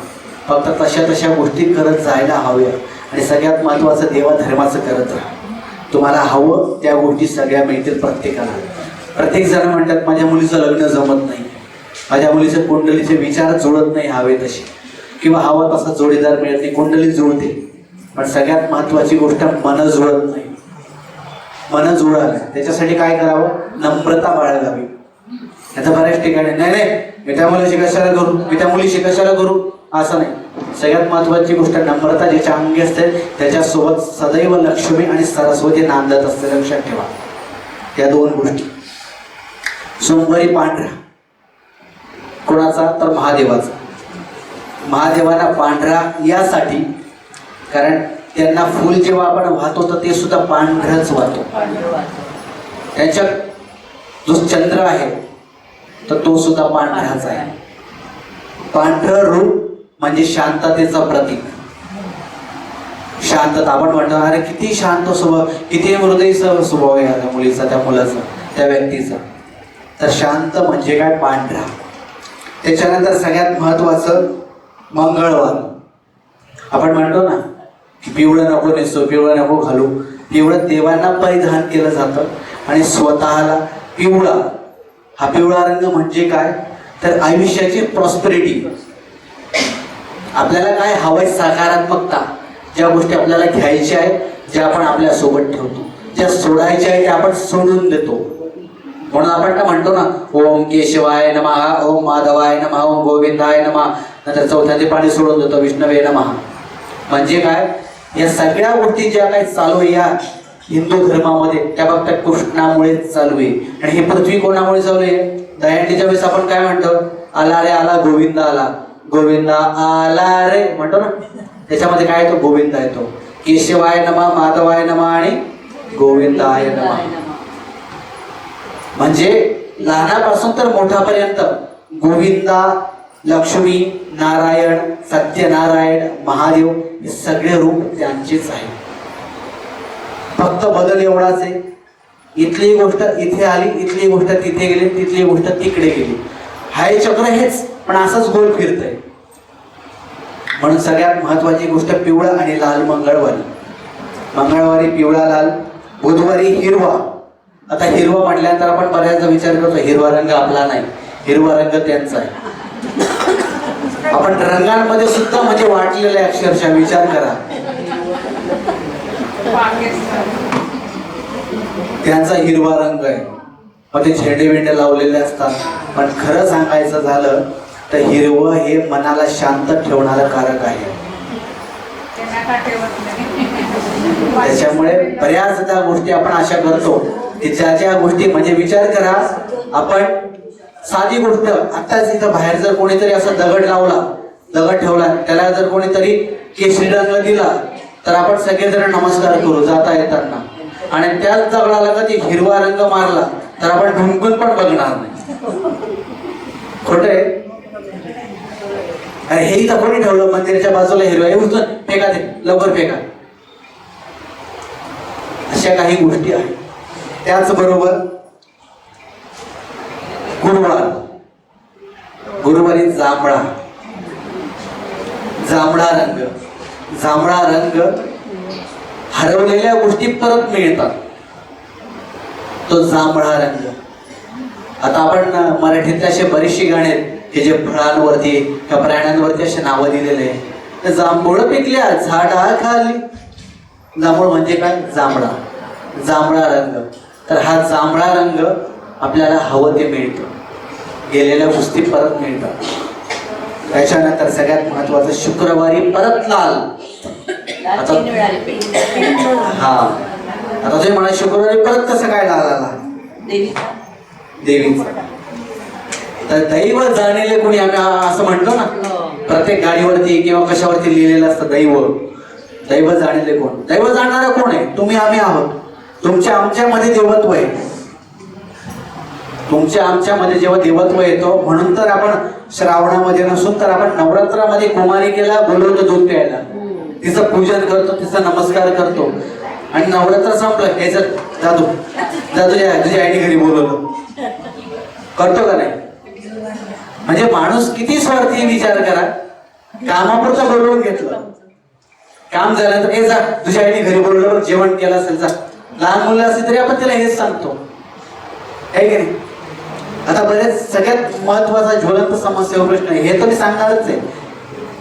फक्त तशा गोष्टी करत जायला हव्या आणि सगळ्यात महत्वाचं देवाधर्माचं करत राहा. तुम्हाला हवं त्या गोष्टी सगळ्या मिळतील प्रत्येकाला. प्रत्येक जण म्हणतात माझ्या मुलीचं लग्न जमत नाही, माझ्या मुलीचे कुंडलीचे विचार जुळत नाही हवे तसे, किंवा हवा तसा जोडीदार मिळत नाही. कुंडली जुळते पण सगळ्यात महत्वाची गोष्ट मन जुळत नाही. मन जुळावे त्याच्यासाठी काय करावं, नम्रता बाळगावी. आता बऱ्याच ठिकाणी नाही मी त्या मुलीशी कशाला करू, मी त्या मुलीशी कशाला करू, असं नाही. सगळ्यात महत्वाची गोष्ट नम्रता ज्याच्या अंगी असते त्याच्यासोबत सदैव लक्ष्मी आणि सरस्वती नांदत असते. लक्षात ठेवा त्या दोन गोष्टी. सोमवारी पांढरा कोणाचा तर महादेवाचा. महादेवाला पांढरा यासाठी कारण त्यांना फूल जेव्हा आपण वाहतो तर ते सुद्धा पांढरच वाहतो. त्यांच्या जो चंद्र आहे तर तो सुद्धा पांढराच आहे. पांढरं रूप म्हणजे शांततेचा प्रतीक. शांतता आपण म्हणतो अरे किती शांत स्वभाव, किती हृदय स्वभाव आहे त्या मुलीचा, त्या मुलाचा, त्या व्यक्तीचा. तर शांत म्हणजे काय, पांढरा. त्याच्यानंतर सगळ्यात महत्वाचं मंगळवार. आपण म्हणतो ना की पिवळं नको नेसो, पिवळं नको घालू. पिवळं देवांना परिधान केलं जातं आणि स्वतःला पिवळा. हा पिवळा रंग म्हणजे काय तर आयुष्याची प्रॉस्पेरिटी. आपल्याला काय हवंय, सकारात्मकता. ज्या गोष्टी आपल्याला घ्यायच्या आहेत, ज्या आपण आपल्या सोबत ठेवतो, ज्या सोडायच्या आहेत त्या आपण सोडून देतो. म्हणून आपण ना म्हणतो ना ओम केशवाय नमः, ओम माधवाय नमः, ओम गोविंदाय नमः. नंतर चौथ्यांदा पाणी सोडून देतो विष्णवे नमः. म्हणजे काय, या सगळ्या गोष्टी ज्या काही चालू आहे या हिंदू धर्मामध्ये त्या फक्त कृष्णामुळेच चालू आहे. आणि ही पृथ्वी कोणामुळे चालू आहे, दहीहंडीच्या वेळेस आपण काय म्हणतो, आला रे आला गोविंदा आला, गोविंदा आला रे म्हणतो ना. त्याच्यामध्ये काय येतो, गोविंदा येतो. केशवाय नमः, माधवाय नमः आणि गोविंदाय नमः. म्हणजे लहानापासून तर मोठ्यापर्यंत गोविंदा, लक्ष्मी, नारायण, सत्यनारायण, महादेव हे सगळे रूप त्यांचेच आहे. फक्त बदल एवढाच आहे, इथली गोष्ट इथे आली, इथली गोष्ट तिथे गेली, तिथली गोष्ट तिकडे गेली. हाय चक्र हेच पण असंच गोल फिरतंय. म्हणून सगळ्यात महत्वाची गोष्ट पिवळा आणि लाल. मंगळवारी मंगळवारी पिवळा लाल, बुधवारी हिरवा. आता हिरवा म्हटल्यानंतर आपण बऱ्याचदा विचार करतो हिरवा रंग आपला नाही, हिरवा रंग त्यांचा आहे. आपण रंगांमध्ये सुद्धा म्हणजे वाटलेलं आहे अक्षरशः. विचार करा त्यांचा हिरवा रंग आहे. मग ते झेंडे बिंडे लावलेले असतात. पण खरं सांगायचं झालं तर हिरवं हे मनाला शांत ठेवणारं कारक आहे. त्याच्यामुळे बऱ्याचदा गोष्टी आपण अशा करतो की ज्या गोष्टी म्हणजे विचार करा, आपण साधी गोष्ट आताच इथं बाहेर जर कोणीतरी असा दगड लावला, दगड ठेवला, त्याला जर कोणीतरी केशरी रंग दिला तर आपण सगळेजण नमस्कार करू जाता येताना. आणि त्याच दगडाला कधी हिरवा रंग मारला तर आपण ढुंकून पण बघणार नाही. खोटं आहे. अरे हे इथं कोणी ठेवलं मंदिराच्या बाजूला हिरवा, हे उचलून फेका, ते लवकर फेका. अशा काही गोष्टी आहेत. त्याचबरोबर गुरुवार, गुरुवारी जांभळा. जांभळा रंग, जांभळा रंग हरवलेल्या गोष्टी परत मिळतात, तो जांभळा रंग. आता आपण मराठीतले असे बरेचसे गाणे आहेत की जे फळांवरती किंवा प्राण्यांवरती असे नावं दिलेले आहे. जांभूळ पिकल्या झाडाखाली. जांभूळ म्हणजे काय, जांभळा, जांभळा रंग. तर हा जांभळा रंग आपल्याला हवं ते मिळतं, गेलेल्या गोष्टी परत मिळतात. त्याच्यानंतर सगळ्यात महत्वाचं शुक्रवारी परत लाल. आता हा आता तुम्ही म्हणा शुक्रवारी परत कसं काय लाल आला, देवीचा. तर दैव जाणलेले कोणी, आम्ही असं म्हणतो ना प्रत्येक गाडीवरती किंवा कशावरती लिहिलेलं असतं दैव. दैव जाणलेले कोण, दैव जाणणारा कोण आहे, तुम्ही आम्ही आहोत. तुमच्या आमच्यामध्ये देवत्व आहे. तुमच्या आमच्यामध्ये जेव्हा देवत्व येतो, म्हणून तर आपण श्रावणामध्ये नसून तर आपण नवरात्रामध्ये कुमारिकेला बोलवतो दूध प्यायला, तिचं पूजन करतो, तिचा नमस्कार करतो. आणि नवरात्र संपलं हे जर जातो तुझ्या आईने घरी बोलवलं, करतो का नाही? म्हणजे माणूस किती स्वार्थी विचार करा. कामापुरतं बोलवून घेतलं, काम झालं तर हे जा तुझ्या आईने घरी बोलवलं, जेवण केलं असेल जा. लहान मुलं असली तरी आपण त्याला हेच सांगतो, आहे की नाही? आता बरेच सगळ्यात महत्वाचा ज्वलंत समस्या प्रश्न आहे, हे तर मी सांगणारच आहे.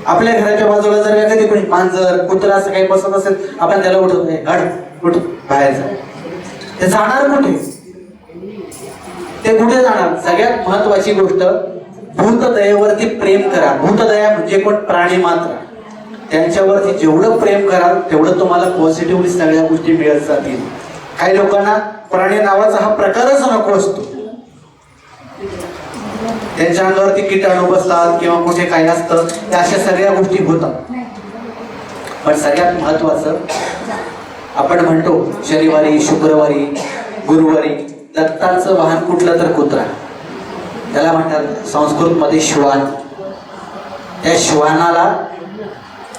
आपल्या घराच्या बाजूला जर एखादी कोणी मांजर कुत्रा असं काही बसत असेल, आपण त्याला उठवतो, हट उठ बाहेर जा. ते जाणार कुठे? ते कुठे जाणार? सगळ्यात महत्वाची गोष्ट, भूतदयेवरती प्रेम करा. भूतदया म्हणजे कोण? प्राणी मात्र. त्यांच्यावरती जेवढं प्रेम कराल तेवढं तुम्हाला पॉझिटिव्हली सगळ्या गोष्टी मिळत जातील. काही लोकांना प्राणी नावाचा हा प्रकारच नको असतो, त्यांच्या अंगावरती किटाणू बसतात किंवा कुठे काही असतं, त्या अशा सगळ्या गोष्टी होतात. पण सगळ्यात महत्वाचं, आपण म्हणतो शनिवारी, शुक्रवारी, गुरुवारी दत्ताचं वाहन कुठलं तर कुत्रा, त्याला म्हणतात संस्कृत मध्ये श्वान. त्या श्वानाला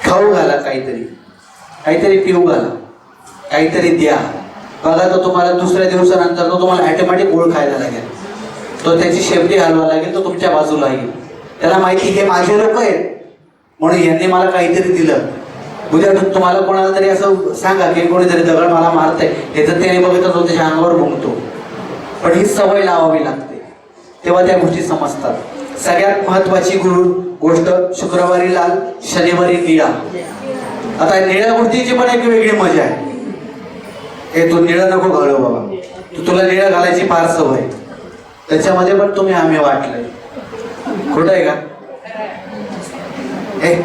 खाऊ घाला, काहीतरी पिऊ घाला, काहीतरी द्या. बघा तो तुम्हाला दुसऱ्या दिवसानंतर तो तुम्हाला ऑटोमॅटिक गोळ खायला लागेल, तो त्याची शेपटी हलवा लागेल, तो तुमच्या बाजूला येईल. त्याला माहिती हे माझे लोक आहेत म्हणून यांनी मला काहीतरी दिलं. उद्या तुम्हाला कोणाला तरी असं सांगा की कोणीतरी दगड मला मारतंय, हे जर त्याने बघितलं तो त्याच्या अंगावर भुंकतो. पण ही सवय लावावी लागते, तेव्हा त्या गोष्टी समजतात. सगळ्यात महत्वाची गोष्ट, शुक्रवारी लाल, शनिवारी निळा. आता निळ्या गोष्टीची पण एक वेगळी मजा आहे. हे तू निळं नको घालू बाबा, तुला निळं घालायची फार सवय, त्याच्यामध्ये पण तुम्ही आम्ही वाटलंय. खोटं आहे का?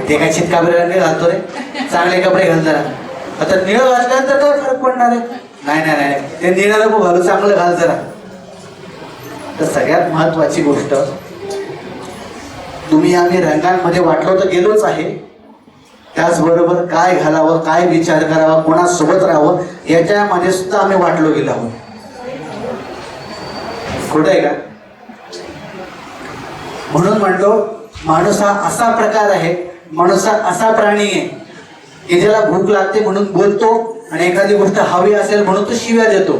ते काय चितकाबरे रंग घालतो रे, चांगले कपडे घाल जरा. आता निळं घातल्यानंतर काय फरक पडणार आहे? नाही, ते निळं नको घालू, चांगलं घाल जरा. तर सगळ्यात महत्वाची गोष्ट, तुम्ही आम्ही रंगांमध्ये वाटलो तर गेलोच आहे, त्याचबरोबर काय घालावं, काय विचार करावा, कोणासोबत राहावं याच्यामध्ये सुद्धा आम्ही वाटलो गेलो आहोत. खोटं आहे का? म्हणून म्हणतो माणूस हा असा प्रकार आहे, माणूस हा असा प्राणी आहे की ज्याला भूक लागते म्हणून बोलतो, आणि एखादी गोष्ट हवी असेल म्हणून तो शिव्या देतो.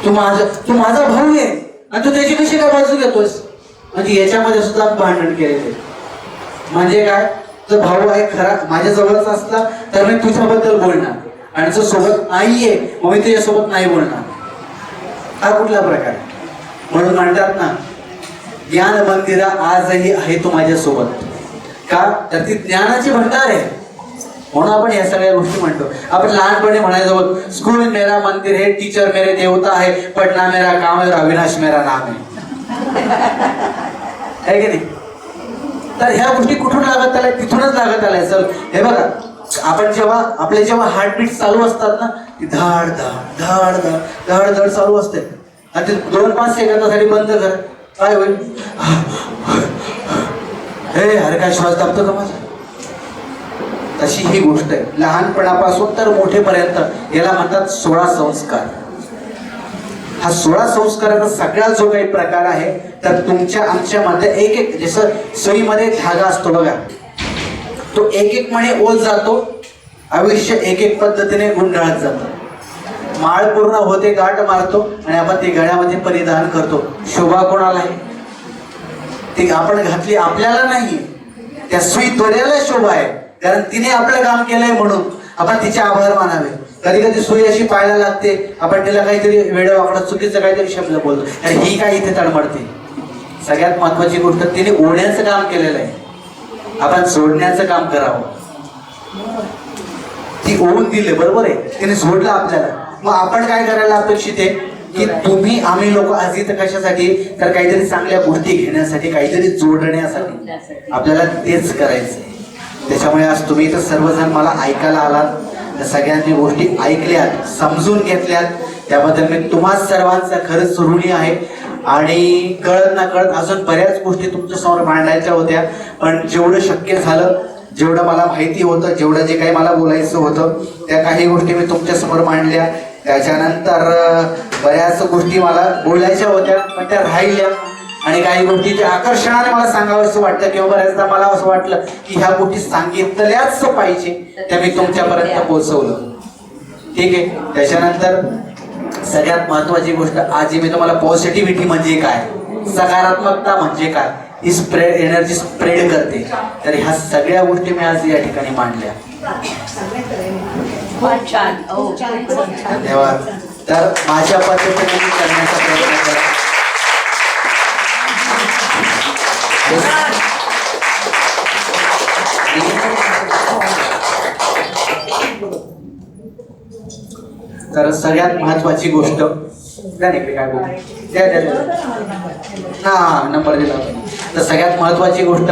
तू माझा भाऊ आहे आणि तू त्याची कशी काय बाजू घेतोस? म्हणजे याच्यामध्ये सुद्धा भांडण केलेले. म्हणजे काय, जर भाऊ आहे खरा माझ्या जवळच असला तर मी तुझ्याबद्दल बोलणार, आणि जर सोबत आई आहे मग मी तुझ्यासोबत नाही बोलणार. हा कुठला प्रकार? म्हणून म्हणतात ना, ज्ञान मंदिरा आजही आहे तू माझ्यासोबत. का तर ती ज्ञानाची भंडार आहे, म्हणून आपण या सगळ्या गोष्टी म्हणतो. आपण लहानपणी म्हणायचो, स्कूल मेरा मंदिर है, टीचर मेरे देवता है, पढ़ना मेरा काम है, अविनाश मेरा नाम है की नाही? तर ह्या गोष्टी कुठून लागत आल्या? तिथूनच लागत आल्या. चल हे बघा, आपण जेव्हा हार्टबीट चालू असतात ना, ती धाड धाड धाड धाड धाड धाड चालू असते, आणि ते 2-5 सेकंदासाठी बंद कर, काय होईल? हे अरे काय श्वास दाबतो का माझा? तशी ही गोष्ट आहे. लहानपणापासून तर मोठेपर्यंत याला म्हणतात 16 संस्कार. हा 16 संस्काराचा सगळा जो काही प्रकार आहे, तर तुमच्या आमच्यामध्ये एक जसं सोयीमध्ये धागा असतो बघा, तो एक मणे ओल जातो, आयुष्य एक पद्धतीने गुंडाळत जातं. माळ पूर्ण होते, गाठ मारतो, आणि आपण ती गळ्यामध्ये परिधान करतो. शोभा कोणाला आहे? ती आपण घातली आपल्याला नाही, त्या सुई त्वरेला शोभा आहे, कारण तिने आपलं काम केलंय म्हणून आपण तिचे आभार मानावे. कधी कधी सुई अशी पाहायला लागते, आपण तिला काहीतरी वेडं वाकडं चुकीचं काहीतरी शब्द बोलतो, आणि ही काय इथे तडमडते. सगळ्यात महत्वाची गोष्ट, तिने ओढण्याचं काम केलेलं आहे, आपण सोडण्याचं काम करावं. ती ओढून दिले, बरोबर आहे, तिने सोडलं आपल्याला. मग आपण काय करायला अपेक्षित आहे की तुम्ही आम्ही लोक आज इथं कशासाठी, तर काहीतरी चांगल्या गोष्टी घेण्यासाठी, काहीतरी जोडण्यासाठी. आपल्याला तेच करायचंय. त्याच्यामुळे आज तुम्ही इथं सर्वजण मला ऐकायला आलात, त्या सगळ्यांनी गोष्टी ऐकल्यात, समजून घेतल्यात, त्याबद्दल मी तुम्हा सर्वांचा खरंच ऋणी आहे. आणि कळत ना कळत अजून बऱ्याच गोष्टी तुमच्यासमोर मांडायच्या होत्या, पण जेवढं शक्य झालं, जेवढं मला माहिती होतं, जेवढं जे काही मला बोलायचं होतं, त्या काही गोष्टी मी तुमच्यासमोर मांडल्या. त्याच्यानंतर बऱ्याच गोष्टी मला बोलायच्या होत्या पण त्या राहिल्या आणि काही गोष्टी त्या आकर्षणाने मला सांगावं असं वाटतं किंवा बऱ्याचदा मला असं वाटलं की ह्या गोष्टी सांगितल्याच पाहिजे त्या मी तुमच्यापर्यंत पोहोचवलं. ठीक आहे. त्याच्यानंतर सगळ्यात महत्वाची गोष्ट आज मी तुम्हाला पॉझिटिव्हिटी म्हणजे काय, सकारात्मकता म्हणजे काय, ही स्प्रेड एनर्जी स्प्रेड करते. तर ह्या सगळ्या गोष्टी मी आज या ठिकाणी मांडल्या. खूप छान. हो, धन्यवाद. तर माझ्या पद्धतीने मी करण्याचा प्रयत्न करा. तर सगळ्यात महत्वाची गोष्ट द्या नाही काय बोलू द्या हा नंबर दिला. तर सगळ्यात महत्वाची गोष्ट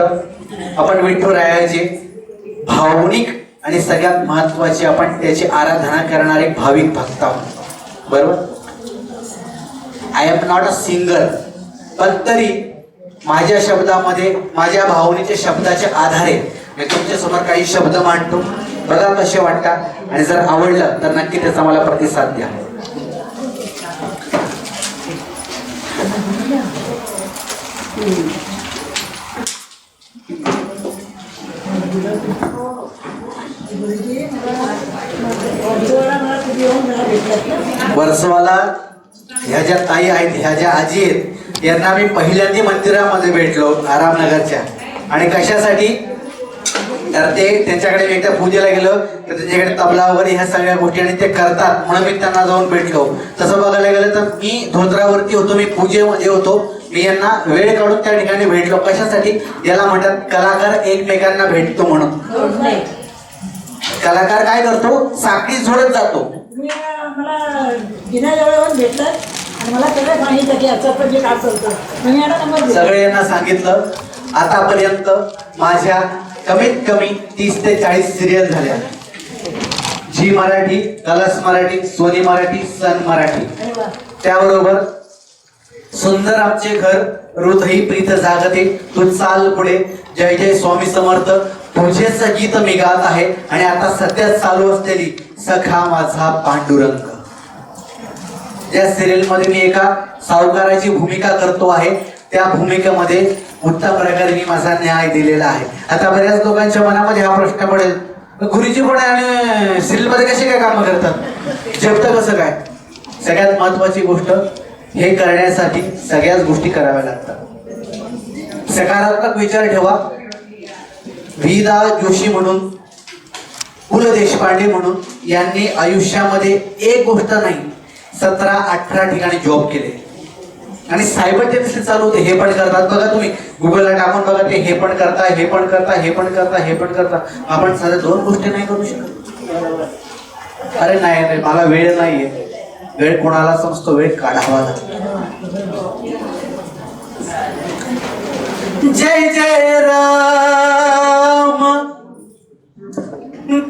आपण विठुरायाची भावनिक आणि सगळ्यात महत्वाची आपण त्याची आराधना करणारे भाविक भक्त आहोत. बरोबर. I am not a singer पण तरी माझ्या शब्दामध्ये माझ्या भावनेच्या शब्दाच्या आधारे मी तुमच्या समोर काही शब्द मांडतो. बघा कसे वाटतात आणि जर आवडलं तर नक्की त्याचा मला प्रतिसाद द्या. वर्सवाला ह्या ज्या ताई आहेत ह्या ज्या आजी आहेत यांना मी पहिल्यांदा मंदिरामध्ये भेटलो आरामनगरच्या. आणि कशासाठी तर ते त्यांच्याकडे मी एकदा पूजेला गेलो तर त्यांच्याकडे तबला वगैरे ह्या सगळ्या गोष्टी आणि ते करतात म्हणून मी त्यांना जाऊन भेटलो. तसं बघायला गेलं तर मी धोत्रावरती होतो, मी पूजेमध्ये होतो, मी यांना वेळ काढून त्या ठिकाणी भेटलो. कशासाठी, याला म्हणतात कलाकार एकमेकांना भेटतो म्हणून. कलाकार काय करतो, साखळी जोडत जातो. मला जिन्याजवळ भेटलं आणि मला सगळं सांगितलं की असं पण जे काम करतो मी याला नंबर दिला. सगळे यांना सांगितलं. आतापर्यंत माझ्या कमीत कमी 30 ते 40 सिरियल झाल्या. Zee Marathi, Colors Marathi, Sony Marathi, Sun Marathi. त्याबरोबर सुंदर आमचे घर, हृदयी प्रीत जागते, तू चाल पुढे, जय जय स्वामी समर्थ, तुझेच गीत मी गात आहे. आणि आता सध्या चालू असलेली सखा माझा पांडुरंग या सिरियल मध्ये मी एका सावकाराची भूमिका करतो आहे. त्या भूमिकेमध्ये उत्तम प्रकारे मी माझा न्याय दिलेला आहे. आता बऱ्याच लोकांच्या मनामध्ये हा प्रश्न पडेल, गुरुजी पण आणि सिरियल मध्ये कसे काय काम करतात, जपतं कसं काय. सगळ्यात महत्वाची गोष्ट, हे करण्यासाठी सगळ्याच गोष्टी कराव्या लागतात. सकारात्मक विचार ठेवा. वीदा जोशी म्हणून, पु ल देशपांडे म्हणून यांनी आयुष्यामध्ये एक गोष्ट नाही 17-18 ठिकाणी जॉब केले आणि सायमल्टेनियसली चालू होते. हे पण करतात, बघा तुम्ही गुगलला टाकून बघा, ते हे पण करता, हे पण करता, हे पण करता, हे पण करता. आपण साध्या 2 गोष्टी नाही करू शकत. अरे नाही, मला वेळ नाहीये. वेळ कोणाला समजतो, वेळ काढावा लागतो. जय जय राम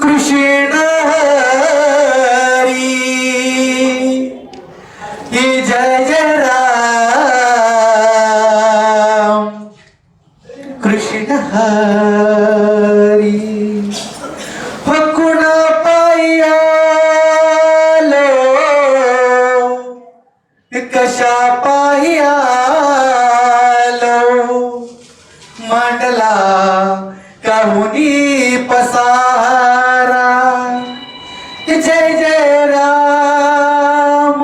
कृष्ण हरी, जय जय राम कृष्ण हरी. कुणा पायालो कशा पायालो मांडला काहुनी पसारा. जय जय राम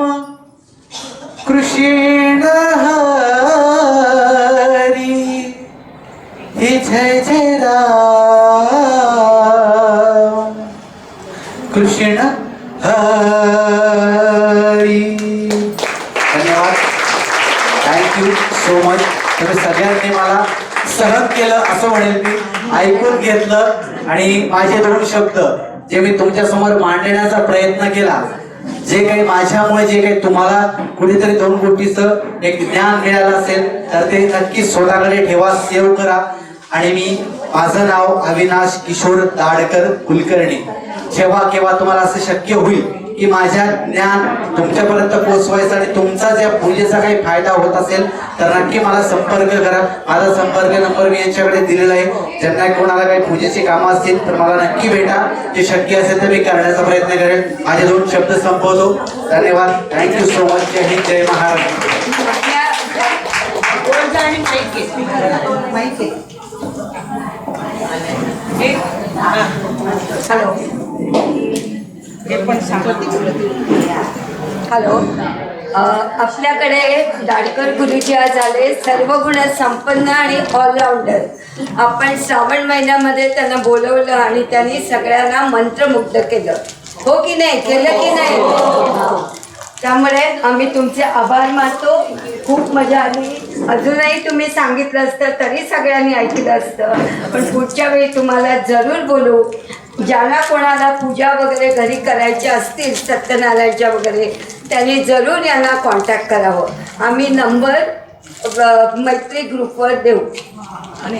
कृष्ण हरी, जय जय राम कृष्ण हरी. धन्यवाद. Thank you so much. तुम्ही सगळ्यांनी मला सहन केलं असं म्हणेल मी, ऐकून घेतलं आणि माझे 2 शब्द जे मी तुमच्या समोर मांडण्याचा प्रयत्न केला, जे काही माझ्यामुळे जे काही तुम्हाला कुठेतरी 2 गोष्टीचं एक ज्ञान मिळालं असेल तर ते नक्की स्वतःकडे ठेवा, सेव्ह करा. आणि मी, माझं नाव अविनाश किशोर दाडकर कुलकर्णी. जेव्हा केव्हा तुम्हाला असं शक्य होईल की माझ्या ज्ञान तुमच्यापर्यंत पोहोचवायचं आणि तुमचा ज्या पूजेचा काही फायदा होत असेल तर नक्की मला संपर्क करा. माझा संपर्क नंबर मी यांच्याकडे दिलेला आहे. ज्यांना कोणाला काही पूजेची कामं असतील तर मला नक्की भेटा. जे शक्य असेल तर मी करण्याचा प्रयत्न करेन. माझे 2 शब्द संपवतो. धन्यवाद. Thank you so much. जय हिंद, जय महाराष्ट्र. हॅलो. आपल्याकडे दाडकर गुरुजी आज आले, सर्व गुण संपन्न आणि ऑलराऊंडर. आपण श्रावण महिन्यामध्ये त्यांना बोलवलं आणि त्यांनी सगळ्यांना मंत्रमुग्ध केलं. हो की नाही? केलं की नाही? त्यामुळे आम्ही तुमचे आभार मानतो. खूप मजा आली. अजूनही तुम्ही सांगितलं असतं तरी सगळ्यांनी ऐकलं असतं. पण पुढच्या वेळी तुम्हाला जरूर बोलू. ज्यांना कोणाला पूजा वगैरे घरी करायच्या असतील सत्यनारायणच्या वगैरे त्यांनी जरूर यांना कॉन्टॅक्ट करावं. आम्ही नंबर मैत्री ग्रुपवर देऊ. हां,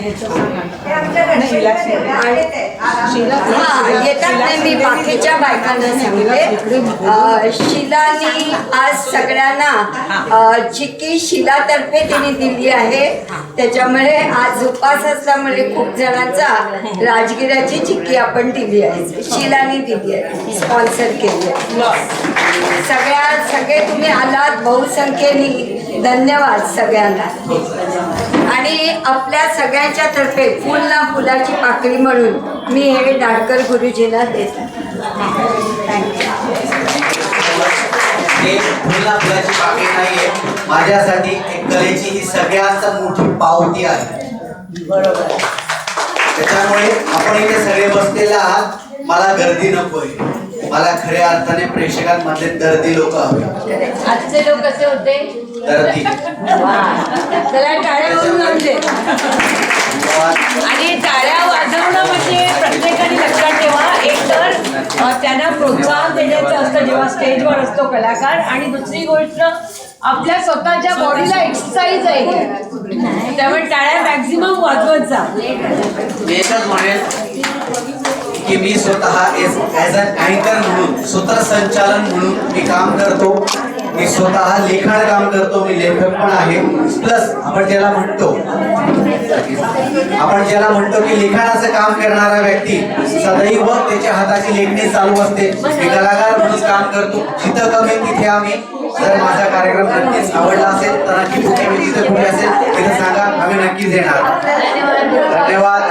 येतात नाही. मी बाकीच्या बायकांना सांगते. शिलानी आज सगळ्यांना चिक्की शिलातर्फे तिने दिली आहे. त्याच्यामुळे आज उपास असल्यामुळे खूप जणांचा राजगिराची चिक्की आपण दिली आहे. शिलानी दिली आहे, स्पॉन्सर केली आहे. सगळे तुम्ही आलात बहुसंख्येने. धन्यवाद सगळ्यांना. आणि आपल्या सगळ्यांच्या तर्फे फुलला फुलाची पाकळी म्हणून मी हे दाडकर गुरुजींना देते. हे फुलला फुलाची पाकळी नाहीये, माझ्यासाठी एक कलेची ही सगळ्यात मोठी पावती आहे. बरोबर. त्याच्यामुळे आपण इथे सगळे बसलेले आहात. मला गर्दी नकोय. मला खऱ्या अर्थाने प्रेक्षकांमध्ये दर्दी लोक हवे. आजचे लोक कसे होते? दर्दी. त्याला टाळ्या वाजवून दे. आणि टाळ्या वाजवणं म्हणजे प्रत्येकाने लक्षात ठेवा. एक तर त्यांना प्रोत्साहन देण्याचं असतं जेव्हा स्टेजवर असतो कलाकार. आणि दुसरी गोष्ट आपल्या स्वतःच्या बॉडीला एक्सरसाइज आहे. त्यामुळे टाळ्या मॅक्झिमम वाजवत जा. मी एकच म्हणेन की मी स्वतः ॲज अन अँकर म्हणून, सूत्रसंचालन म्हणून मी काम करतो. मी स्वतः लिखाण काम करतो. मी लेखक पण आहे. प्लस आपण ज्याला म्हणतो की लिखाणाचं काम करणारा व्यक्ती सदैव त्याच्या हाताची लेखणी चालू असते. मी कलाकार म्हणून काम करतो. जिथं कमी तिथे आम्ही. जर माझा कार्यक्रम नक्कीच आवडला असेल तर नक्की कुठे मी जिथे कुठे असेल तिथे सांगा. आम्ही नक्कीच येणार. धन्यवाद.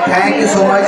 Thank you so much.